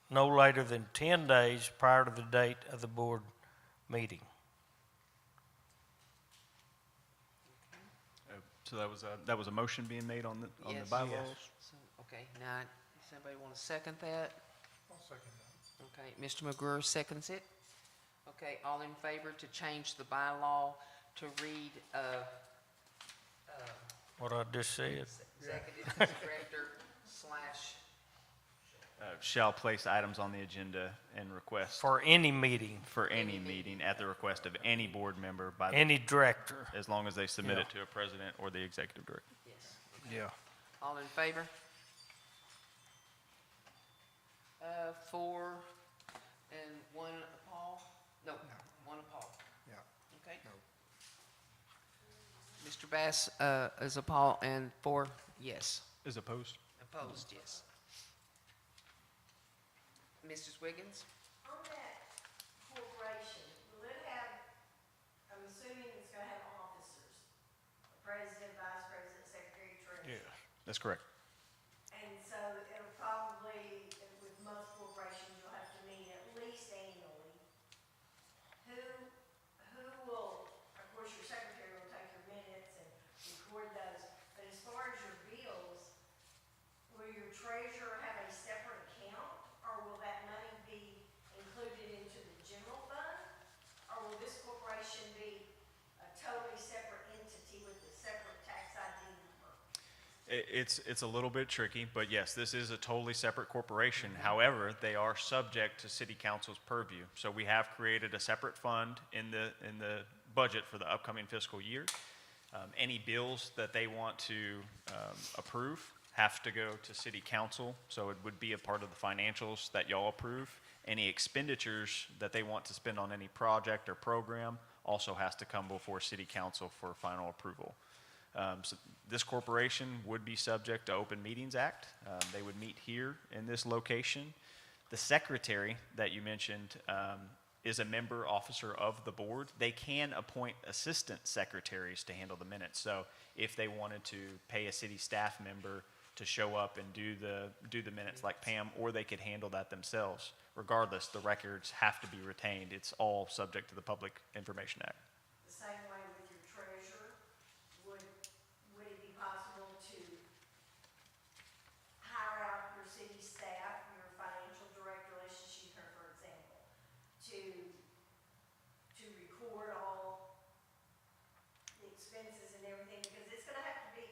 no later than 10 days prior to the date of the board meeting. So that was a motion being made on the Yes. bylaws? So, okay, now, does anybody want to second that? I'll second that. Okay, Mr. McGurr seconds it. Okay, all in favor to change the bylaw to read, What I just said. executive director slash, Shall place items on the agenda and request For any meeting, for any meeting at the request of any board member by, any director. as long as they submit Yeah. it to a president or the executive director. yes. Yeah. All in favor? 4 and 1 Paul? No, 1 Paul. Yeah. Okay. Mr. Bass is a Paul and 4 yes. Is opposed? Opposed, yes. Mrs. Wiggins? On that corporation, will it have, I'm assuming it's gonna have officers, president, vice president, secretary, treasurer. That's correct. And so it'll probably, with most corporations, you'll have to meet at least annually. Who will, of course, your secretary will take your minutes and record those, but as far as your bills, will your treasurer have a separate account, or will that money be included into the general fund? Or will this corporation be a totally separate entity with a separate tax ID number? It's a little bit tricky, but yes, this is a totally separate corporation. However, they are subject to city council's purview. So we have created a separate fund in the budget for the upcoming fiscal year. Any bills that they want to approve have to go to city council, so it would be a part of the financials that y'all approve. Any expenditures that they want to spend on any project or program also has to come before city council for final approval. So this corporation would be subject to Open Meetings Act. They would meet here in this location. The secretary that you mentioned is a member officer of the board. They can appoint assistant secretaries to handle the minutes. So if they wanted to pay a city staff member to show up and do the minutes like Pam, or they could handle that themselves. Regardless, the records have to be retained. It's all subject to the Public Information Act. The same way with your treasurer, would it be possible to hire out your city staff, your financial director, let's just use her for example, to record all the expenses and everything, because it's gonna have to be,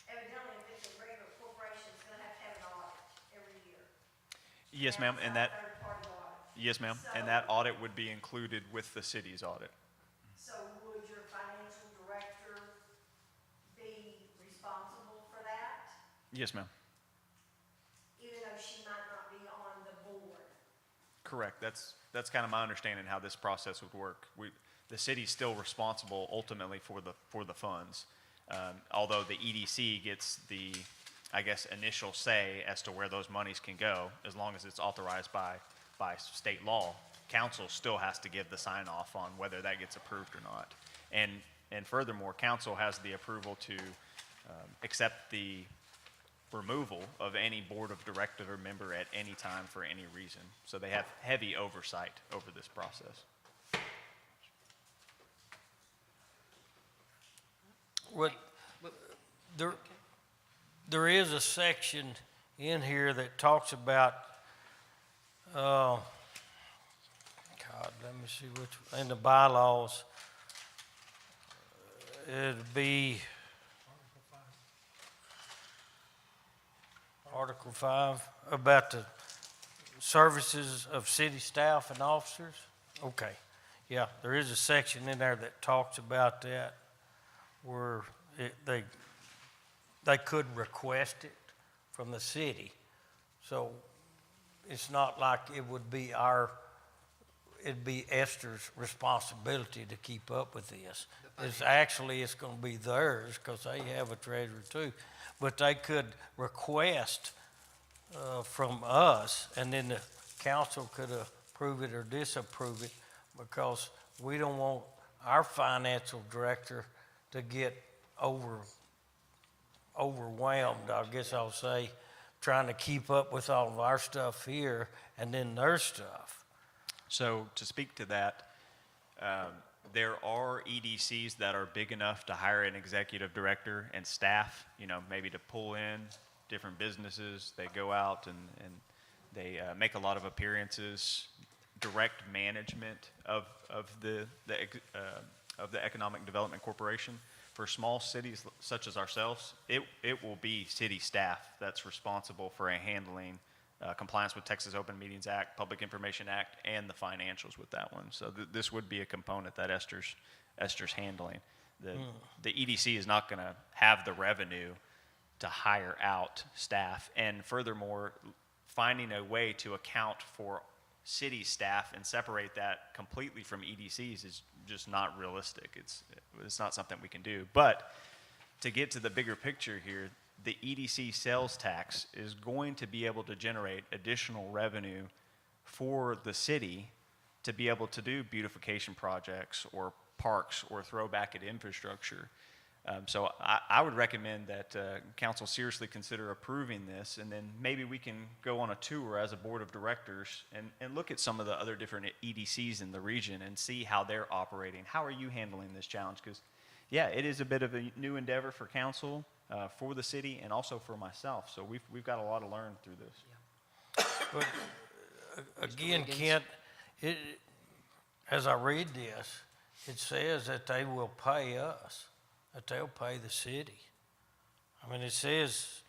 evidently, if it's a regular corporation, it's gonna have to have an audit every year. Yes, ma'am, and that, Third-party audit. yes, ma'am, and that audit would be included with the city's audit. So would your financial director be responsible for that, Yes, ma'am. even though she might not be on the board? Correct. That's kind of my understanding how this process would work. The city's still responsible ultimately for the funds, although the EDC gets the, I guess, initial say as to where those monies can go, as long as it's authorized by state law. Council still has to give the sign off on whether that gets approved or not. And furthermore, council has the approval to accept the removal of any board of director or member at any time for any reason. So they have heavy oversight over this process. What, there is a section in here that talks about, God, let me see which, in the bylaws, It'd be Article 5, about the services of city staff and officers. Okay, yeah, there is a section in there that talks about that, where they could request it from the city. So it's not like it would be it'd be Esther's responsibility to keep up with this. It's gonna be theirs, because they have a treasurer too. But they could request from us, and then the council could approve it or disapprove it, because we don't want our financial director to get overwhelmed, I guess I'll say, trying to keep up with all of our stuff here and then their stuff. So to speak to that, there are EDCs that are big enough to hire an executive director and staff, maybe to pull in different businesses. They go out and they make a lot of appearances, direct management of the Economic Development Corporation. For small cities such as ourselves, it will be city staff that's responsible for handling compliance with Texas Open Meetings Act, Public Information Act, and the financials with that one. So this would be a component that Esther's handling. The EDC is not going to have the revenue to hire out staff, and furthermore, finding a way to account for city staff and separate that completely from EDCs is just not realistic. It's not something we can do. But to get to the bigger picture here, the EDC sales tax is going to be able to generate additional revenue for the city to be able to do beautification projects or parks or throw back at infrastructure. So I would recommend that council seriously consider approving this, and then maybe we can go on a tour as a board of directors and look at some of the other different EDCs in the region and see how they're operating. How are you handling this challenge? Because, yeah, it is a bit of a new endeavor for council, for the city, and also for myself. So we've got a lot to learn through this. But again, Kent, as I read this, it says that they will pay us, that they'll pay the city. I mean, it says,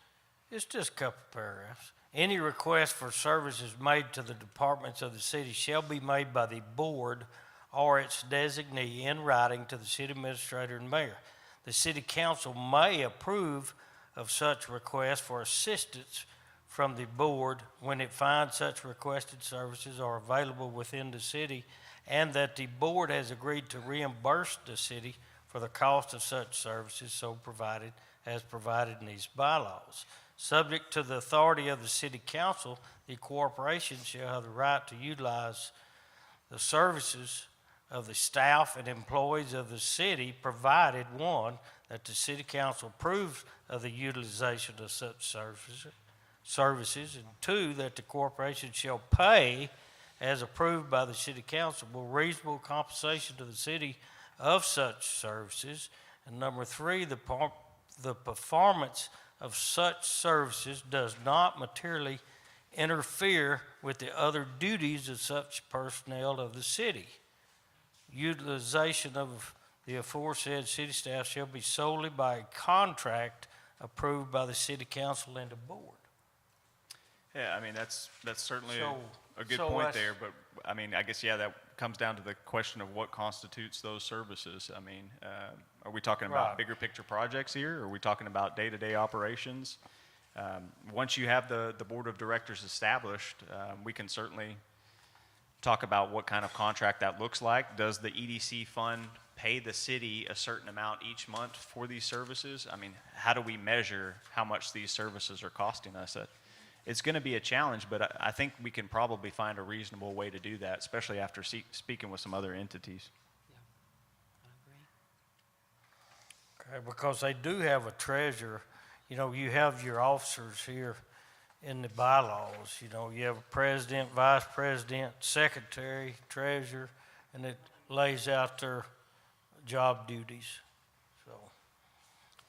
it's just a couple paragraphs. Any request for services made to the departments of the city shall be made by the board or its designee in writing to the city administrator and mayor. The city council may approve of such requests for assistance from the board when it finds such requested services are available within the city, and that the board has agreed to reimburse the city for the cost of such services so provided as provided in these bylaws. Subject to the authority of the city council, the corporation shall have the right to utilize the services of the staff and employees of the city, provided, one, that the city council approves of the utilization of such services, and two, that the corporation shall pay, as approved by the city council, reasonable compensation to the city of such services. And number three, the performance of such services does not materially interfere with the other duties of such personnel of the city. Utilization of the aforesaid city staff shall be solely by a contract approved by the city council and the board. Yeah, I mean, that's certainly So- a good so point that's- there, but I mean, I guess, yeah, that comes down to the question of what constitutes those services. I mean, are we talking about Right. bigger picture projects here? Or are we talking about day-to-day operations? Once you have the board of directors established, we can certainly talk about what kind of contract that looks like. Does the EDC fund pay the city a certain amount each month for these services? I mean, how do we measure how much these services are costing us? It's going to be a challenge, but I think we can probably find a reasonable way to do that, especially after speaking with some other entities. Okay, because they do have a treasurer. You know, you have your officers here in the bylaws. You know, you have a president, vice president, secretary, treasurer, and it lays out their job duties. So,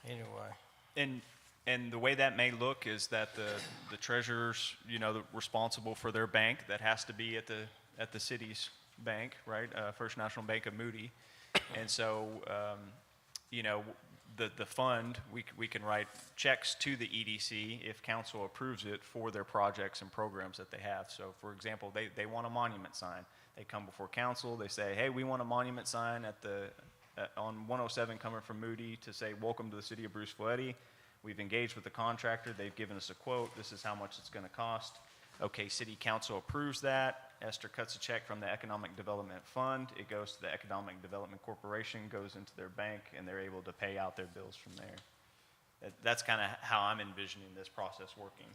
anyway. And the way that may look is that the treasurer's, responsible for their bank. That has to be at the city's bank, right? First National Bank of Moody. And so, the fund, we can write checks to the EDC if council approves it for their projects and programs that they have. So for example, they want a monument sign. They come before council, they say, hey, we want a monument sign on 107 coming from Moody to say, welcome to the city of Bruceville-Eddy. We've engaged with the contractor, they've given us a quote, this is how much it's gonna cost. Okay, city council approves that, Esther cuts a check from the Economic Development Fund, it goes to the Economic Development Corporation, goes into their bank, and they're able to pay out their bills from there. That's kind of how I'm envisioning this process working.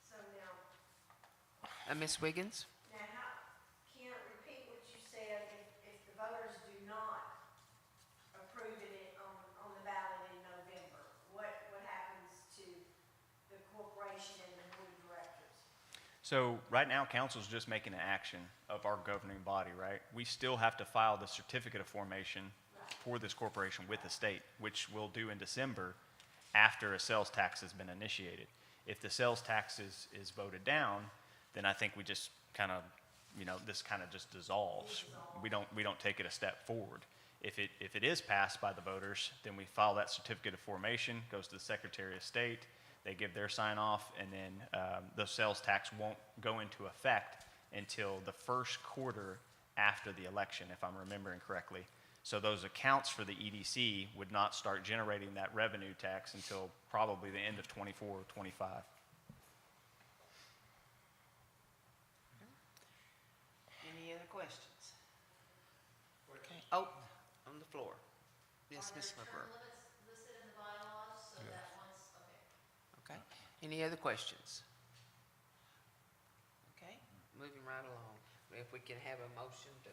So now, Ms. Wiggins? now Kent, repeat what you said, if the voters do not approve it on the ballot in November, what happens to the corporation and the board of directors? So right now, council's just making an action of our governing body, right? We still have to file the certificate of formation for this corporation with the state, which we'll do in December after a sales tax has been initiated. If the sales tax is voted down, then I think we just kind of, this kind of just dissolves. We don't take it a step forward. If it is passed by the voters, then we file that certificate of formation, goes to the Secretary of State, they give their sign off, and then the sales tax won't go into effect until the first quarter after the election, if I'm remembering correctly. So those accounts for the EDC would not start generating that revenue tax until probably the end of 24 or 25. Any other questions? Okay. Oh, on the floor. Yes, Ms. McGurr. Limits listed in the bylaws, so that once, okay. Okay. Any other questions? Okay, moving right along. If we can have a motion to.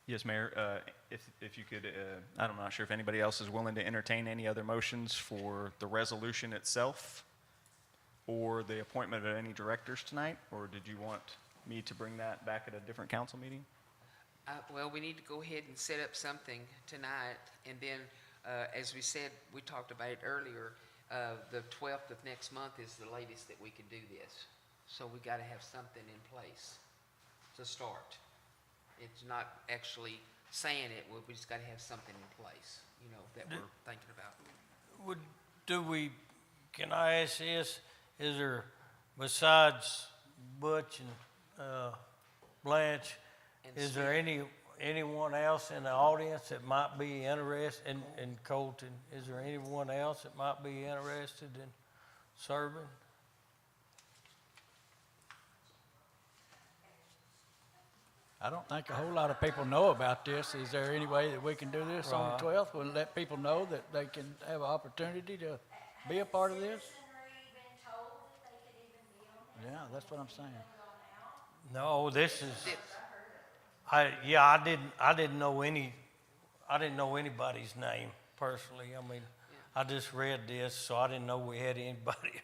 Yes, Mayor, if you could, I'm not sure if anybody else is willing to entertain any other motions for the resolution itself or the appointment of any directors tonight, or did you want me to bring that back at a different council meeting? Well, we need to go ahead and set up something tonight, and then, as we said, we talked about it earlier, the 12th of next month is the latest that we can do this. So we got to have something in place to start. It's not actually saying it, we just got to have something in place, that we're thinking about. Can I ask this, is there, besides Butch and Blanche, And is there anyone else in the audience that might be interested, in Colton, is there anyone else that might be interested in serving? I don't think a whole lot of people know about this. Is there any way that we can do this on the 12th? We'll let people know that they can have an opportunity to be a part of this? Yeah, that's what I'm saying. No, this is, I didn't know anybody's name personally. I mean, I just read this, so I didn't know we had anybody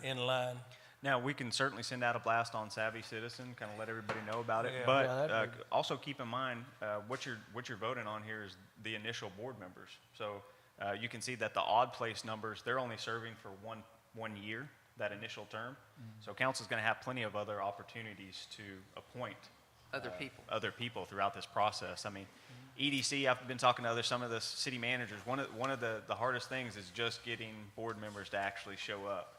in line. Now, we can certainly send out a blast on Savvy Citizen, kind of let everybody know about it. Yeah. But also keep in mind, what you're voting on here is the initial board members. So you can see that the odd place numbers, they're only serving for one year, that initial term. So council's going to have plenty of other opportunities to appoint other people throughout this process. I mean, EDC, I've been talking to some of the city managers. One of the hardest things is just getting board members to actually show up.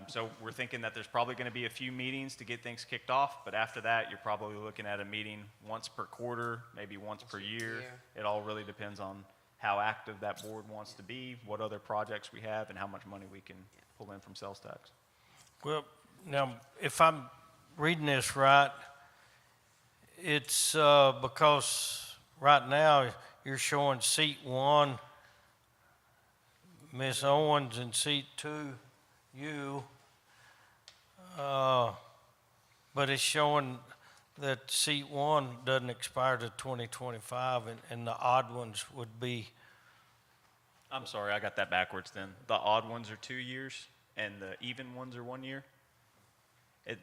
So we're thinking that there's probably going to be a few meetings to get things kicked off, but after that, you're probably looking at a meeting once per quarter, maybe once per year. It all really depends on how active that board wants to be, what other projects we have, and how much money we can pull in from sales tax. Well, now, if I'm reading this right, it's because right now you're showing seat 1, Ms. Owens, and seat 2, you, but it's showing that seat 1 doesn't expire to 2025, and the odd ones would be. I'm sorry, I got that backwards then. The odd ones are 2 years, and the even ones are 1 year.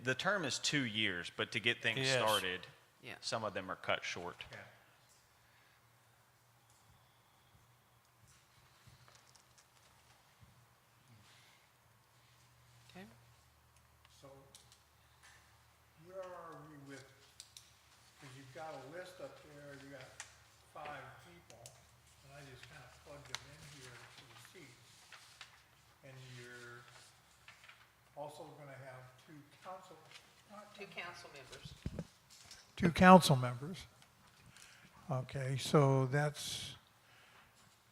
The term is 2 years, but to get things started, some of them are cut short. Yeah. also gonna have two council members. two council members. Okay, so that's,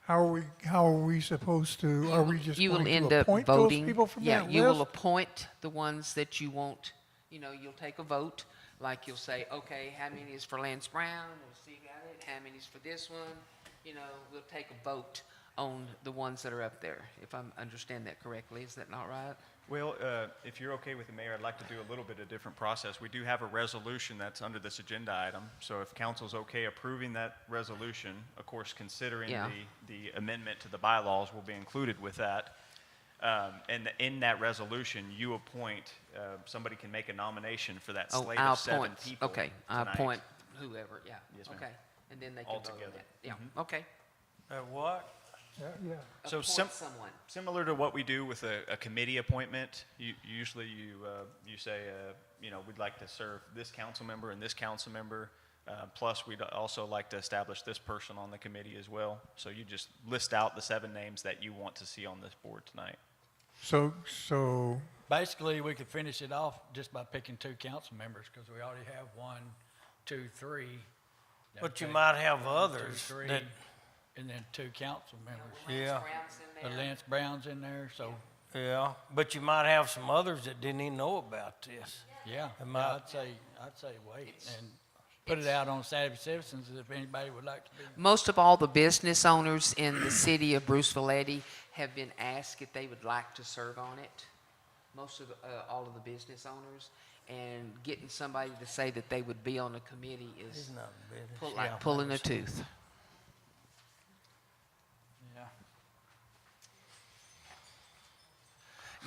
how are we supposed to, are we just You will going end to up appoint those voting. people from Yeah, that you will list? appoint the ones that you want. You know, you'll take a vote, like you'll say, okay, how many is for Lance Brown? We'll see, got it. How many is for this one? You know, we'll take a vote on the ones that are up there, if I understand that correctly. Is that not right? Well, if you're okay with the mayor, I'd like to do a little bit of different process. We do have a resolution that's under this agenda item. So if council's okay approving that resolution, of course, considering Yeah. the amendment to the bylaws will be included with that. And in that resolution, you appoint, somebody can make a nomination for that slate I'll of 7 appoint. people. Okay, I tonight. appoint whoever, yeah. Yes, ma'am. Okay, and then they can All vote on together. that. Yeah, okay. What? Yeah. So Appoint someone. similar to what we do with a committee appointment, usually you say, you know, we'd like to serve this council member and this council member. Plus, we'd also like to establish this person on the committee as well. So you just list out the 7 names that you want to see on this board tonight. So Basically, we could finish it off just by picking 2 council members, because we already have 1, 2, 3. But you might have others 2, 3, that, and then 2 council members. yeah, Lance Brown's in there, so, yeah, but you might have some others that didn't even know about this. yeah, It might- I'd say wait, and put it out on Saturday Citizens if anybody would like to be. Most of all the business owners in the city of Bruceville-Eddy have been asked if they would like to serve on it. Most of, all of the business owners, and getting somebody to say that they would be on a committee is It's not business. like Yeah. pulling a tooth. Yeah.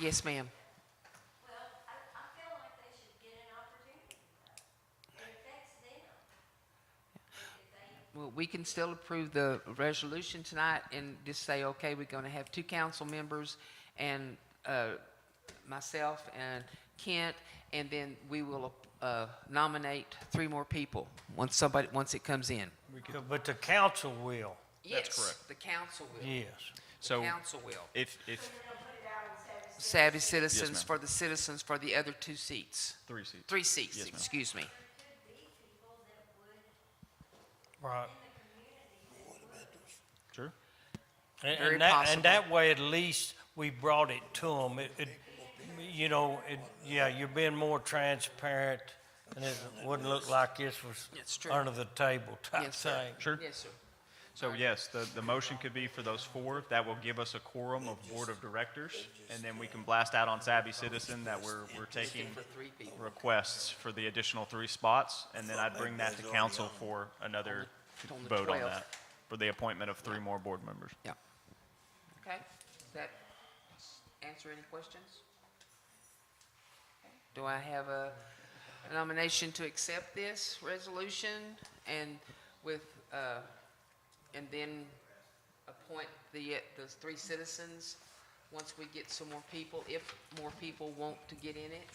Yes, ma'am. Well, I feel like they should get an opportunity. It affects them. Well, we can still approve the resolution tonight and just say, okay, we're going to have 2 council members and myself and Kent, and then we will nominate 3 more people once it comes in. But the council will, Yes, correct. the council will. yes. So The council will. if Savvy citizens ma'am. for the citizens for the other 2 seats. 3 seats. 3 seats, Yes, ma'am. excuse me. Right. Sure. Very And possible. that way, at least we brought it to them. You know, yeah, you're being more transparent, and it wouldn't look like this was It's true. under the table type Yes, sir. thing. Sure. Yes, sir. So yes, the motion could be for those 4. That will give us a quorum of board of directors, and then we can blast out on Savvy Citizen that we're taking For 3 people. requests for the additional 3 spots, and then I'd bring that to council for another On the vote on 12th. that, for the appointment of 3 more board members. Yeah. Okay, does that answer any questions? Do I have a nomination to accept this resolution and with, and then appoint the 3 citizens once we get some more people, if more people want to get in it?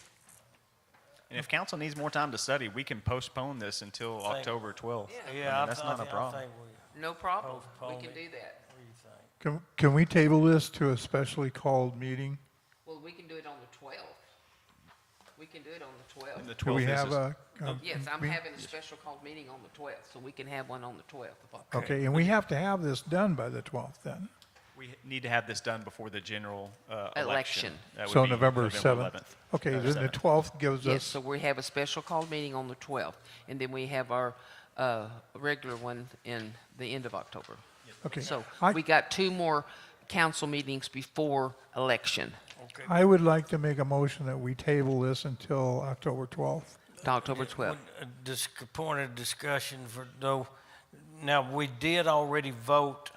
And if council needs more time to study, we can postpone this until Think- October 12th. Yeah, That's not a problem. I think we No problem, we postpone can it. do that. What do you think? can we table this to a specially called meeting? Well, we can do it on the 12th. We can do it on the 12th. And the Do we 12th is have a? Yes, I'm we- having a special called meeting on the 12th, so we can have one on the 12th. Okay, and we have to have this done by the 12th then. We need to have this done before the general election. Election. That would So be November 7th. 11th. Okay, then the 7th. 12th gives Yes, us, so we have a special called meeting on the 12th, and then we have our regular one in the end of October. okay. So I- we got 2 more council meetings before election, I would like to make a motion that we table this until October 12th. to October 12th. Point of discussion for though, now, we did already vote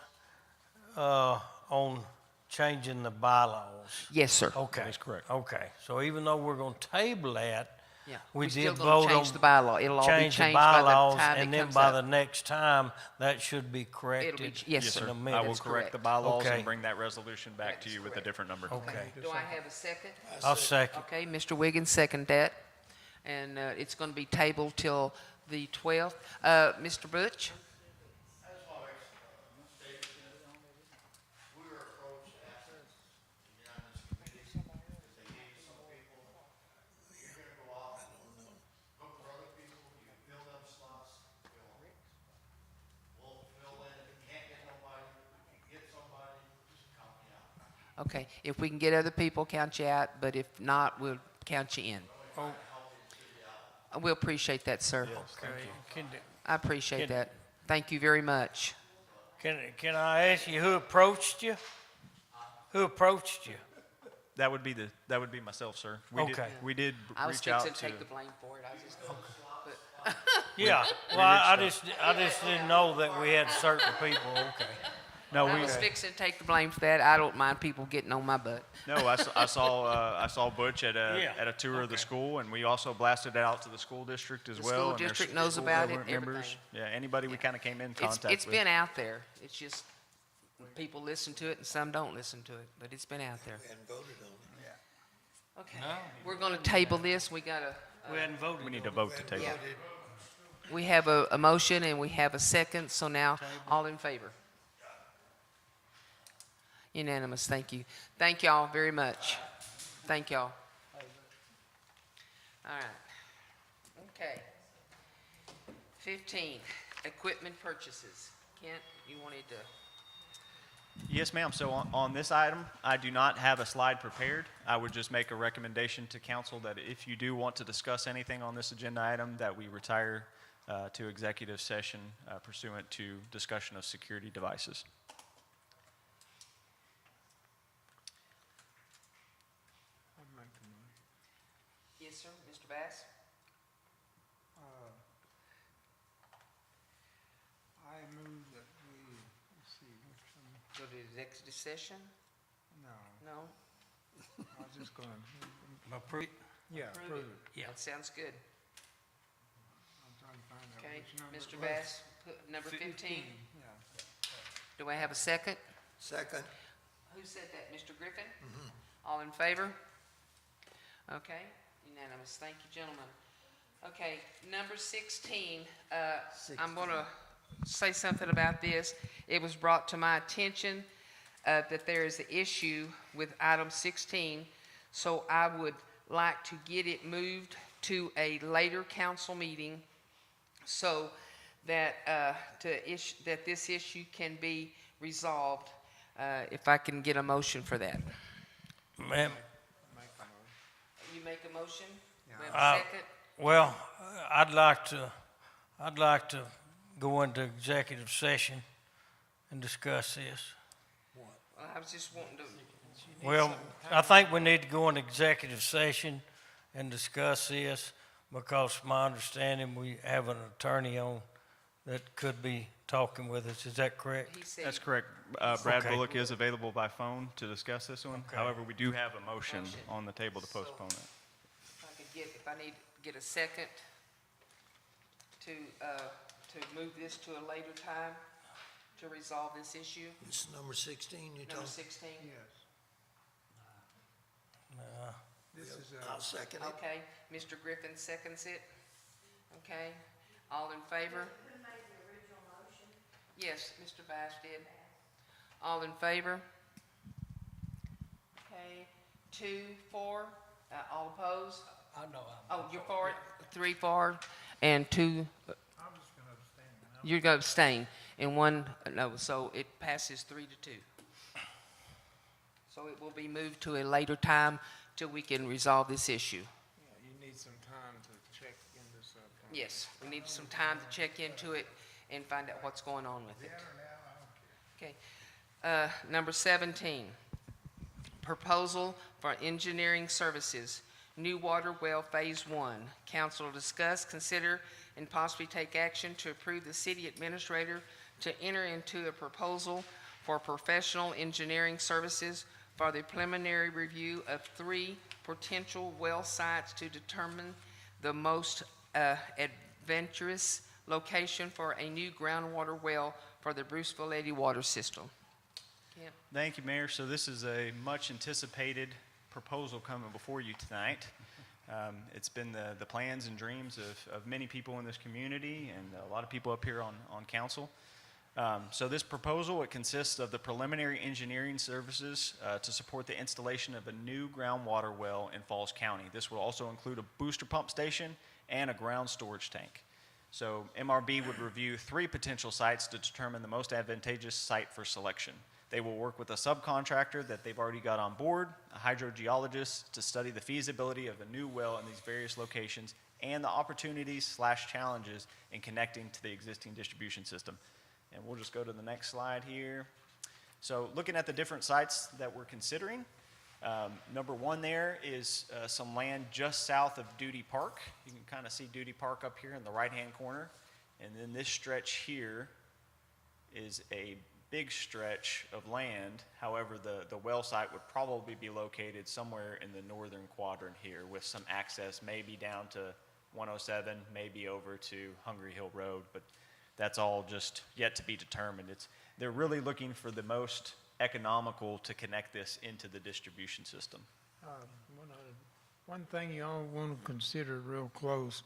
on changing the bylaws. Yes, sir. Okay. That's correct. Okay, so even though we're gonna table that, Yeah. we still did gonna vote change on the bylaw. It'll all be change the changed by the bylaws, time it and then comes by up. the next time, that should be corrected yes, in sir. the I will minutes. correct the correct. bylaws Okay. and bring that resolution back to That's you with a correct. different number. Okay, Do I have a second? I'll second. Okay, Mr. Wiggins, second that. And it's going to be tabled till the 12th. Mr. Butch? I just want to make a statement. We were approached after the unanimous committee, because they gave some people Okay, if we can get other people, count you out, but if not, we'll count you in. Oh, We'll appreciate that, sir. okay. I appreciate Can- that. Thank you very much. Can I ask you who approached you? Who approached you? That would be myself, sir. Okay. We did I was reach out fixing to to. take the blame for it. I was just, Yeah, well, I just didn't know that we had certain people, okay. No, I was fixing to take the blame for that. I don't mind people getting on my butt. No, I saw Butch at Yeah, a tour of the school, and we also blasted it out to the school district as The well. school and their district knows school about it, board members. Yeah, anybody we kind of came in contact with. It's been out there. It's just people listen to it and some don't listen to it, but it's been out there. We hadn't voted on it. Okay, we're going to table this. We got a. We hadn't voted. We need to vote to table. Yeah. We have a motion and we have a second, so now all in favor? Unanimous, thank you. Thank y'all very much. Thank y'all. All right. Okay. 15, equipment purchases. Kent, you wanted to, Yes, ma'am. So on this item, I do not have a slide prepared. I would just make a recommendation to council that if you do want to discuss anything on this agenda item, that we retire to executive session pursuant to discussion of security devices. yes, sir, Mr. Bass? I move that we, let's see, which one? Go to executive session? No, No? I was just gonna, Yeah, approve it. Yeah. That sounds good. I'm trying to find out Okay, which number Mr. it was. Bass, put number 15. Yeah. Do I have a second? Second. Who said that, Mr. Griffin? All in favor? Okay, unanimous. Thank you, gentlemen. Okay, number 16, I'm going to say something about this. It was brought to my attention that there is an issue with item 16, so I would like to get it moved to a later council meeting so that, that this issue can be resolved, if I can get a motion for that. Ma'am, You make a motion? We have Uh, a second? well, I'd like to go into executive session and discuss this. Well, I was just wanting to, Well, I think we need to go into executive session and discuss this because from my understanding, we have an attorney on that could be talking with us. Is that correct? he said. That's correct. Brad Okay. Bullock is available by phone to discuss this one. Okay. However, we do have a motion Motion. on the table to postpone it. If I could get, if I need to get a second to move this to a later time to resolve this issue, This is number 16 you're number talking? 16? Yes. This is, I'll second it. Okay, Mr. Griffin seconds it. Okay, all in favor? Yes, Mr. Bass did. All in favor? Okay, 2, 4, all opposed? I know Oh, you're for it? 3 for, and 2, you're going to abstain, and 1 no, so it passes 3 to 2. So it will be moved to a later time till we can resolve this issue. Yeah, you need some time to check into something. Yes, we need some time to check into it and find out what's going on with it. Okay. Number 17, proposal for engineering services, new water well Phase 1. Council will discuss, consider, and possibly take action to approve the city administrator to enter into a proposal for professional engineering services for the preliminary review of 3 potential well sites to determine the most adventurous location for a new groundwater well for the Bruceville-Eddy water system. Kent? Thank you, Mayor. So this is a much anticipated proposal coming before you tonight. It's been the plans and dreams of many people in this community and a lot of people up here on council. So this proposal, it consists of the preliminary engineering services to support the installation of a new groundwater well in Falls County. This will also include a booster pump station and a ground storage tank. So MRB would review 3 potential sites to determine the most advantageous site for selection. They will work with a subcontractor that they've already got on board, a hydrogeologist, to study the feasibility of a new well in these various locations and the opportunities/challenges in connecting to the existing distribution system. And we'll just go to the next slide here. So looking at the different sites that we're considering, number one there is some land just south of Duty Park. You can kind of see Duty Park up here in the right-hand corner. And then this stretch here is a big stretch of land. However, the well site would probably be located somewhere in the northern quadrant here with some access maybe down to 107, maybe over to Hungry Hill Road, but that's all just yet to be determined. They're really looking for the most economical to connect this into the distribution system. One thing you all want to consider real close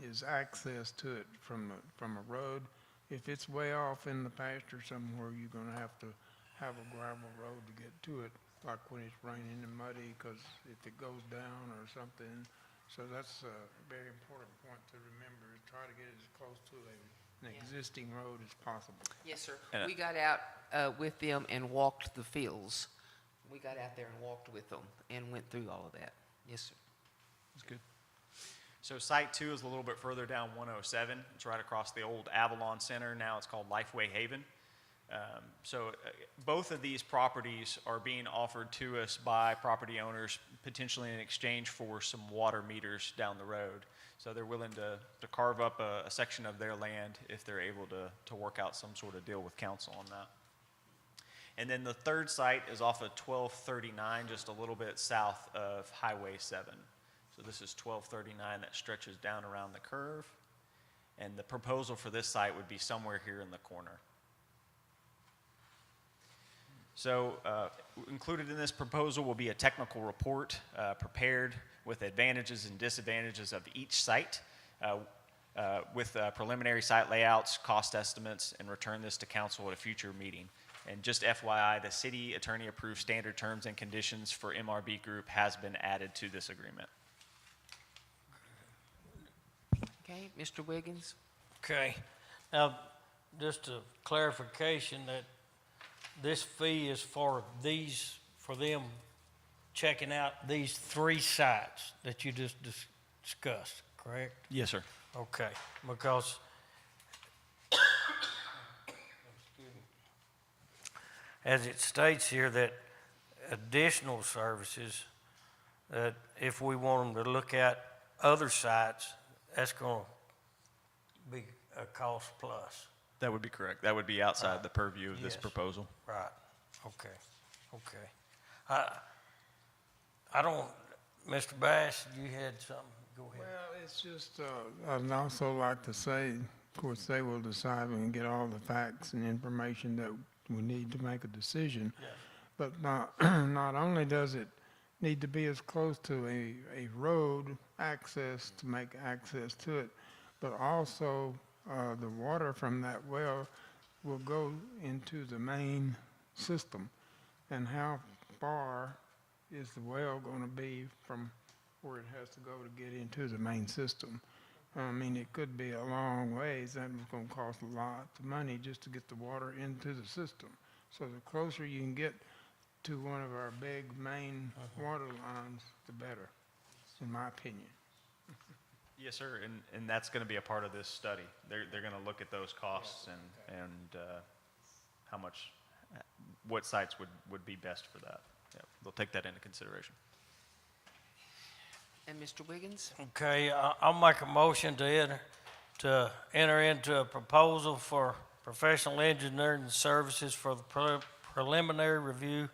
is access to it from a road. If it's way off in the pasture somewhere, you're going to have a gravel road to get to it, like when it's raining and muddy, because if it goes down or something. So that's a very important point to remember, is try to get as close to an existing road as possible. Yes, sir. And, We got out with them and walked the fields. We got out there and walked with them and went through all of that. Yes, sir. That's good. So site 2 is a little bit further down 107. It's right across the old Avalon Center. Now it's called Lifeway Haven. Both of these properties are being offered to us by property owners, potentially in exchange for some water meters down the road. So they're willing to carve up a section of their land if they're able to work out some sort of deal with council on that. And then the third site is off of 1239, just a little bit south of Highway 7. So this is 1239 that stretches down around the curve. And the proposal for this site would be somewhere here in the corner. So included in this proposal will be a technical report prepared with advantages and disadvantages of each site, with preliminary site layouts, cost estimates, and return this to council at a future meeting. And just FYI, the city attorney approved standard terms and conditions for MRB Group has been added to this agreement. Okay, Mr. Wiggins? Okay. Now, just a clarification that this fee is for them checking out these 3 sites that you just discussed, correct? Yes, sir. Okay, because as it states here that additional services, that if we want them to look at other sites, that's going to be a cost plus. That would be correct. That would be outside the purview of this Yes. proposal. Right, okay. I don't, Mr. Bass, you had something, go ahead. Well, it's just, I'd also like to say, of course, they will decide and get all the facts and information that we need to make a decision. Yes. But not only does it need to be as close to a road access to make access to it, but also the water from that well will go into the main system. And how far is the well going to be from where it has to go to get into the main system? I mean, it could be a long ways. That was going to cost a lot of money just to get the water into the system. So the closer you can get to one of our big main water lines, the better, in my opinion. Yes, sir, and that's going to be a part of this study. They're going to look at those costs and how much, what sites would be best for that. Yeah, they'll take that into consideration. And Mr. Wiggins? Okay, I'll make a motion to enter into a proposal for professional engineering services for the preliminary review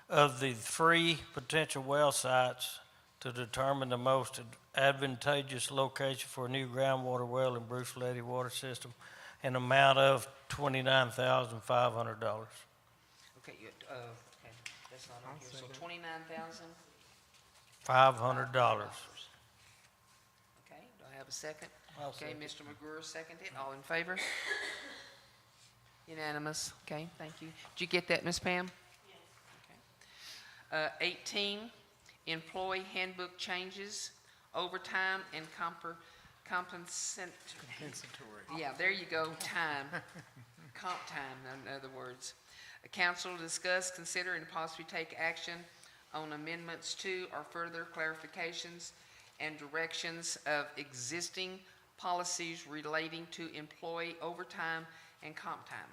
of the 3 potential well sites to determine the most advantageous location for a new groundwater well in Bruceville-Eddy water system, an amount of $29,500. Okay, okay, that's not on here, so $29,000? $500. Okay, do I have a second? I'll Okay, second. Mr. McGruer seconded, all in favor? Unanimous, okay, thank you. Did you get that, Ms. Pam? Yes. 18, employee handbook changes, overtime and compensatory. Yeah, there you go, time. comp time, in other words. The council will discuss, consider, and possibly take action on amendments to or further clarifications and directions of existing policies relating to employee overtime and comp time.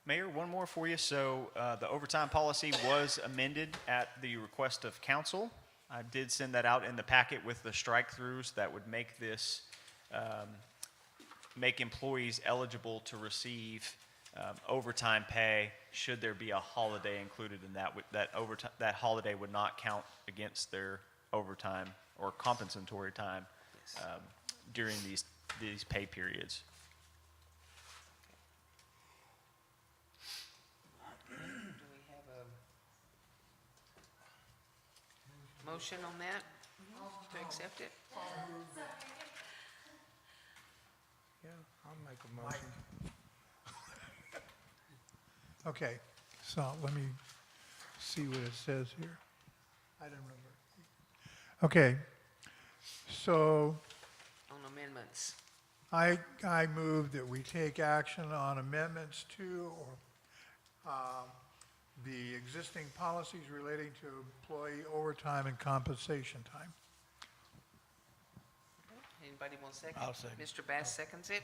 Mayor, one more for you. So the overtime policy was amended at the request of council. I did send that out in the packet with the strike-throughs that would make this, make employees eligible to receive overtime pay should there be a holiday included in that. That holiday would not count against their overtime or compensatory time during these pay periods. Do we have a motion on that to accept it? Yeah, I'll make a motion. Okay, so let me see what it says here. Item number. Okay, so On amendments. I move that we take action on amendments to the existing policies relating to employee overtime and compensation time. Anybody want a second? I'll second. Mr. Bass seconds it.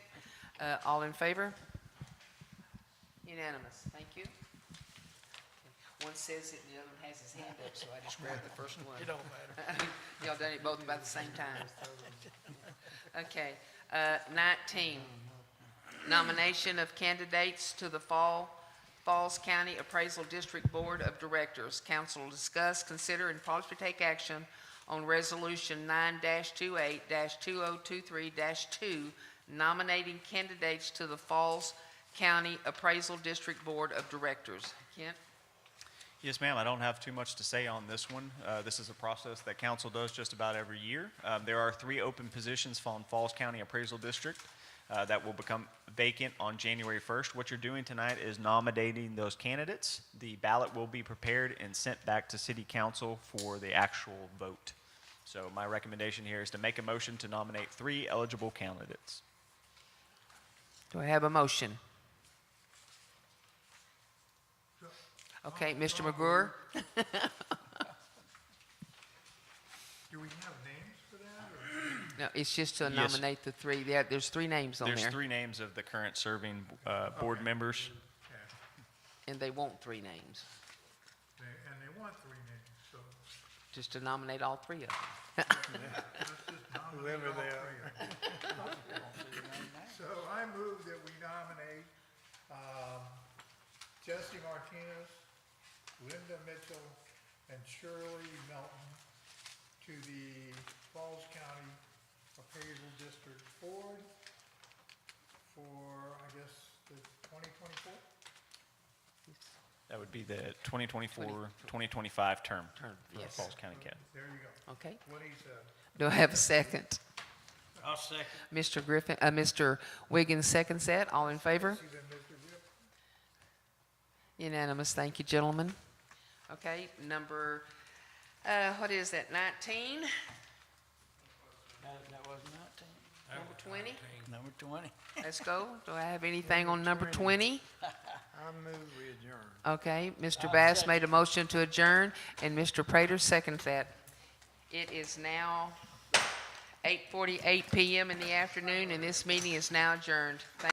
All in favor? Unanimous. Thank you. Okay. One says it and the other one has his hand up, so I just grabbed the first one. It don't matter. Y'all done it both about the same time. Okay. 19, nomination of candidates to the Falls County Appraisal District Board of Directors. Council will discuss, consider, and possibly take action on Resolution 9-28-2023-2, nominating candidates to the Falls County Appraisal District Board of Directors. Kent? Yes, ma'am. I don't have too much to say on this one. This is a process that council does just about every year. There are 3 open positions from Falls County Appraisal District that will become vacant on January 1st. What you're doing tonight is nominating those candidates. The ballot will be prepared and sent back to City Council for the actual vote. So my recommendation here is to make a motion to nominate 3 eligible candidates. Do I have a motion? Okay, Mr. McGruer? Do we have names for that? Or? No, it's just to Yes. nominate the 3. There's 3 names on There's there. 3 names of the current serving board members. Okay. And they want 3 names, And they want 3 names, so just to nominate all 3 of them. let's just nominate Whoever all they 3 are. of them. So I move that we nominate Jesse Martinez, Linda Mitchell, and Shirley Melton to the Falls County Appraisal District Board for, I guess, the 2024? That would be the 2024-2025 term for Yes. Falls County CAD. There you go. Okay. What he said. Do I have a second? I'll second. Mr. Wiggins seconds that. All in favor? See them, Mr. Whip? Unanimous. Thank you, gentlemen. Okay, number, what is that, 19? That was 19. Number 20? Number 20. Let's go. Do I have anything on number 20? I move we adjourn. Okay, Mr. I'll Bass second. made a motion to adjourn, and Mr. Prater seconds that. It is now 8:48 PM in the afternoon, and this meeting is now adjourned. Thank